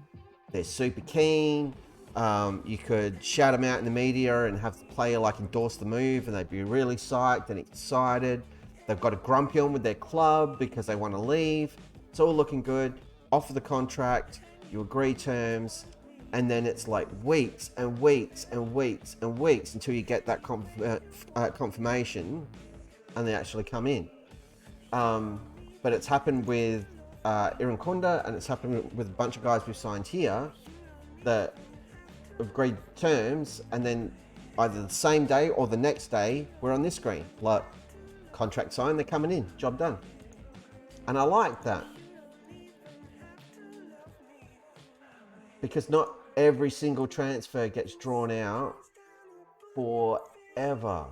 They're super keen. You could shout them out in the media and have the player like endorse the move, and they'd be really psyched and excited. They've got a grumpy on with their club because they want to leave. It's all looking good. Offer the contract, you agree terms, and then it's like weeks and weeks and weeks and weeks until you get that confirmation and they actually come in. But it's happened with Irankunda, and it's happened with a bunch of guys we've signed here that agreed terms, and then either the same day or the next day we're on this screen. Like, contract signed, they're coming in, job done. And I like that. Because not every single transfer gets drawn out forever.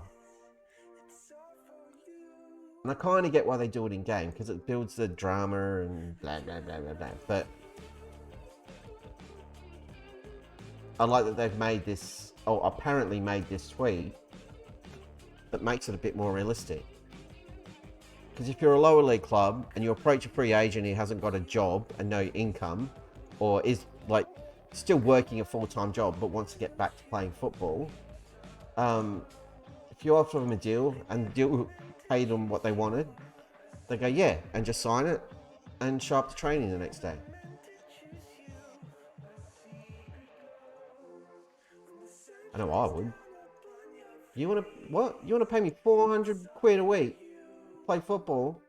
And I kind of get why they do it in game, because it builds the drama and blah, blah, blah, blah, blah. But I like that they've made this, or apparently made this tweet that makes it a bit more realistic. Because if you're a lower league club and you approach a free agent who hasn't got a job and no income, or is like still working a full-time job but wants to get back to playing football, if you offer them a deal and the deal paid them what they wanted, they go, yeah, and just sign it and show up to training the next day. I know I would. You want to, what? You want to pay me 400 quid a week, play football,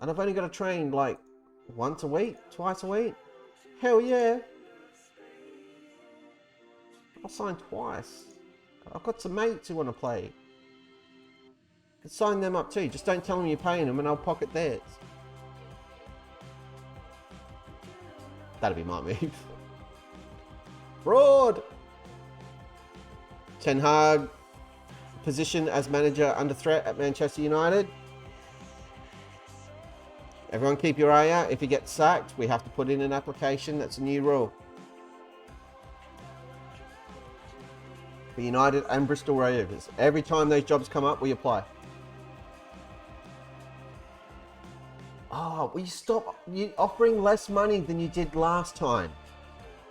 And I've only got to train like once a week, twice a week. Hell yeah. I'll sign twice. I've got some mates who want to play. Can sign them up too. Just don't tell them you're paying them and I'll pocket theirs. That'd be my move. Fraud! Ten Hag, position as manager under threat at Manchester United. Everyone keep your eye out. If he gets sacked, we have to put in an application. That's a new rule. For United and Bristol Rovers. Every time those jobs come up, we apply. Oh, will you stop offering less money than you did last time?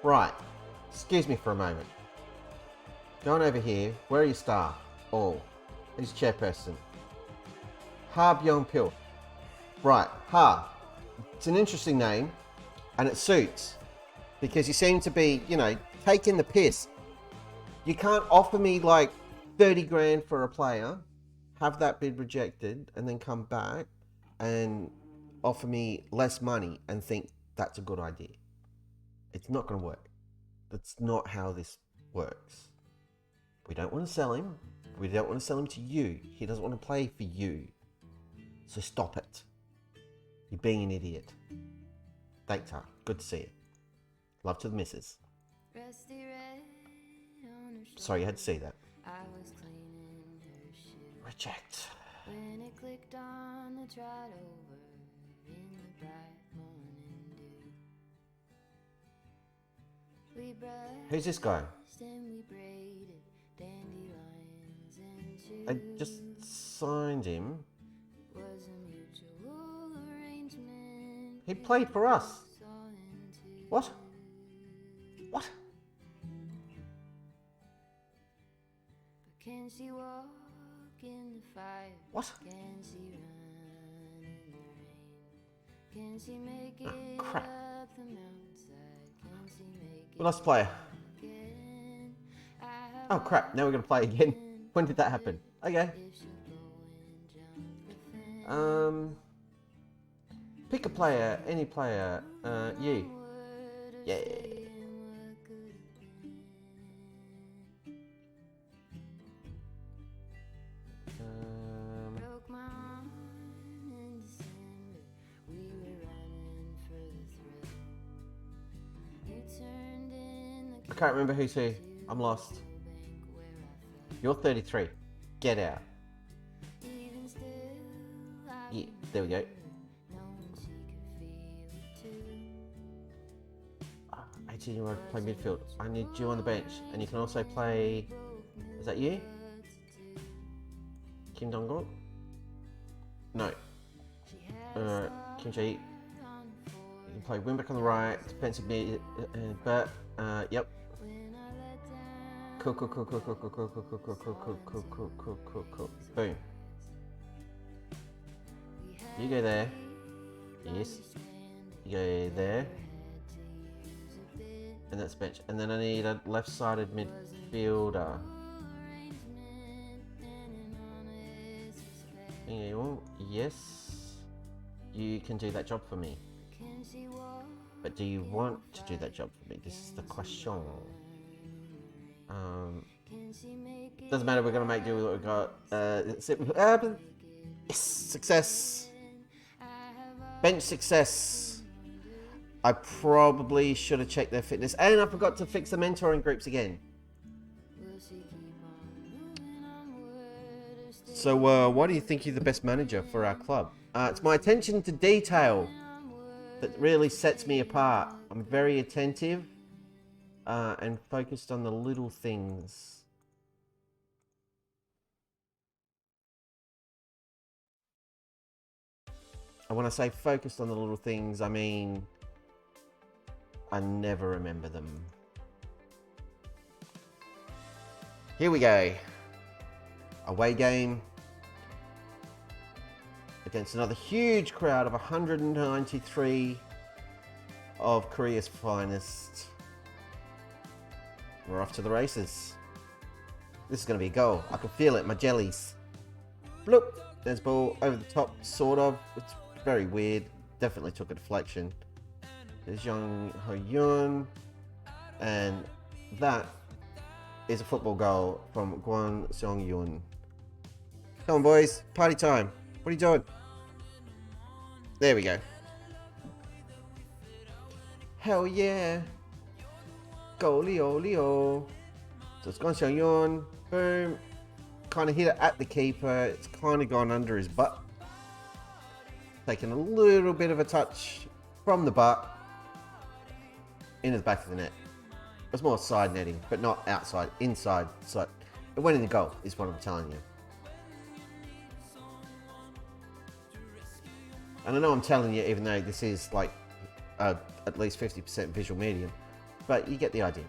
Right. Excuse me for a moment. Go on over here. Where are your staff? All. Who's chairperson? Ha Byung-pil. Right. Ha. It's an interesting name. And it suits. Because you seem to be, you know, taking the piss. You can't offer me like 30 grand for a player, have that bid rejected, and then come back and offer me less money and think that's a good idea. It's not going to work. That's not how this works. We don't want to sell him. We don't want to sell him to you. He doesn't want to play for you. So stop it. You're being an idiot. Thanks, good to see you. Love to the missus. Sorry, you had to see that. Reject. When it clicked on the trot over in the bright morning dew. Who's this guy? I just signed him. He played for us. What? What? Can she walk in the fire? What? Can she run in the rain? Can she make it crap. Up the mountainside? Can she make it? We lost a player. Oh crap, now we're gonna play again. When did that happen? Okay. Pick a player, any player. You. Yeah. I can't remember who's who. I'm lost. You're 33. Get out. Yeah, there we go. 18-year-old play midfield. I need you on the bench. And you can also play... Is that you? Kim Dong-guk? No. Kim Jae. You can play wing back on the right, defensive mid, but yep. Cool. Boom. You go there. Yes. You go there. And that's bench. And then I need a left-sided midfielder. Yes. You can do that job for me. But do you want to do that job for me? This is the question. Doesn't matter, we're going to make do with what we've got. Yes, success. Bench success. I probably should have checked their fitness. And I forgot to fix the mentoring groups again. So, why do you think you're the best manager for our club? It's my attention to detail that really sets me apart. I'm very attentive and focused on the little things. And when I say focused on the little things, I mean I never remember them. Here we go. Away game against another huge crowd of 193 of Korea's finest. We're off to the races. This is going to be a goal. I can feel it, my jellies. Look, there's ball over the top, sort of. It's Very weird. Definitely took a deflection. There's Young Ho-yun. And that is a football goal from Kwon Seong-yun. Come on, boys. Party time. What are you doing? There we go. Hell yeah. Goalie, Leo. So it's Kwon Seong-yun. Boom. Kind of hit it at the keeper. It's kind of gone under his butt. Taking a little bit of a touch from the butt into the back of the net. It was more side netting, but not outside, inside. So it went in the goal, is what I'm telling you. And I know I'm telling you, even though this is like at least 50% visual medium, but you get the idea.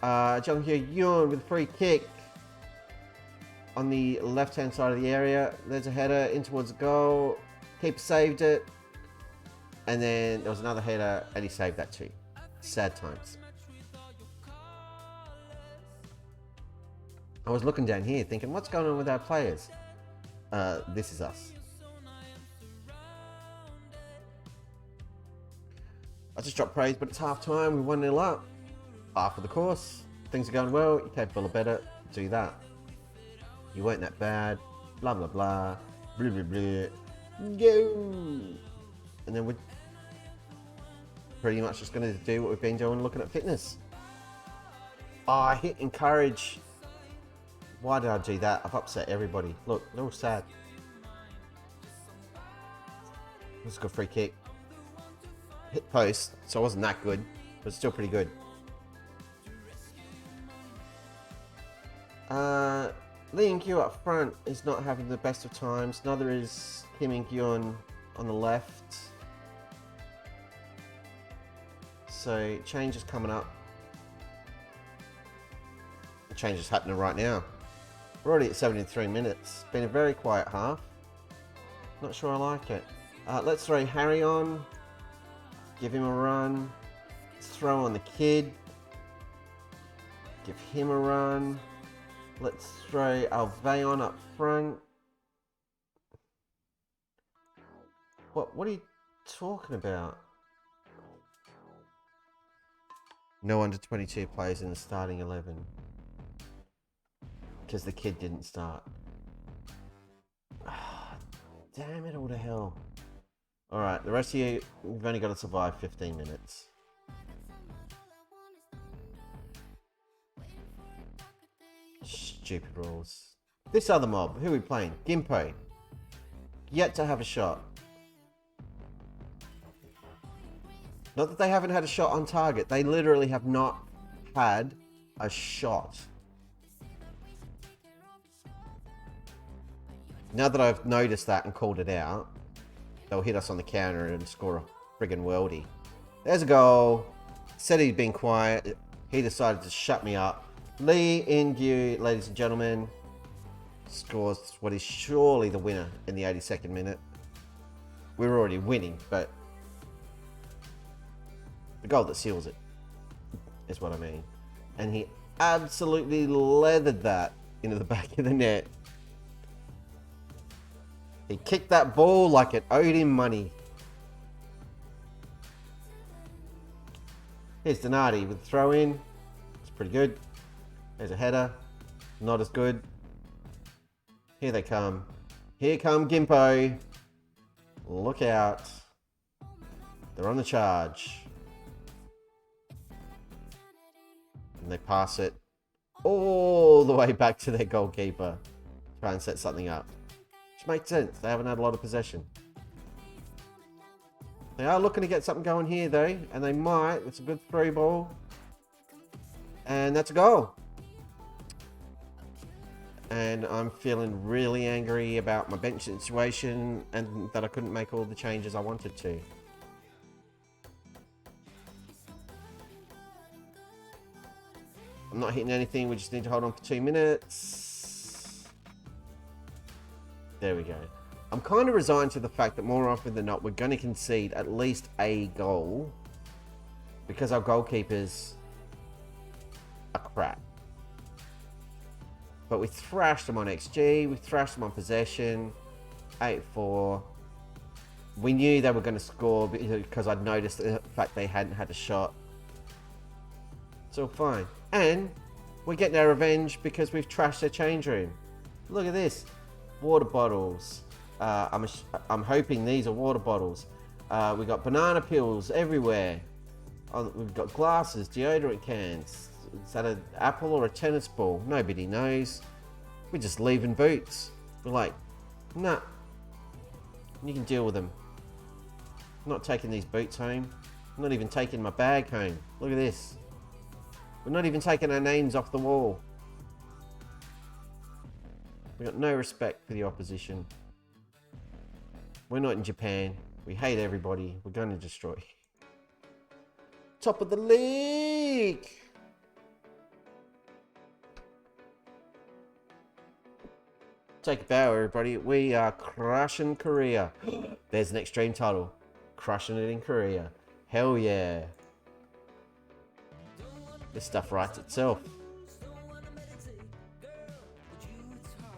Jung Hyo-yoon with a free kick on the left-hand side of the area. There's a header in towards the goal. Keeper saved it. And then there was another header, and he saved that too. Sad times. I was looking down here thinking, what's going on with our players? This is us. I just dropped praise, but it's half time. We're 1-0 up. Half of the course. Things are going well. You're capable of better. Do that. You weren't that bad. Blah, blah, blah. Blah, blah, blah. Go. And then we're pretty much just going to do what we've been doing, looking at fitness. Oh, I hit encourage. Why did I do that? I've upset everybody. Look, they're all sad. This is a good free kick. Hit post, so it wasn't that good, but still pretty good. Lee In-kyu up front is not having the best of times. Neither is Kim In-kyun on the left. So change is coming up. The change is happening right now. We're already at 73 minutes. Been a very quiet half. Not sure I like it. Let's throw Harry on. Give him a run. Let's throw on the kid. Give him a run. Let's throw Alveon up front. What are you talking about? No under 22 players in the starting 11. Because the kid didn't start. Oh, damn it all to hell. Alright, the rest of you, we've only got to survive 15 minutes. Stupid rules. This other mob, who are we playing? Gimpo. Yet to have a shot. Not that they haven't had a shot on target. They literally have not had a shot. Now that I've noticed that and called it out, they'll hit us on the counter and score a friggin' worldie. There's a goal. Said he'd been quiet. He decided to shut me up. Lee In-kyu, ladies and gentlemen, scores what is surely the winner in the 82nd minute. We were already winning, but the goal that seals it is what I mean. And he absolutely leathered that into the back of the net. He kicked that ball like it owed him money. Here's Donati with a throw in. It's pretty good. There's a header. Not as good. Here they come. Here come Gimpo. Look out. They're on the charge. And they pass it all the way back to their goalkeeper. Try and set something up. Which makes sense. They haven't had a lot of possession. They are looking to get something going here though. And they might. It's a good through ball. And that's a goal. And I'm feeling really angry about my bench situation and that I couldn't make all the changes I wanted to. I'm not hitting anything. We just need to hold on for 2 minutes. There we go. I'm kind of resigned to the fact that more often than not, we're going to concede at least a goal because our goalkeepers are crap. But we thrashed them on XG, we thrashed them on possession, 8-4. We knew they were going to score because I'd noticed the fact they hadn't had a shot. It's all fine. And we're getting our revenge because we've trashed their change room. Look at this. Water bottles. I'm hoping these are water bottles. We got banana peels everywhere. We've got glasses, deodorant cans. Is that an apple or a tennis ball? Nobody knows. We're just leaving boots. We're like, nah, you can deal with them. I'm not taking these boots home. I'm not even taking my bag home. Look at this. We're not even taking our names off the wall. We got no respect for the opposition. We're not in Japan. We hate everybody. We're going to destroy. Top of the league. Take a bow, everybody. We are crushing Korea. There's an extreme title. Crushing it in Korea. Hell yeah. This stuff writes itself.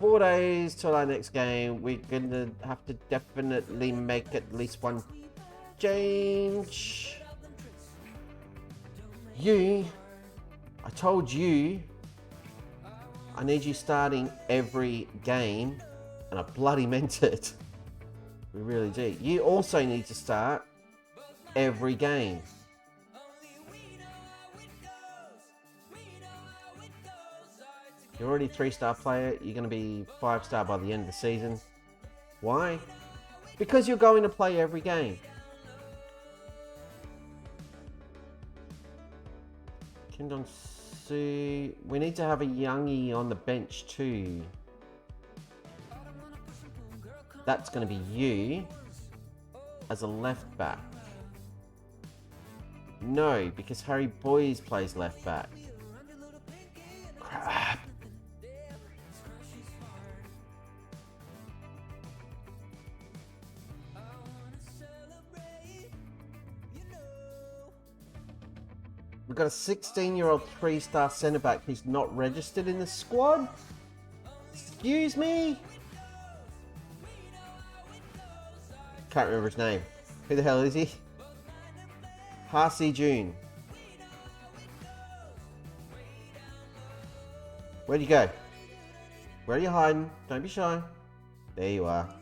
4 days till our next game. We're gonna have to definitely make at least one change. I told you, I need you starting every game, and I bloody meant it. We really do. You also need to start every game. You're already 3-star player. You're going to be 5-star by the end of the season. Why? Because you're going to play every game. Kim Dong-soo. We need to have a youngie on the bench too. That's going to be you as a left back. No, because Harry Boys plays left back. Crap. We've got a 16-year-old 3-star centre-back who's not registered in the squad? Excuse me? Can't remember his name. Who the hell is he? Ha-si Jun. Where'd you go? Where are you hiding? Don't be shy. There you are.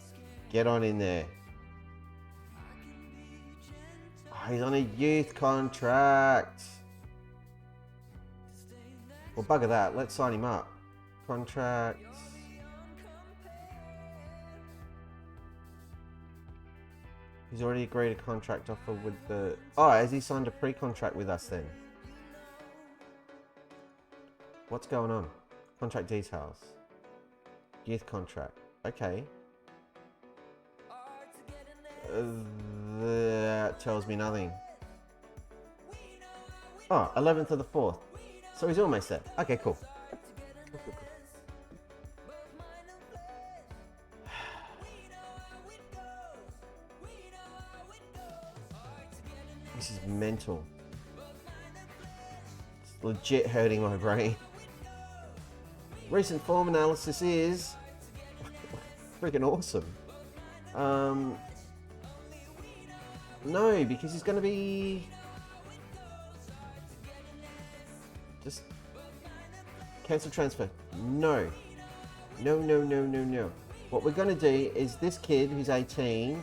Get on in there. Oh, he's on a youth contract. Well, bugger that. Let's sign him up. Contract. He's already agreed a contract offer with the... Oh, has he signed a pre-contract with us then? What's going on? Contract details. Youth contract. Okay. That tells me nothing. Oh, 11th of the 4th. So he's almost there. Okay, cool. This is mental. It's legit hurting my brain. Recent form analysis is freaking awesome. No, because he's going to be just cancel transfer. No. No. What we're going to do is this kid who's 18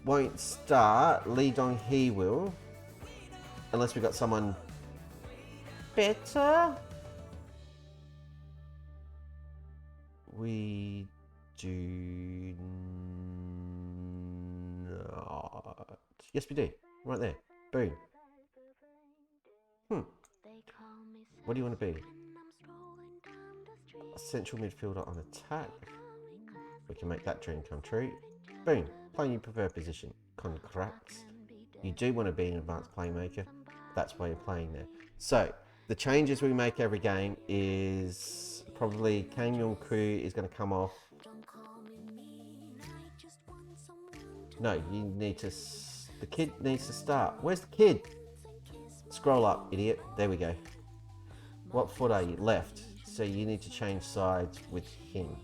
won't start. Lee Dong-hee will, unless we've got someone better. We do not. Yes, we do. Right there. Boom. What do you want to be? A central midfielder on attack. We can make that dream come true. Boom. Playing your preferred position. Congrats. You do want to be an advanced playmaker. That's why you're playing there. So, the changes we make every game is probably Kang Yong-koo is going to come off. No, you need to... The kid needs to start. Where's the kid? Scroll up, idiot. There we go. What foot are you? Left. So you need to change sides with him.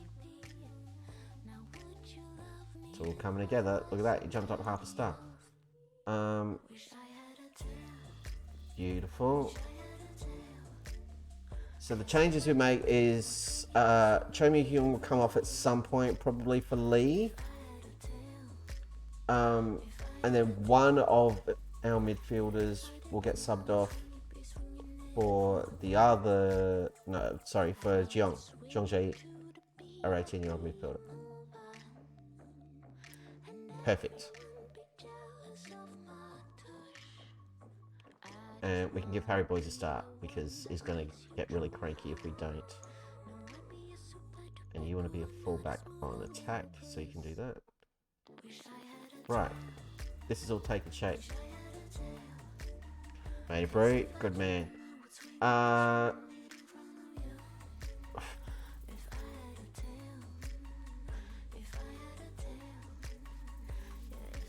It's all coming together. Look at that, you jumped up half a star. Beautiful. So the changes we make is Cho Mi-hyun will come off at some point, probably for Lee. And then one of our midfielders will get subbed off for the other, no, sorry, for Jeong Jae, our 18-year-old midfielder. Perfect. And we can give Harry Boys a start because he's going to get really cranky if we don't. And you want to be a fullback on attack, so you can do that. Right, this is all taking shape. Hey, bro, good man.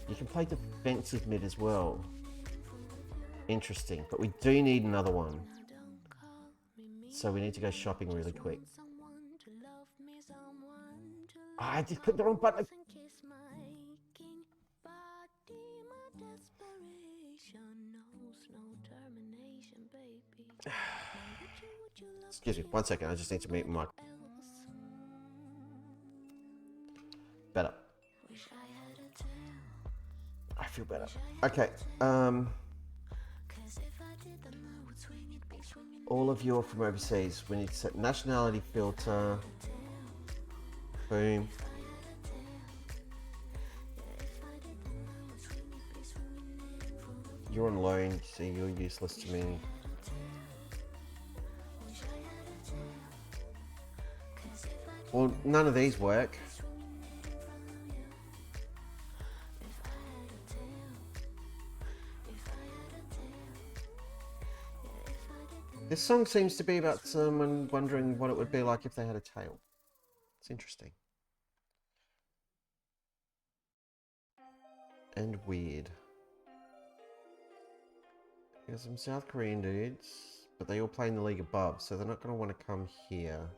You can play defensive mid as well. Interesting, but we do need another one. So we need to go shopping really quick. Oh, I just clicked the wrong button. Excuse me, 1 second, I just need to mute my mic. Better. I feel better. Okay, all of you are from overseas. We need to set nationality filter. Boom. You're on loan, so you're useless to me. Well, none of these work. This song seems to be about someone wondering what it would be like if they had a tail. It's interesting. And weird. There's some South Korean dudes, but they all play in the league above, so they're not going to want to come here.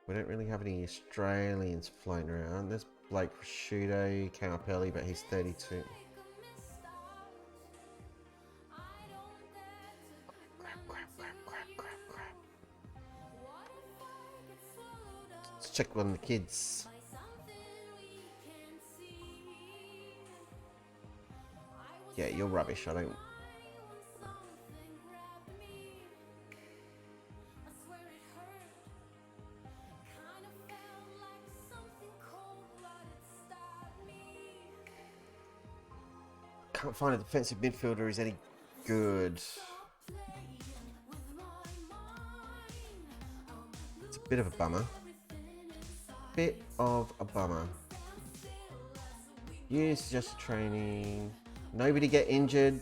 We don't really have any Australians floating around. There's Blake Prosciutto, came up early, but he's 32. Let's check on the kids. Yeah, you're rubbish. I don't. Can't find a defensive midfielder who's any good. It's a bit of a bummer. Bit of a bummer. You suggest training. Nobody get injured.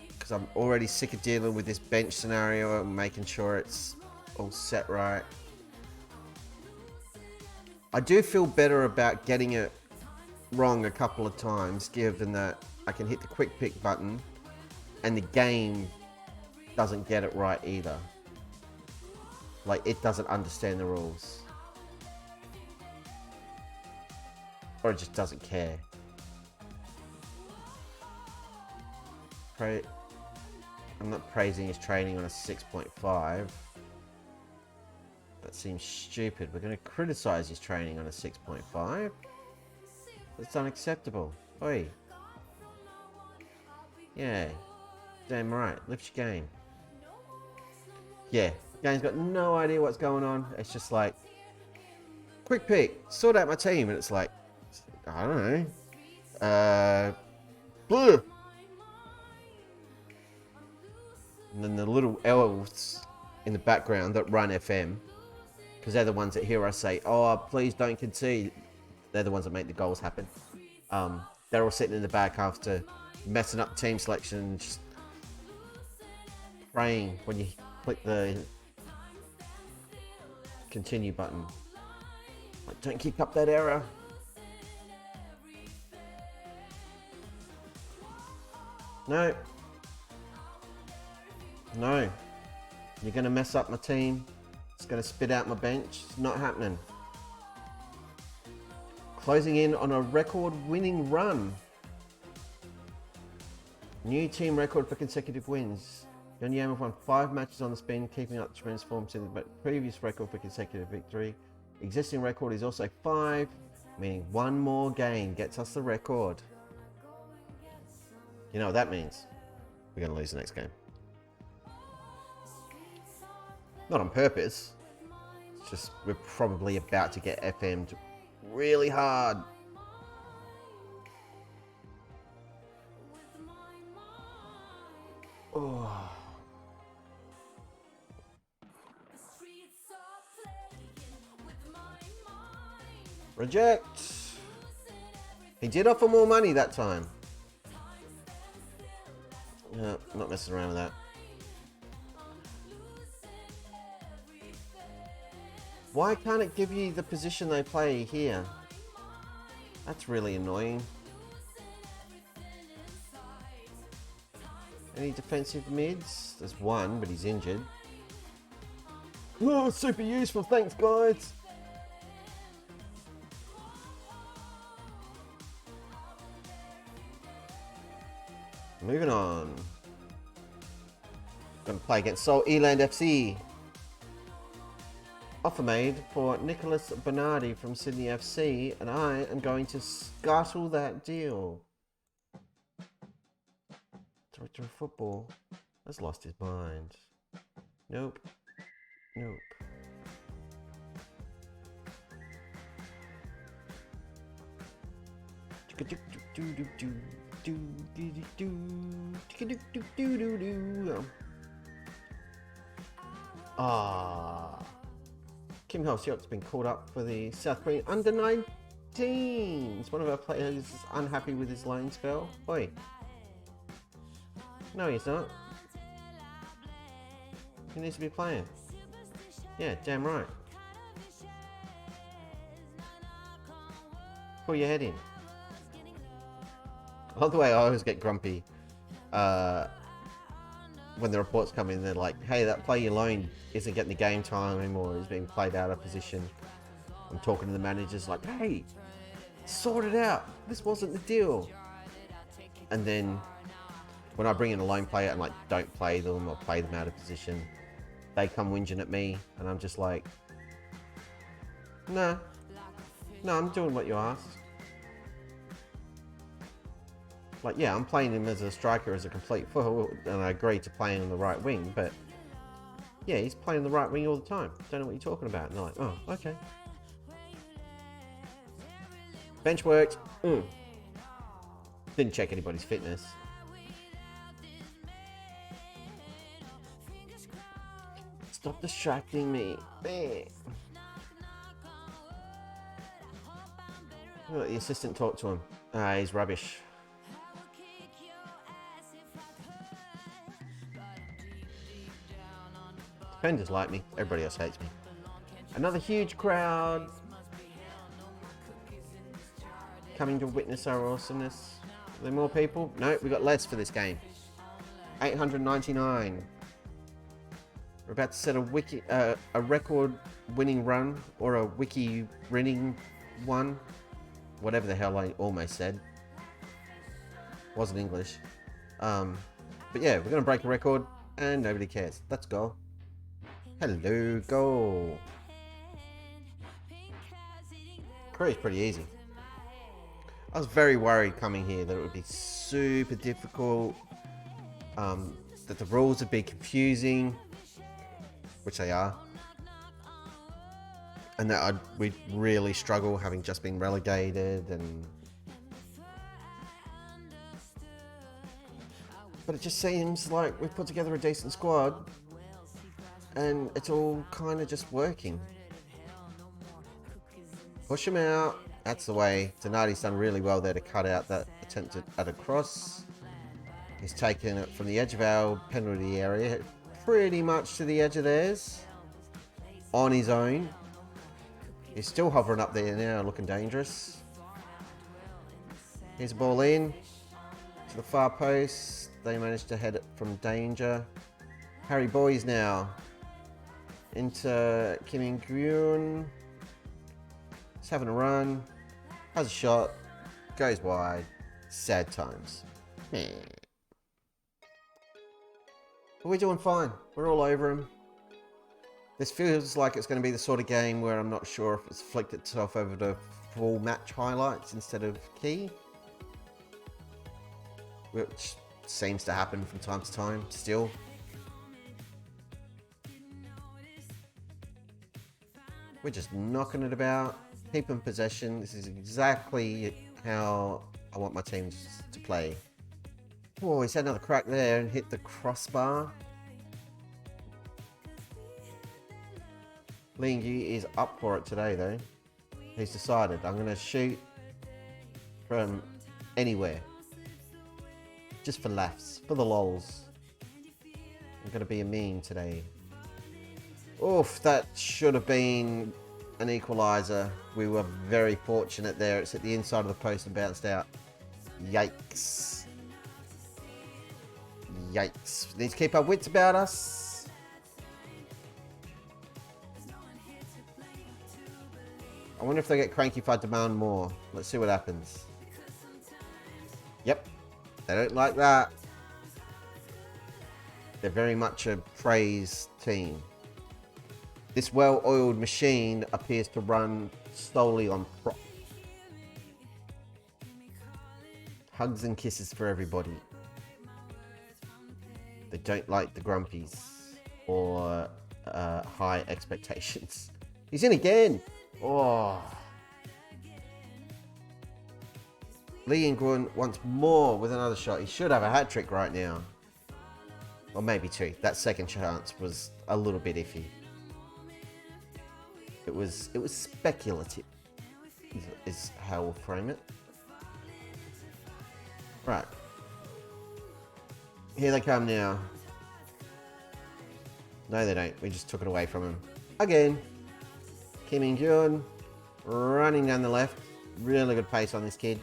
Because I'm already sick of dealing with this bench scenario and making sure it's all set right. I do feel better about getting it wrong a couple of times, given that I can hit the quick pick button and the game doesn't get it right either. Like, it doesn't understand the rules. Or it just doesn't care. I'm not praising his training on a 6.5. That seems stupid. We're going to criticize his training on a 6.5. That's unacceptable. Oi. Yeah. Damn right. Lift your game. Yeah. Game's got no idea what's going on. It's just like, quick pick. Sort out my team. And it's like, I don't know. Blue. And then the little elves in the background that run FM, because they're the ones that hear us say, oh, please don't concede. They're the ones that make the goals happen. They're all sitting in the back after messing up team selection and just praying when you click the continue button. Like, don't kick up that error. No. No. You're going to mess up my team. It's going to spit out my bench. It's not happening. closing in on a record-winning run. New team record for consecutive wins. Llama have won 5 matches on the spin, keeping up the tremendous form since the previous record for consecutive victory. Existing record is also 5, meaning 1 more game gets us the record. You know what that means? We're going to lose the next game. Not on purpose. It's just we're probably about to get FM'd really hard. Oh. Reject. He did offer more money that time. Yeah, not messing around with that. Why can't it give you the position they play here? That's really annoying. Any defensive mids? There's one, but he's injured. Oh, super useful. Thanks, guys. Moving on. Going to play against Seoul Eland FC. Offer made for Nicholas Bernardi from Sydney FC, and I am going to scuttle that deal. Director of football has lost his mind. Nope. Nope. Ah. Kim Ho-seok's been called up for the South Korean under-19s. One of our players is unhappy with his loan spell. Oi. No, he's not. He needs to be playing. Yeah, damn right. Pull your head in. I love the way I always get grumpy when the reports come in. They're like, hey, that player you loaned isn't getting the game time anymore. He's being played out of position. I'm talking to the managers like, hey, sort it out. This wasn't the deal. And then when I bring in a loan player and like don't play them or play them out of position, they come whinging at me, and I'm just like, no, I'm doing what you asked. Like, yeah, I'm playing him as a striker, as a complete fool, and I agree to play him on the right wing, but yeah, he's playing the right wing all the time. Don't know what you're talking about. And they're like, oh, okay. Bench worked. Didn't check anybody's fitness. Stop distracting me. Let the assistant talk to him. He's rubbish. Defenders like me. Everybody else hates me. Another huge crowd coming to witness our awesomeness. Are there more people? No, we got less for this game. 899. We're about to set a record-winning run, or a wiki-winning one. Whatever the hell I almost said. Wasn't English. But yeah, we're going to break a record, and nobody cares. Let's go. Hello, goal. Korea's pretty easy. I was very worried coming here that it would be super difficult, that the rules would be confusing, which they are, and that we'd really struggle having just been relegated. But it just seems like we've put together a decent squad, and it's all kind of just working. Push him out. That's the way. Donati's done really well there to cut out that attempt at a cross. He's taken it from the edge of our penalty area, pretty much to the edge of theirs, on his own. He's still hovering up there now, looking dangerous. Here's a ball in to the far post. They managed to head it from danger. Harry Boys now into Kim In-gyun. He's having a run. Has a shot. Goes wide. Sad times. But we're doing fine. We're all over him. This feels like it's going to be the sort of game where I'm not sure if it's flicked itself over to full match highlights instead of key. Which seems to happen from time to time still. We're just knocking it about, keeping possession. This is exactly how I want my teams to play. Oh, he's had another crack there and hit the crossbar. Lingyu is up for it today though. He's decided, I'm going to shoot from anywhere. Just for laughs, for the lols. I'm going to be a meme today. Oof, that should have been an equaliser. We were very fortunate there. It's at the inside of the post and bounced out. Yikes. Yikes. We need to keep our wits about us. I wonder if they get cranky if I demand more. Let's see what happens. Yep. They don't like that. They're very much a praise team. This well-oiled machine appears to run solely on prop. Hugs and kisses for everybody. They don't like the grumpies or high expectations. He's in again. Oh. Lee Ingwen once more with another shot. He should have a hat-trick right now. Or maybe two. That second chance was a little bit iffy. It was speculative, is how we'll frame it. Right. Here they come now. No, they don't. We just took it away from him. Again. Kim In-gyun running down the left. Really good pace on this kid.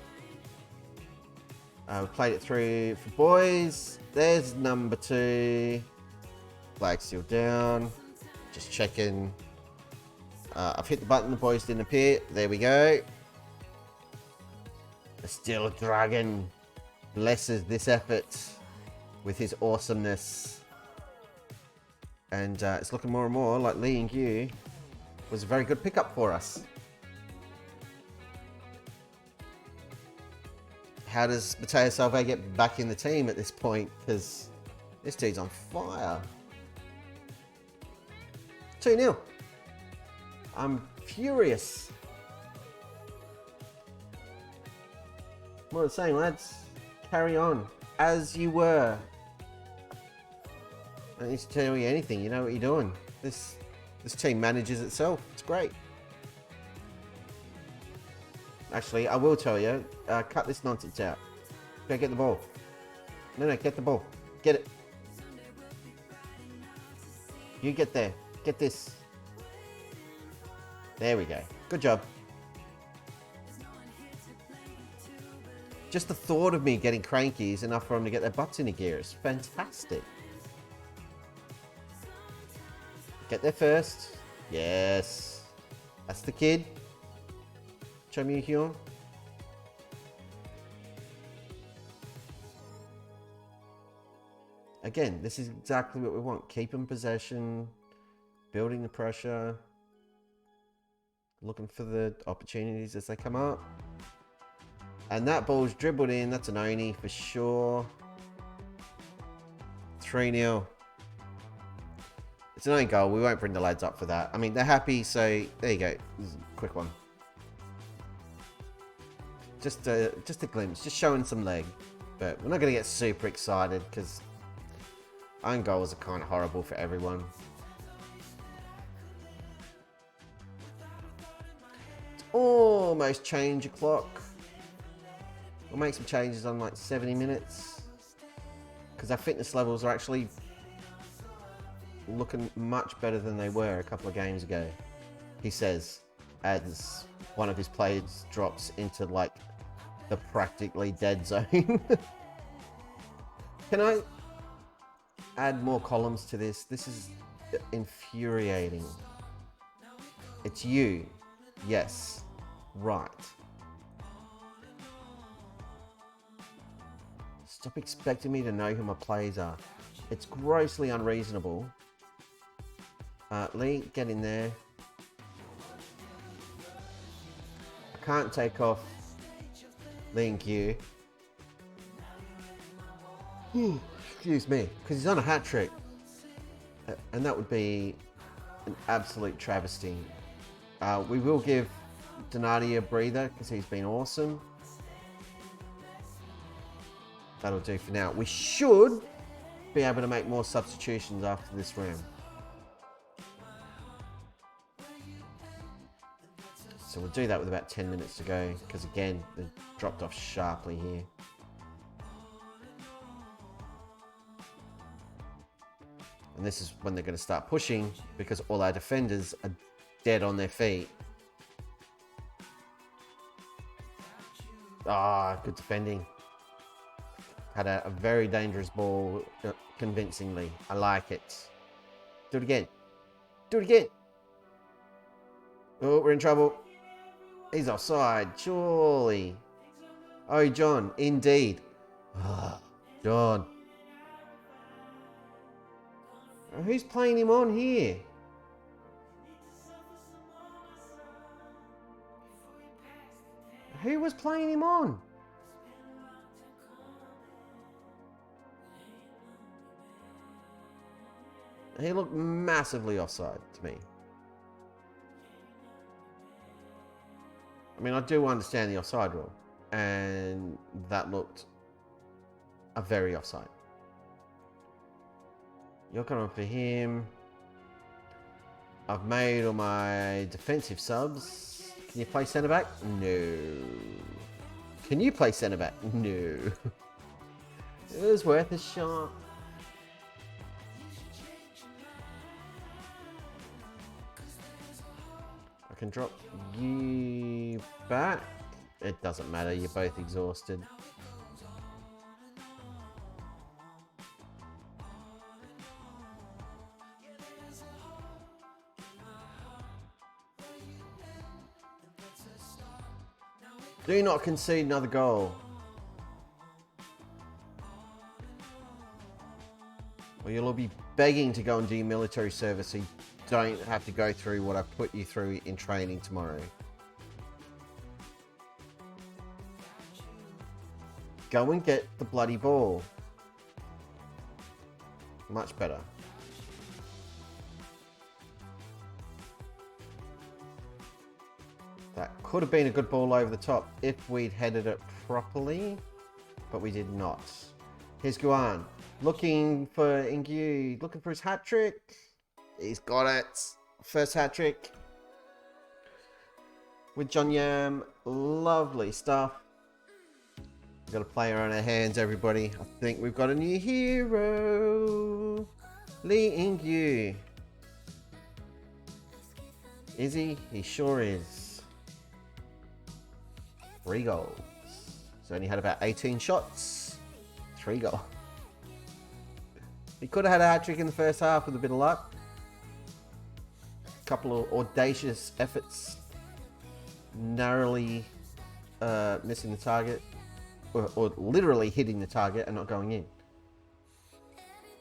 We played it through for boys. There's number 2. Flag still down. Just checking. I've hit the button. The boys didn't appear. There we go. The Steel Dragon blesses this effort with his awesomeness. And it's looking more and more like Lee In-gyu was a very good pickup for us. How does Mateo Salve get back in the team at this point? Because this dude's on fire. 2-0. I'm furious. What I'm saying, lads. Carry on as you were. I don't need to tell you anything. You know what you're doing. This team manages itself. It's great. Actually, I will tell you. Cut this nonsense out. Go get the ball. No, get the ball. Get it. You get there. Get this. There we go. Good job. Just the thought of me getting cranky is enough for them to get their butts into gear. It's fantastic. Get there first. Yes. That's the kid. Cho Moo-hyun. Again, this is exactly what we want. Keeping possession. Building the pressure. Looking for the opportunities as they come up. And that ball's dribbled in. That's an Oni for sure. 3-0. It's an own goal. We won't bring the lads up for that. I mean, they're happy, so there you go. This is a quick one. Just a glimpse. Just showing some leg. But we're not going to get super excited because own goals are kind of horrible for everyone. It's almost change o'clock. We'll make some changes on like 70 minutes. Because our fitness levels are actually looking much better than they were a couple of games ago. He says, as one of his players drops into like the practically dead zone. Can I add more columns to this? This is infuriating. It's you. Yes. Right. Stop expecting me to know who my players are. It's grossly unreasonable. Lee, get in there. I can't take off Lee and Q. Excuse me, because he's on a hat trick. And that would be an absolute travesty. We will give Donati a breather because he's been awesome. That'll do for now. We should be able to make more substitutions after this round. So we'll do that with about 10 minutes to go because again, they dropped off sharply here. And this is when they're going to start pushing because all our defenders are dead on their feet. Ah, good defending. Had a very dangerous ball convincingly. I like it. Do it again. Do it again. Oh, we're in trouble. He's offside, surely. Oh, John, indeed. Oh, John. Who's playing him on here? Who was playing him on? He looked massively offside to me. I mean, I do understand the offside rule, and that looked a very offside. You're coming for him. I've made all my defensive subs. Can you play centre back? No. Can you play centre back? No. It was worth a shot. I can drop you back. It doesn't matter. You're both exhausted. Do not concede another goal. Or you'll all be begging to go and do your military service so you don't have to go through what I put you through in training tomorrow. Go and get the bloody ball. Much better. That could have been a good ball over the top if we'd headed it properly, but we did not. Here's Guan, looking for Ingyu, looking for his hat trick. He's got it. First hat trick with John Yam. Lovely stuff. We've got a player on our hands, everybody. I think we've got a new hero. Lee Ingyu. Is he? He sure is. 3 goals. He's only had about 18 shots. 3 goals. He could have had a hat trick in the first half with a bit of luck. A couple of audacious efforts. Narrowly missing the target. Or literally hitting the target and not going in.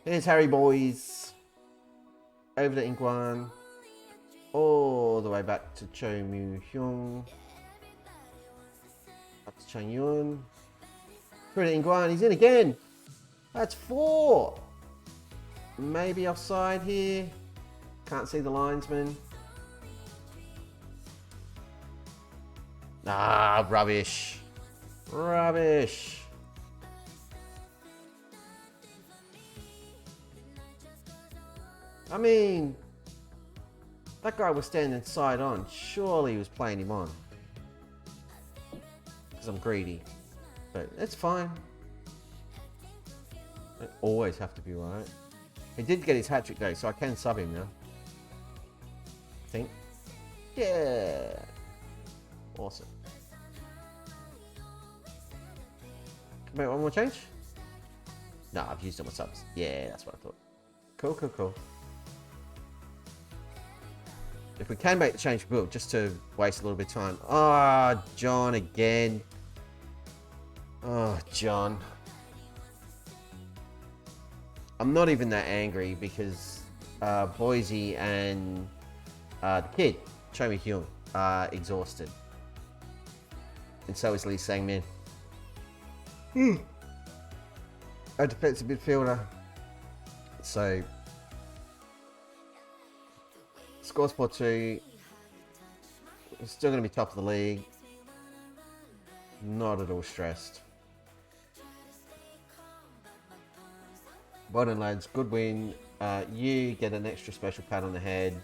Here's Harry Boys. Over to Ingwan. All the way back to Cho Mu Hyung. Up to Chang Yun. Through to Ingwan. He's in again. That's 4. Maybe offside here. Can't see the linesman. Ah, rubbish. Rubbish. I mean, that guy was standing side on. Surely he was playing him on. Because I'm greedy. But it's fine. I always have to be right. He did get his hat trick though, so I can sub him now. I think. Yeah. Awesome. Wait, one more change? No, I've used all my subs. Yeah, that's what I thought. Cool, cool, cool. If we can make the change, we will, just to waste a little bit of time. Ah, oh, John again. Oh, John. I'm not even that angry because Boise and the kid, Chomi Hyun, are exhausted. And so is Lee Sang-min. A defensive midfielder. So, scores 4-2. We're still going to be top of the league. Not at all stressed. Well done, lads. Good win. You get an extra special pat on the head.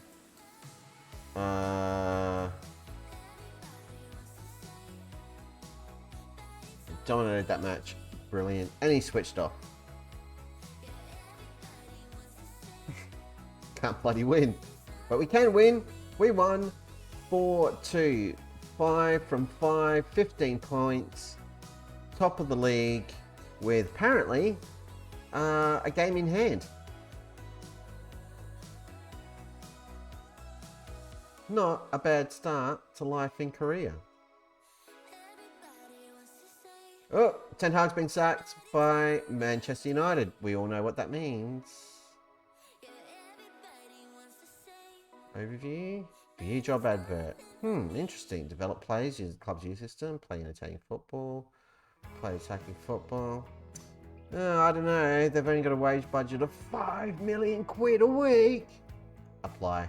Dominated that match. Brilliant. And he switched off. Can't bloody win. But we can win. We won 4-2. 5 from 5. 15 points. Top of the league. With apparently a game in hand. Not a bad start to life in Korea. Oh, Ten Hag's been sacked by Manchester United. We all know what that means. Overview. View job advert. Interesting. Develop players, use the club's youth system, play entertaining football, play attacking football. I don't know. They've only got a wage budget of 5 million quid a week. Apply.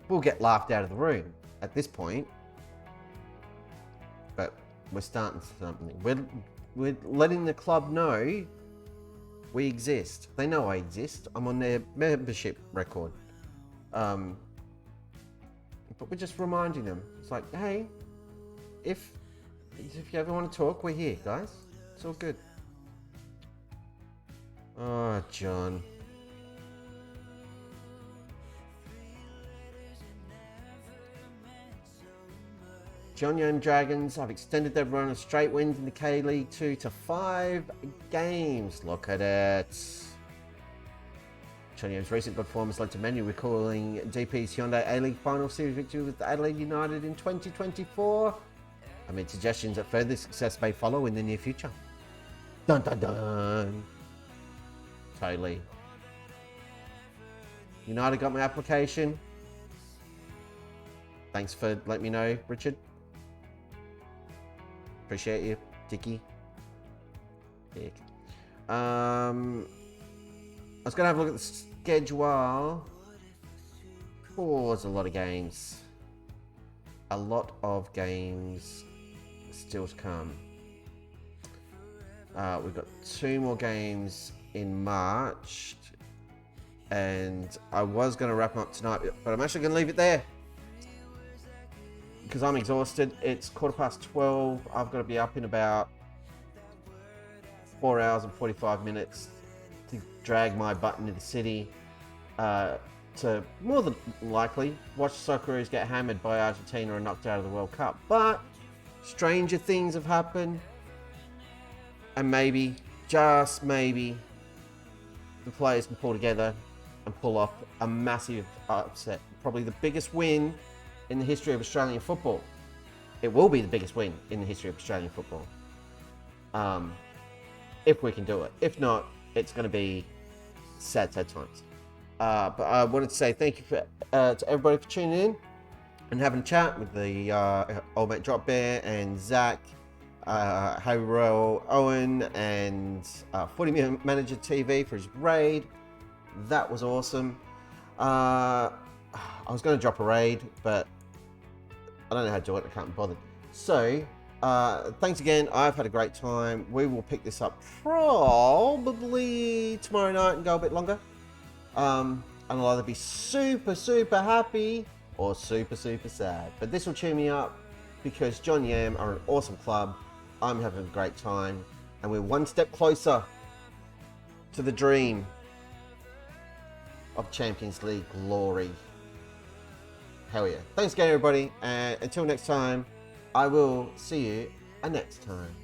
We'll get laughed out of the room at this point. But we're starting something. We're letting the club know we exist. They know I exist. I'm on their membership record. But we're just reminding them. It's like, hey, if you ever want to talk, we're here, guys. It's all good. Oh, John. JEONNAM Dragons have extended their run of straight wins in the K-League 2 to 5 games. Look at it. JEONNAM's recent performance led to many recalling DP's Hyundai A-League final series victory with Adelaide United in 2024, amid suggestions that further success may follow in the near future. Dun dun dun. Totally. United got my application. Thanks for letting me know, Richard. Appreciate you, Dickie. Dick. I was going to have a look at the schedule. Oh, there's a lot of games. A lot of games still to come. We've got 2 more games in March. And I was going to wrap them up tonight, but I'm actually going to leave it there. Because I'm exhausted. It's 12:15. I've got to be up in about 4 hours and 45 minutes to drag my butt into the city to more than likely watch the Socceroos get hammered by Argentina and knocked out of the World Cup. But stranger things have happened, and maybe, just maybe, the players can pull together and pull off a massive upset. Probably the biggest win in the history of Australian football. It will be the biggest win in the history of Australian football. If we can do it. If not, it's going to be sad times. But I wanted to say thank you to everybody for tuning in and having a chat with the old mate Drop Bear and Zach, Harry Royal, Owen, and Footy Manager TV for his raid. That was awesome. I was going to drop a raid, but I don't know how to do it. I can't be bothered. So, thanks again. I've had a great time. We will pick this up probably tomorrow night and go a bit longer. And I'll either be super, super happy or super, super sad. But this will cheer me up because JEONNAM are an awesome club. I'm having a great time. And we're one step closer to the dream of Champions League glory. Hell yeah. Thanks again, everybody. And until next time, I will see you next time.